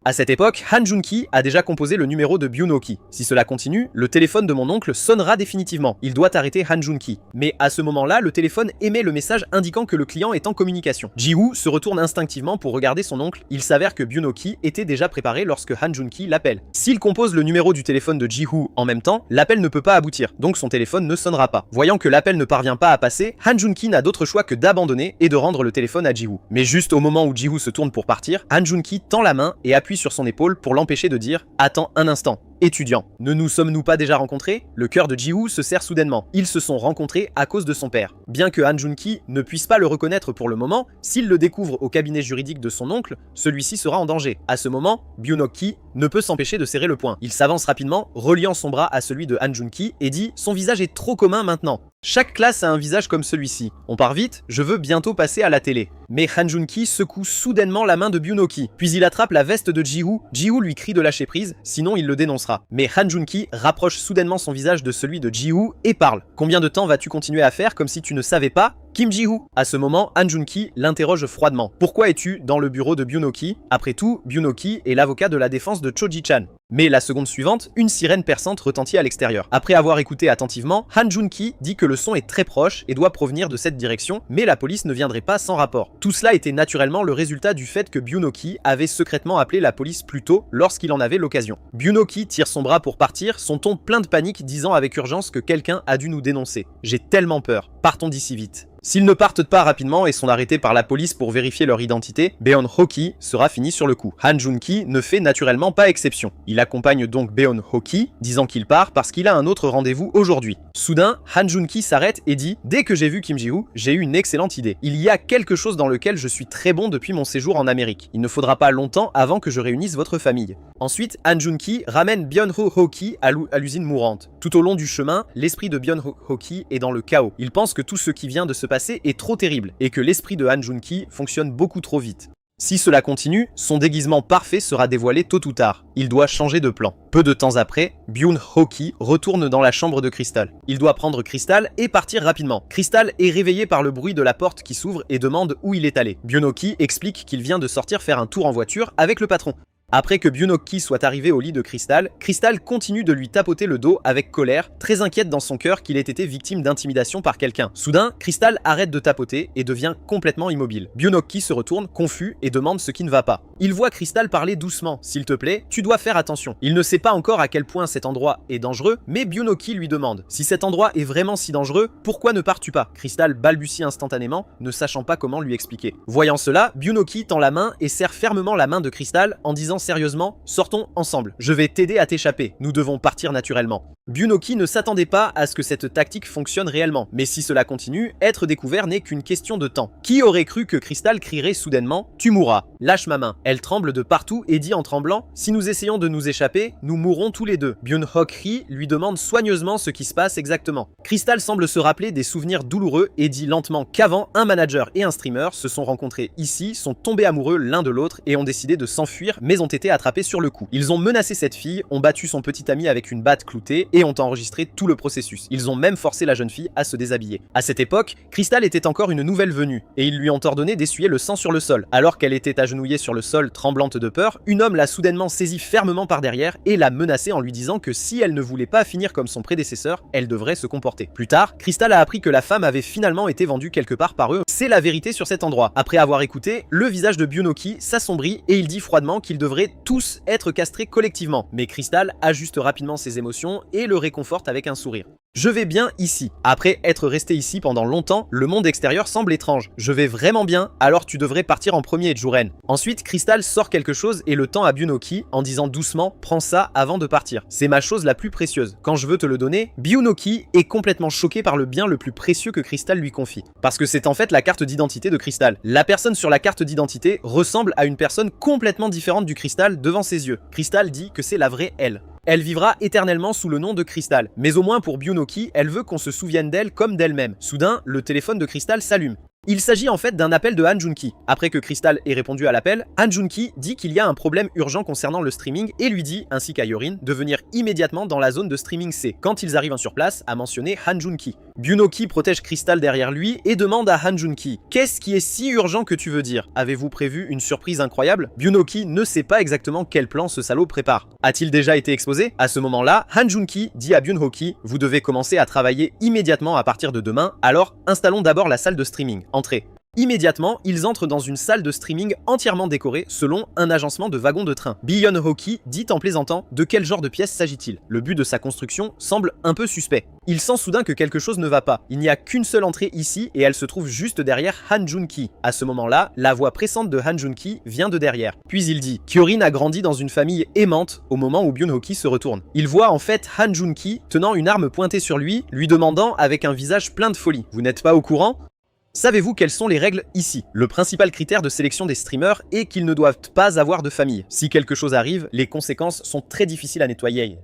À cette époque, Han Joon-ki a déjà composé le numéro de Byung-Woo. Si cela continue, le téléphone de mon oncle sonnera définitivement. Il doit arrêter Han Joon-ki. Mais à ce moment-là, le téléphone émet le message indiquant que le client est en communication. Ji-Woo se retourne instinctivement pour regarder son oncle. Il s'avère que Byung-Woo était déjà préparé lorsque Han Joon-ki l'appelle. S'il compose le numéro du téléphone de Ji-Woo en même temps, l'appel ne peut pas aboutir, donc son téléphone ne sonnera pas. Voyant que l'appel ne parvient pas à passer, Han Joon-ki n'a d'autre choix que d'abandonner et de rendre le téléphone à Ji-Woo. Mais juste au moment où Ji-Woo se tourne pour partir, Han Joon-ki tend la main et appuie sur son épaule pour l'empêcher de dire « Attends un instant ». étudiant. Ne nous sommes-nous pas déjà rencontrés? Le cœur de Ji-woo se serre soudainement. Ils se sont rencontrés à cause de son père. Bien que Han Joon-ki ne puisse pas le reconnaître pour le moment, s'il le découvre au cabinet juridique de son oncle, celui-ci sera en danger. À ce moment, Byun-ok ne peut s'empêcher de serrer le poing. Il s'avance rapidement, reliant son bras à celui de Han Joon-ki et dit « Son visage est trop commun maintenant. Chaque classe a un visage comme celui-ci. On part vite, je veux bientôt passer à la télé. » Mais Han Joon-ki secoue soudainement la main de Byun-ok, puis il attrape la veste de Ji-woo. Ji-woo lui crie de lâcher prise, sinon il le dénoncera. Mais Han Joon-ki rapproche soudainement son visage de celui de Ji-woo et parle. « Combien de temps vas-tu continuer à faire comme si tu ne savais pas ? Kim Ji-woo ?» À ce moment, Han Joon-ki l'interroge froidement. « Pourquoi es-tu dans le bureau de Byun-ok ? Après tout, Byun-ok est l'avocat de la défense de Cho Ji-chan. » Mais la seconde suivante, une sirène perçante retentit à l'extérieur. Après avoir écouté attentivement, Han Joon-ki dit que le son est très proche et doit provenir de cette direction, mais la police ne viendrait pas sans rapport. Tout cela était naturellement le résultat du fait que Byun-ok avait secrètement appelé la police plus tôt lorsqu'il en avait l'occasion. Byun-ok tire son bras pour partir, son ton plein de panique disant avec urgence que quelqu'un a dû nous dénoncer. « J'ai tellement peur. Partons d'ici vite. » S'ils ne partent pas rapidement et sont arrêtés par la police pour vérifier leur identité, Beon-ho-ki sera fini sur le coup. Han Joon-ki ne fait naturellement pas exception. Il accompagne donc Beon-ho-ki, disant qu'il part parce qu'il a un autre rendez-vous aujourd'hui. Soudain, Han Joon-ki s'arrête et dit « Dès que j'ai vu Kim Ji-woo, j'ai eu une excellente idée. Il y a quelque chose dans lequel je suis très bon depuis mon séjour en Amérique. Il ne faudra pas longtemps avant que je réunisse votre famille. » Ensuite, Han Joon-ki ramène Byun-ho-ki à l'usine mourante. Tout au long du chemin, l'esprit de Byun-ho-ki est dans le chaos. Il pense que tout ce qui vient de se passer est trop terrible et que l'esprit de Han Joon-ki fonctionne beaucoup trop vite. Si cela continue, son déguisement parfait sera dévoilé tôt ou tard. Il doit changer de plan. Peu de temps après, Byun-ho-ki retourne dans la chambre de Crystal. Il doit prendre Crystal et partir rapidement. Crystal est réveillé par le bruit de la porte qui s'ouvre et demande où il est allé. Byun-ho-ki explique qu'il vient de sortir faire un tour en voiture avec le patron. Après que Byun-ok soit arrivé au lit de Crystal, Crystal continue de lui tapoter le dos avec colère, très inquiète dans son cœur qu'il ait été victime d'intimidation par quelqu'un. Soudain, Crystal arrête de tapoter et devient complètement immobile. Byun-ok se retourne, confus, et demande ce qui ne va pas. Il voit Crystal parler doucement. « S'il te plaît, tu dois faire attention. » Il ne sait pas encore à quel point cet endroit est dangereux, mais Byun-ok lui demande « Si cet endroit est vraiment si dangereux, pourquoi ne pars-tu pas ?» Crystal balbutie instantanément, ne sachant pas comment lui expliquer. Voyant cela, Byun-ok tend la main et serre fermement la main de Crystal en disant sérieusement « Sortons ensemble, je vais t'aider à t'échapper, nous devons partir naturellement. » Byun-ok ne s'attendait pas à ce que cette tactique fonctionne réellement, mais si cela continue, être découvert n'est qu'une question de temps. Qui aurait cru que Crystal crierait soudainement « Tu mourras, lâche ma main ». Elle tremble de partout et dit en tremblant « Si nous essayons de nous échapper, nous mourrons tous les deux. » Byun-ok lui demande soigneusement ce qui se passe exactement. Crystal semble se rappeler des souvenirs douloureux et dit lentement qu'avant, un manager et un streamer se sont rencontrés ici, sont tombés amoureux l'un de l'autre et ont décidé de s'enfuir mais ont été attrapés sur le coup. Ils ont menacé cette fille, ont battu son petit ami avec une batte cloutée et ont enregistré tout le processus. Ils ont même forcé la jeune fille à se déshabiller. À cette époque, Crystal était encore une nouvelle venue et ils lui ont ordonné d'essuyer le sang sur le sol. Alors qu'elle était agenouillée sur le sol, tremblante de peur, un homme l'a soudainement saisie fermement par derrière et l'a menacée en lui disant que si elle ne voulait pas finir comme son prédécesseur, elle devrait se comporter. Plus tard, Crystal a appris que la femme avait finalement été vendue quelque part par eux. C'est la vérité sur cet endroit. Après avoir écouté, le visage de Byun-ok s'assombrit et il dit froidement qu'ils devraient tous être castrés collectivement. Mais Crystal ajuste rapidement ses émotions et le réconforte avec un sourire. Je vais bien ici. Après être resté ici pendant longtemps, le monde extérieur semble étrange. Je vais vraiment bien, alors tu devrais partir en premier, Juren. Ensuite, Crystal sort quelque chose et le tend à Byun-ok en disant doucement « Prends ça avant de partir. C'est ma chose la plus précieuse. Quand je veux te le donner, Byun-ok est complètement choqué par le bien le plus précieux que Crystal lui confie. Parce que c'est en fait la carte d'identité de Crystal. La personne sur la carte d'identité ressemble à une personne complètement différente du Crystal devant ses yeux. Crystal dit que c'est la vraie elle. Elle vivra éternellement sous le nom de Crystal, mais au moins pour Byun-ok, elle veut qu'on se souvienne d'elle comme d'elle-même. Soudain, le téléphone de Crystal s'allume. Il s'agit en fait d'un appel de Han Joon-ki. Après que Crystal ait répondu à l'appel, Han Joon-ki dit qu'il y a un problème urgent concernant le streaming et lui dit, ainsi qu'à Yorin, de venir immédiatement dans la zone de streaming C. Quand ils arrivent sur place, a mentionné Han Joon-ki. Byun-ok protège Crystal derrière lui et demande à Han Joon-ki « Qu'est-ce qui est si urgent que tu veux dire? Avez-vous prévu une surprise incroyable ?» Byun-ok ne sait pas exactement quel plan ce salaud prépare. A-t-il déjà été exposé? À ce moment-là, Han Joon-ki dit à Byun-ok « Vous devez commencer à travailler immédiatement à partir de demain, alors installons d'abord la salle de streaming. Entrée. » Immédiatement, ils entrent dans une salle de streaming entièrement décorée selon un agencement de wagons de train. Byun-Hoki dit en plaisantant de quel genre de pièce s'agit-il. Le but de sa construction semble un peu suspect. Il sent soudain que quelque chose ne va pas. Il n'y a qu'une seule entrée ici et elle se trouve juste derrière Han Jun-ki. À ce moment-là, la voix pressante de Han Jun-ki vient de derrière. Puis il dit Hyorin a grandi dans une famille aimante au moment où Byun-Hoki se retourne. Il voit en fait Han Jun-ki tenant une arme pointée sur lui, lui demandant avec un visage plein de folie. Vous n'êtes pas au courant ? Savez-vous quelles sont les règles ici? Le principal critère de sélection des streamers est qu'ils ne doivent pas avoir de famille. Si quelque chose arrive, les conséquences sont très difficiles à nettoyer.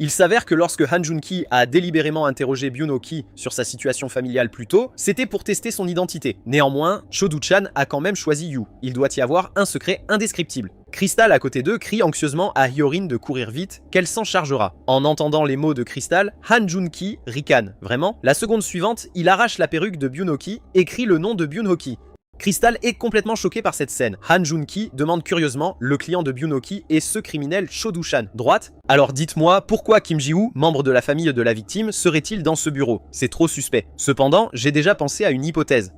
Il s'avère que lorsque Han Jun-ki a délibérément interrogé Byun-Hoki sur sa situation familiale plus tôt, c'était pour tester son identité. Néanmoins, Chodu-chan a quand même choisi Yu. Il doit y avoir un secret indescriptible. Crystal à côté d'eux crie anxieusement à Hyorin de courir vite, qu'elle s'en chargera. En entendant les mots de Crystal, Han Jun-ki ricane. Vraiment? La seconde suivante, il arrache la perruque de Byun-Hoki et crie le nom de Byun-Hoki. Crystal est complètement choqué par cette scène. Han Jun-ki demande curieusement le client de Byun-Hoki et ce criminel Chodu-chan. Droite? Alors dites-moi, pourquoi Kim Ji-woo, membre de la famille de la victime, serait-il dans ce bureau? C'est trop suspect. Cependant, j'ai déjà pensé à une hypothèse.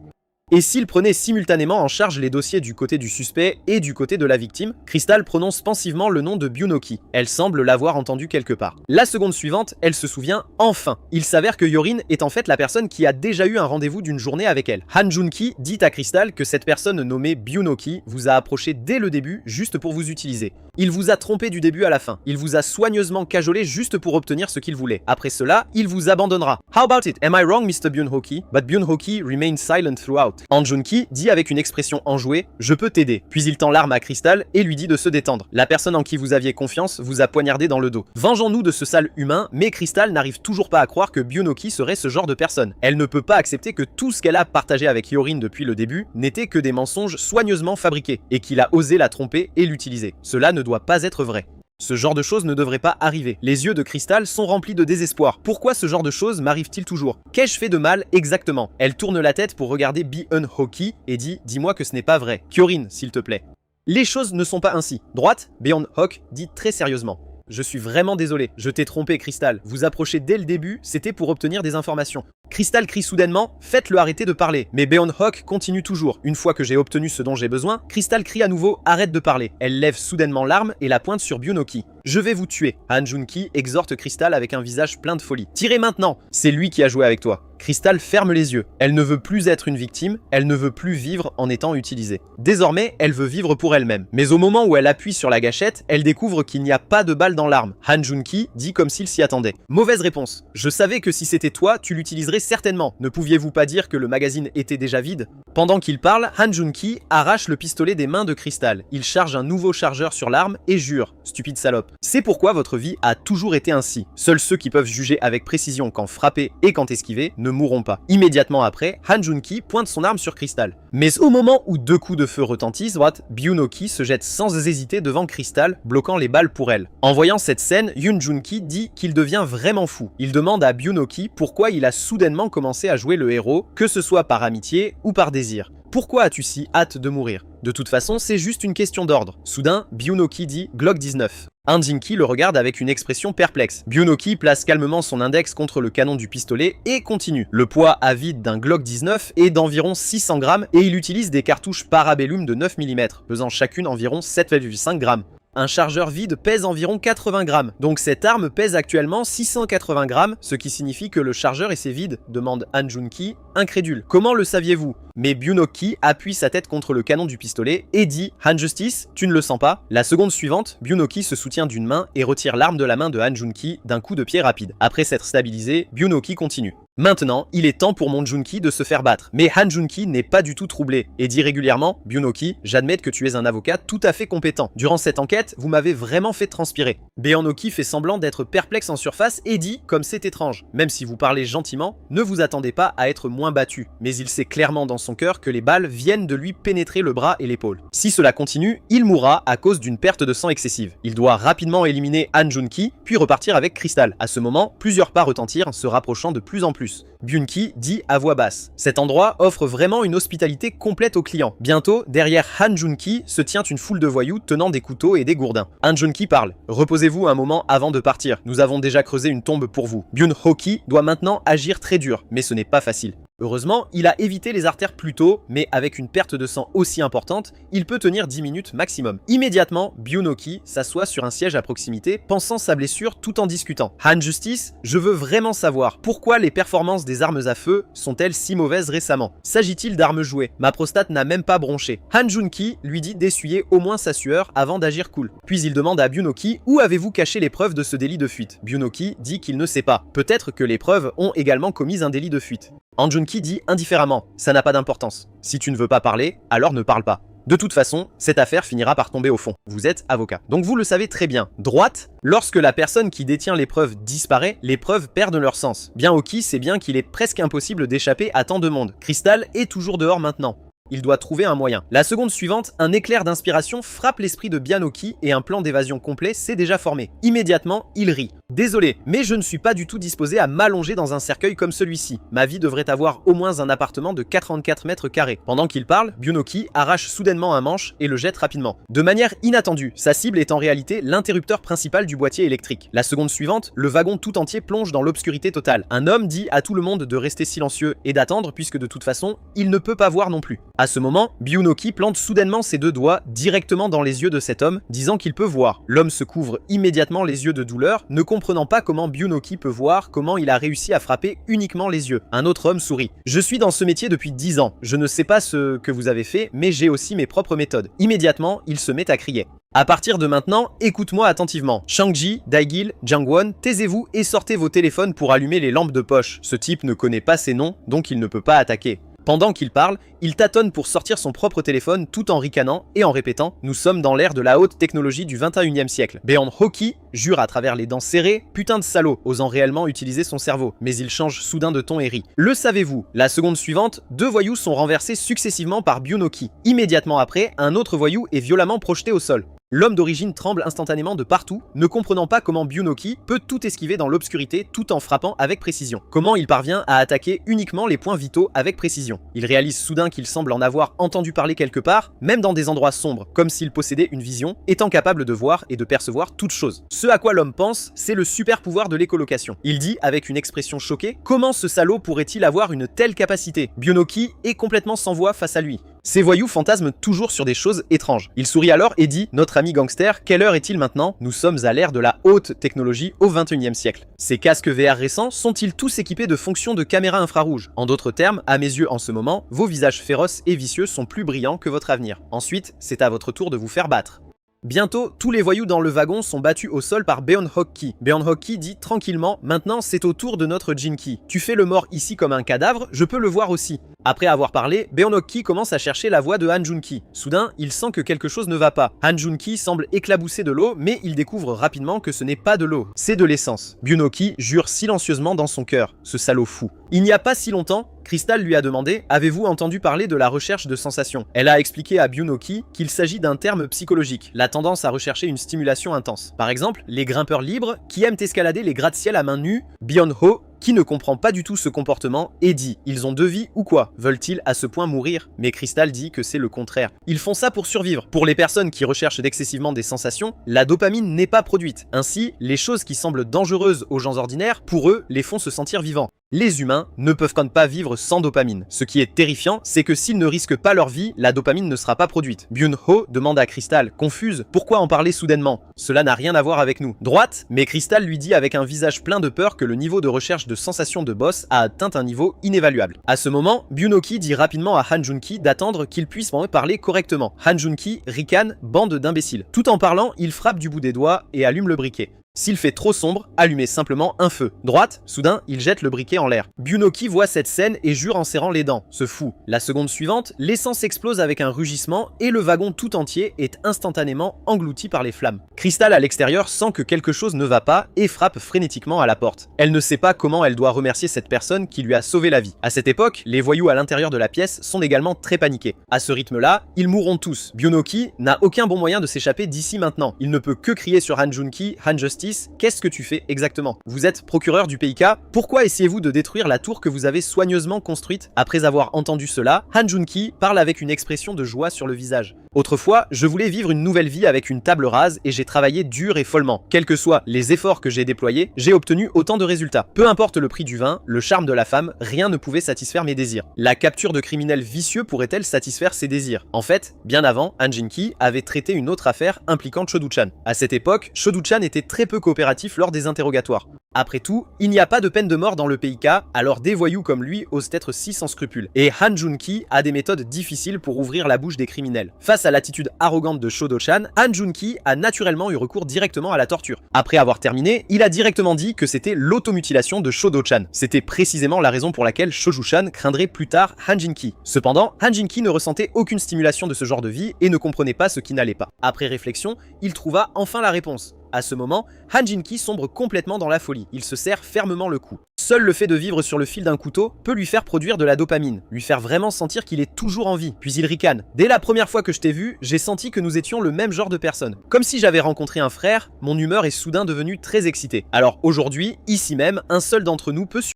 Et s'il prenait simultanément en charge les dossiers du côté du suspect et du côté de la victime, Crystal prononce pensivement le nom de Byun-Hoki. Elle semble l'avoir entendu quelque part. La seconde suivante, elle se souvient enfin. Il s'avère que Hyorin est en fait la personne qui a déjà eu un rendez-vous d'une journée avec elle. Han Jun-ki dit à Crystal que cette personne nommée Byun-Hoki vous a approché dès le début juste pour vous utiliser. Il vous a trompé du début à la fin. Il vous a soigneusement cajolé juste pour obtenir ce qu'il voulait. Après cela, il vous abandonnera. How about it? Am I wrong, Mr. Byun-Hoki? But Byun-Hoki remained silent throughout. Han Jun-ki dit avec une expression enjouée « Je peux t'aider ». Puis il tend l'arme à Crystal et lui dit de se détendre. La personne en qui vous aviez confiance vous a poignardé dans le dos. Vengeons-nous de ce sale humain, mais Crystal n'arrive toujours pas à croire que Byun-Hoki serait ce genre de personne. Elle ne peut pas accepter que tout ce qu'elle a partagé avec Hyorin depuis le début n'était que des mensonges soigneusement fabriqués et qu'il a osé la tromper et l'utiliser. Cela ne doit pas être vrai. Ce genre de choses ne devrait pas arriver. Les yeux de Crystal sont remplis de désespoir. Pourquoi ce genre de choses m'arrive-t-il toujours? Qu'ai-je fait de mal exactement? Elle tourne la tête pour regarder Byun-Hoki et dit « Dis-moi que ce n'est pas vrai. Hyorin, s'il te plaît. » Les choses ne sont pas ainsi. Droite, Byun-Hoki dit très sérieusement. Je suis vraiment désolé, je t'ai trompé Crystal. Vous approchez dès le début, c'était pour obtenir des informations. Crystal crie soudainement, faites-le arrêter de parler. Mais Byun-Hoki continue toujours. Une fois que j'ai obtenu ce dont j'ai besoin, Crystal crie à nouveau, arrête de parler. Elle lève soudainement l'arme et la pointe sur Byun-Hoki. Je vais vous tuer. Han Jun-ki exhorte Crystal avec un visage plein de folie. Tirez maintenant, c'est lui qui a joué avec toi. Crystal ferme les yeux. Elle ne veut plus être une victime, elle ne veut plus vivre en étant utilisée. Désormais, elle veut vivre pour elle-même. Mais au moment où elle appuie sur la gâchette, elle découvre qu'il n'y a pas de balle dans l'arme. Han Jun-ki dit comme s'il s'y attendait. Mauvaise réponse. Je savais que si c'était toi, tu l'utiliserais certainement. Ne pouviez-vous pas dire que le magazine était déjà vide? Pendant qu'il parle, Han Jun-ki arrache le pistolet des mains de Crystal. Il charge un nouveau chargeur sur l'arme et jure, stupide salope. C'est pourquoi votre vie a toujours été ainsi. Seuls ceux qui peuvent juger avec précision quand frapper et quand esquiver ne mourront pas. Immédiatement après, Han Jun-ki pointe son arme sur Crystal. Mais au moment où deux coups de feu retentissent, Byun-Hoki se jette sans hésiter devant Crystal, bloquant les balles pour elle. En voyant cette scène, Yoon Jun-ki dit qu'il devient vraiment fou. Il demande à Byun-Hoki pourquoi il a soudainement commencé à jouer le héros, que ce soit par amitié ou par désir. Pourquoi as-tu si hâte de mourir? De toute façon, c'est juste une question d'ordre. Soudain, Byun-Hoki dit Glock 19. Han Jin-ki le regarde avec une expression perplexe. Byun-Hoki place calmement son index contre le canon du pistolet et continue. Le poids à vide d'un Glock 19 est d'environ 600 grammes et il utilise des cartouches Parabellum de 9 mm, pesant chacune environ 7,5 grammes. Un chargeur vide pèse environ 80 grammes, donc cette arme pèse actuellement 680 grammes, ce qui signifie que le chargeur est vide, demande Han Jun-ki, incrédule. Comment le saviez-vous? Mais Byun-Hoki appuie sa tête contre le canon du pistolet et dit « Han Justice, tu ne le sens pas ?» La seconde suivante, Byun-Hoki se soutient d'une main et retire l'arme de la main de Han Jun-ki d'un coup de pied rapide. Après s'être stabilisé, Byun-Hoki continue. Maintenant, il est temps pour mon Jun-ki de se faire battre. Mais Han Jun-ki n'est pas du tout troublé et dit régulièrement « Byun-Hoki, j'admets que tu es un avocat tout à fait compétent. Durant cette enquête, vous m'avez vraiment fait transpirer. » Byun-Hoki fait semblant d'être perplexe en surface et dit, comme c'est étrange, même si vous parlez gentiment, ne vous attendez pas à être moins battu. Mais il sait clairement dans son cœur que les balles viennent de lui pénétrer le bras et l'épaule. Si cela continue, il mourra à cause d'une perte de sang excessive. Il doit rapidement éliminer Han Jun-ki, puis repartir avec Crystal. À ce moment, plusieurs pas retentirent, se rapprochant de plus en plus. Byun-ki dit à voix basse. Cet endroit offre vraiment une hospitalité complète aux clients. Bientôt, derrière Han Jun-ki se tient une foule de voyous tenant des couteaux et des gourdins. Han Jun-ki parle. Reposez-vous un moment avant de partir. Nous avons déjà creusé une tombe pour vous. Byun-Hoki doit maintenant agir très dur, mais ce n'est pas facile. Heureusement, il a évité les artères plus tôt, mais avec une perte de sang aussi importante, il peut tenir 10 minutes maximum. Immédiatement, Byunoki s'assoit sur un siège à proximité, pensant sa blessure tout en discutant. Han Justice, je veux vraiment savoir pourquoi les performances des armes à feu sont-elles si mauvaises récemment? S'agit-il d'armes jouées? Ma prostate n'a même pas bronché. Han Junki lui dit d'essuyer au moins sa sueur avant d'agir cool. Puis il demande à Byunoki où avez-vous caché les preuves de ce délit de fuite. Byunoki dit qu'il ne sait pas. Peut-être que les preuves ont également commis un délit de fuite. Han Junki dit indifféremment, ça n'a pas d'importance. Si tu ne veux pas parler, alors ne parle pas. De toute façon, cette affaire finira par tomber au fond. Vous êtes avocat. Donc vous le savez très bien. Droite, lorsque la personne qui détient les preuves disparaît, les preuves perdent leur sens. Bien Oki sait bien qu'il est presque impossible d'échapper à tant de monde. Crystal est toujours dehors maintenant. Il doit trouver un moyen. La seconde suivante, un éclair d'inspiration frappe l'esprit de Byunoki et un plan d'évasion complet s'est déjà formé. Immédiatement, il rit. Désolé, mais je ne suis pas du tout disposé à m'allonger dans un cercueil comme celui-ci. Ma vie devrait avoir au moins un appartement de 44 mètres carrés. Pendant qu'il parle, Byunoki arrache soudainement un manche et le jette rapidement. De manière inattendue, sa cible est en réalité l'interrupteur principal du boîtier électrique. La seconde suivante, le wagon tout entier plonge dans l'obscurité totale. Un homme dit à tout le monde de rester silencieux et d'attendre puisque de toute façon, il ne peut pas voir non plus. À ce moment, Byunoki plante soudainement ses deux doigts directement dans les yeux de cet homme, disant qu'il peut voir. L'homme se couvre immédiatement les yeux de douleur, ne comprenant pas comment Byunoki peut voir, comment il a réussi à frapper uniquement les yeux. Un autre homme sourit. Je suis dans ce métier depuis 10 ans. Je ne sais pas ce que vous avez fait, mais j'ai aussi mes propres méthodes. Immédiatement, il se met à crier. À partir de maintenant, écoute-moi attentivement. Shang-Ji, Daigil, Jang-won, taisez-vous et sortez vos téléphones pour allumer les lampes de poche. Ce type ne connaît pas ses noms, donc il ne peut pas attaquer. Pendant qu'il parle, il tâtonne pour sortir son propre téléphone tout en ricanant et en répétant « Nous sommes dans l'ère de la haute technologie du 21e siècle ». Baeon Hoki jure à travers les dents serrées « Putain de salaud », osant réellement utiliser son cerveau, mais il change soudain de ton et rit. Le savez-vous? La seconde suivante, deux voyous sont renversés successivement par Byunoki. Immédiatement après, un autre voyou est violemment projeté au sol. L'homme d'origine tremble instantanément de partout, ne comprenant pas comment Byunoki peut tout esquiver dans l'obscurité tout en frappant avec précision. Comment il parvient à attaquer uniquement les points vitaux avec précision. Il réalise soudain qu'il semble en avoir entendu parler quelque part, même dans des endroits sombres, comme s'il possédait une vision, étant capable de voir et de percevoir toute chose. Ce à quoi l'homme pense, c'est le super pouvoir de l'écolocation. Il dit, avec une expression choquée, comment ce salaud pourrait-il avoir une telle capacité? Byunoki est complètement sans voix face à lui. Ces voyous fantasment toujours sur des choses étranges. Il sourit alors et dit « Notre ami gangster, quelle heure est-il maintenant? Nous sommes à l'ère de la haute technologie au 21e siècle. Ces casques VR récents sont-ils tous équipés de fonctions de caméra infrarouge? En d'autres termes, à mes yeux en ce moment, vos visages féroces et vicieux sont plus brillants que votre avenir. Ensuite, c'est à votre tour de vous faire battre. » Bientôt, tous les voyous dans le wagon sont battus au sol par Baeon Hoki. Baeon Hoki dit tranquillement « Maintenant, c'est au tour de notre Jinki. Tu fais le mort ici comme un cadavre, je peux le voir aussi. » Après avoir parlé, Baeon Hoki commence à chercher la voix de Han Junki. Soudain, il sent que quelque chose ne va pas. Han Junki semble éclabousser de l'eau, mais il découvre rapidement que ce n'est pas de l'eau, c'est de l'essence. Byunoki jure silencieusement dans son cœur, ce salaud fou. Il n'y a pas si longtemps, Crystal lui a demandé « Avez-vous entendu parler de la recherche de sensations ?» Elle a expliqué à Byunoki qu'il s'agit d'un terme psychologique, la tendance à rechercher une stimulation intense. Par exemple, les grimpeurs libres qui aiment escalader les gratte-ciel à main nue, Byun-ho, qui ne comprend pas du tout ce comportement et dit « Ils ont deux vies ou quoi? Veulent-ils à ce point mourir ?» Mais Crystal dit que c'est le contraire. Ils font ça pour survivre. Pour les personnes qui recherchent excessivement des sensations, la dopamine n'est pas produite. Ainsi, les choses qui semblent dangereuses aux gens ordinaires, pour eux, les font se sentir vivants. Les humains ne peuvent quand même pas vivre sans dopamine. Ce qui est terrifiant, c'est que s'ils ne risquent pas leur vie, la dopamine ne sera pas produite. Byun-ho demande à Crystal, confuse, pourquoi en parler soudainement? Cela n'a rien à voir avec nous. Droite, mais Crystal lui dit avec un visage plein de peur que le niveau de recherche de sensations de boss a atteint un niveau inévaluable. À ce moment, Byunoki dit rapidement à Han Junki d'attendre qu'il puisse en parler correctement. Han Junki ricane, bande d'imbéciles. Tout en parlant, il frappe du bout des doigts et allume le briquet. S'il fait trop sombre, allumez simplement un feu. Droite, soudain, il jette le briquet en l'air. Byunoki voit cette scène et jure en serrant les dents. Ce fou. La seconde suivante, l'essence explose avec un rugissement et le wagon tout entier est instantanément englouti par les flammes. Crystal à l'extérieur sent que quelque chose ne va pas et frappe frénétiquement à la porte. Elle ne sait pas comment elle doit remercier cette personne qui lui a sauvé la vie. À cette époque, les voyous à l'intérieur de la pièce sont également très paniqués. À ce rythme-là, ils mourront tous. Byunoki n'a aucun bon moyen de s'échapper d'ici maintenant. Il ne peut que crier sur Han Junki, Han Justice. Qu'est-ce que tu fais exactement? Vous êtes procureur du PIK, pourquoi essayez-vous de détruire la tour que vous avez soigneusement construite? Après avoir entendu cela, Han Junki parle avec une expression de joie sur le visage. Autrefois, je voulais vivre une nouvelle vie avec une table rase et j'ai travaillé dur et follement. Quels que soient les efforts que j'ai déployés, j'ai obtenu autant de résultats. Peu importe le prix du vin, le charme de la femme, rien ne pouvait satisfaire mes désirs. La capture de criminels vicieux pourrait-elle satisfaire ses désirs? En fait, bien avant, Han Jin-ki avait traité une autre affaire impliquant Cho-doo-chan. À cette époque, Cho-doo-chan était très peu coopératif lors des interrogatoires. Après tout, il n'y a pas de peine de mort dans le PIK, alors des voyous comme lui osent être si sans scrupules. Et Han Jun-ki a des méthodes difficiles pour ouvrir la bouche des criminels. Face à l'attitude arrogante de Cho-doo-chan, Han Jun-ki a naturellement eu recours directement à la torture. Après avoir terminé, il a directement dit que c'était l'automutilation de Cho-doo-chan. C'était précisément la raison pour laquelle Cho-doo-chan craindrait plus tard Han Jin-ki. Cependant, Han Jin-ki ne ressentait aucune stimulation de ce genre de vie et ne comprenait pas ce qui n'allait pas. Après réflexion, il trouva enfin la réponse. À ce moment, Han Jin-ki sombre complètement dans la folie. Il se serre fermement le cou. Seul le fait de vivre sur le fil d'un couteau peut lui faire produire de la dopamine, lui faire vraiment sentir qu'il est toujours en vie. Puis il ricane. Dès la première fois que je t'ai vu, j'ai senti que nous étions le même genre de personne. Comme si j'avais rencontré un frère, mon humeur est soudain devenue très excitée. Alors aujourd'hui, ici même, un seul d'entre nous peut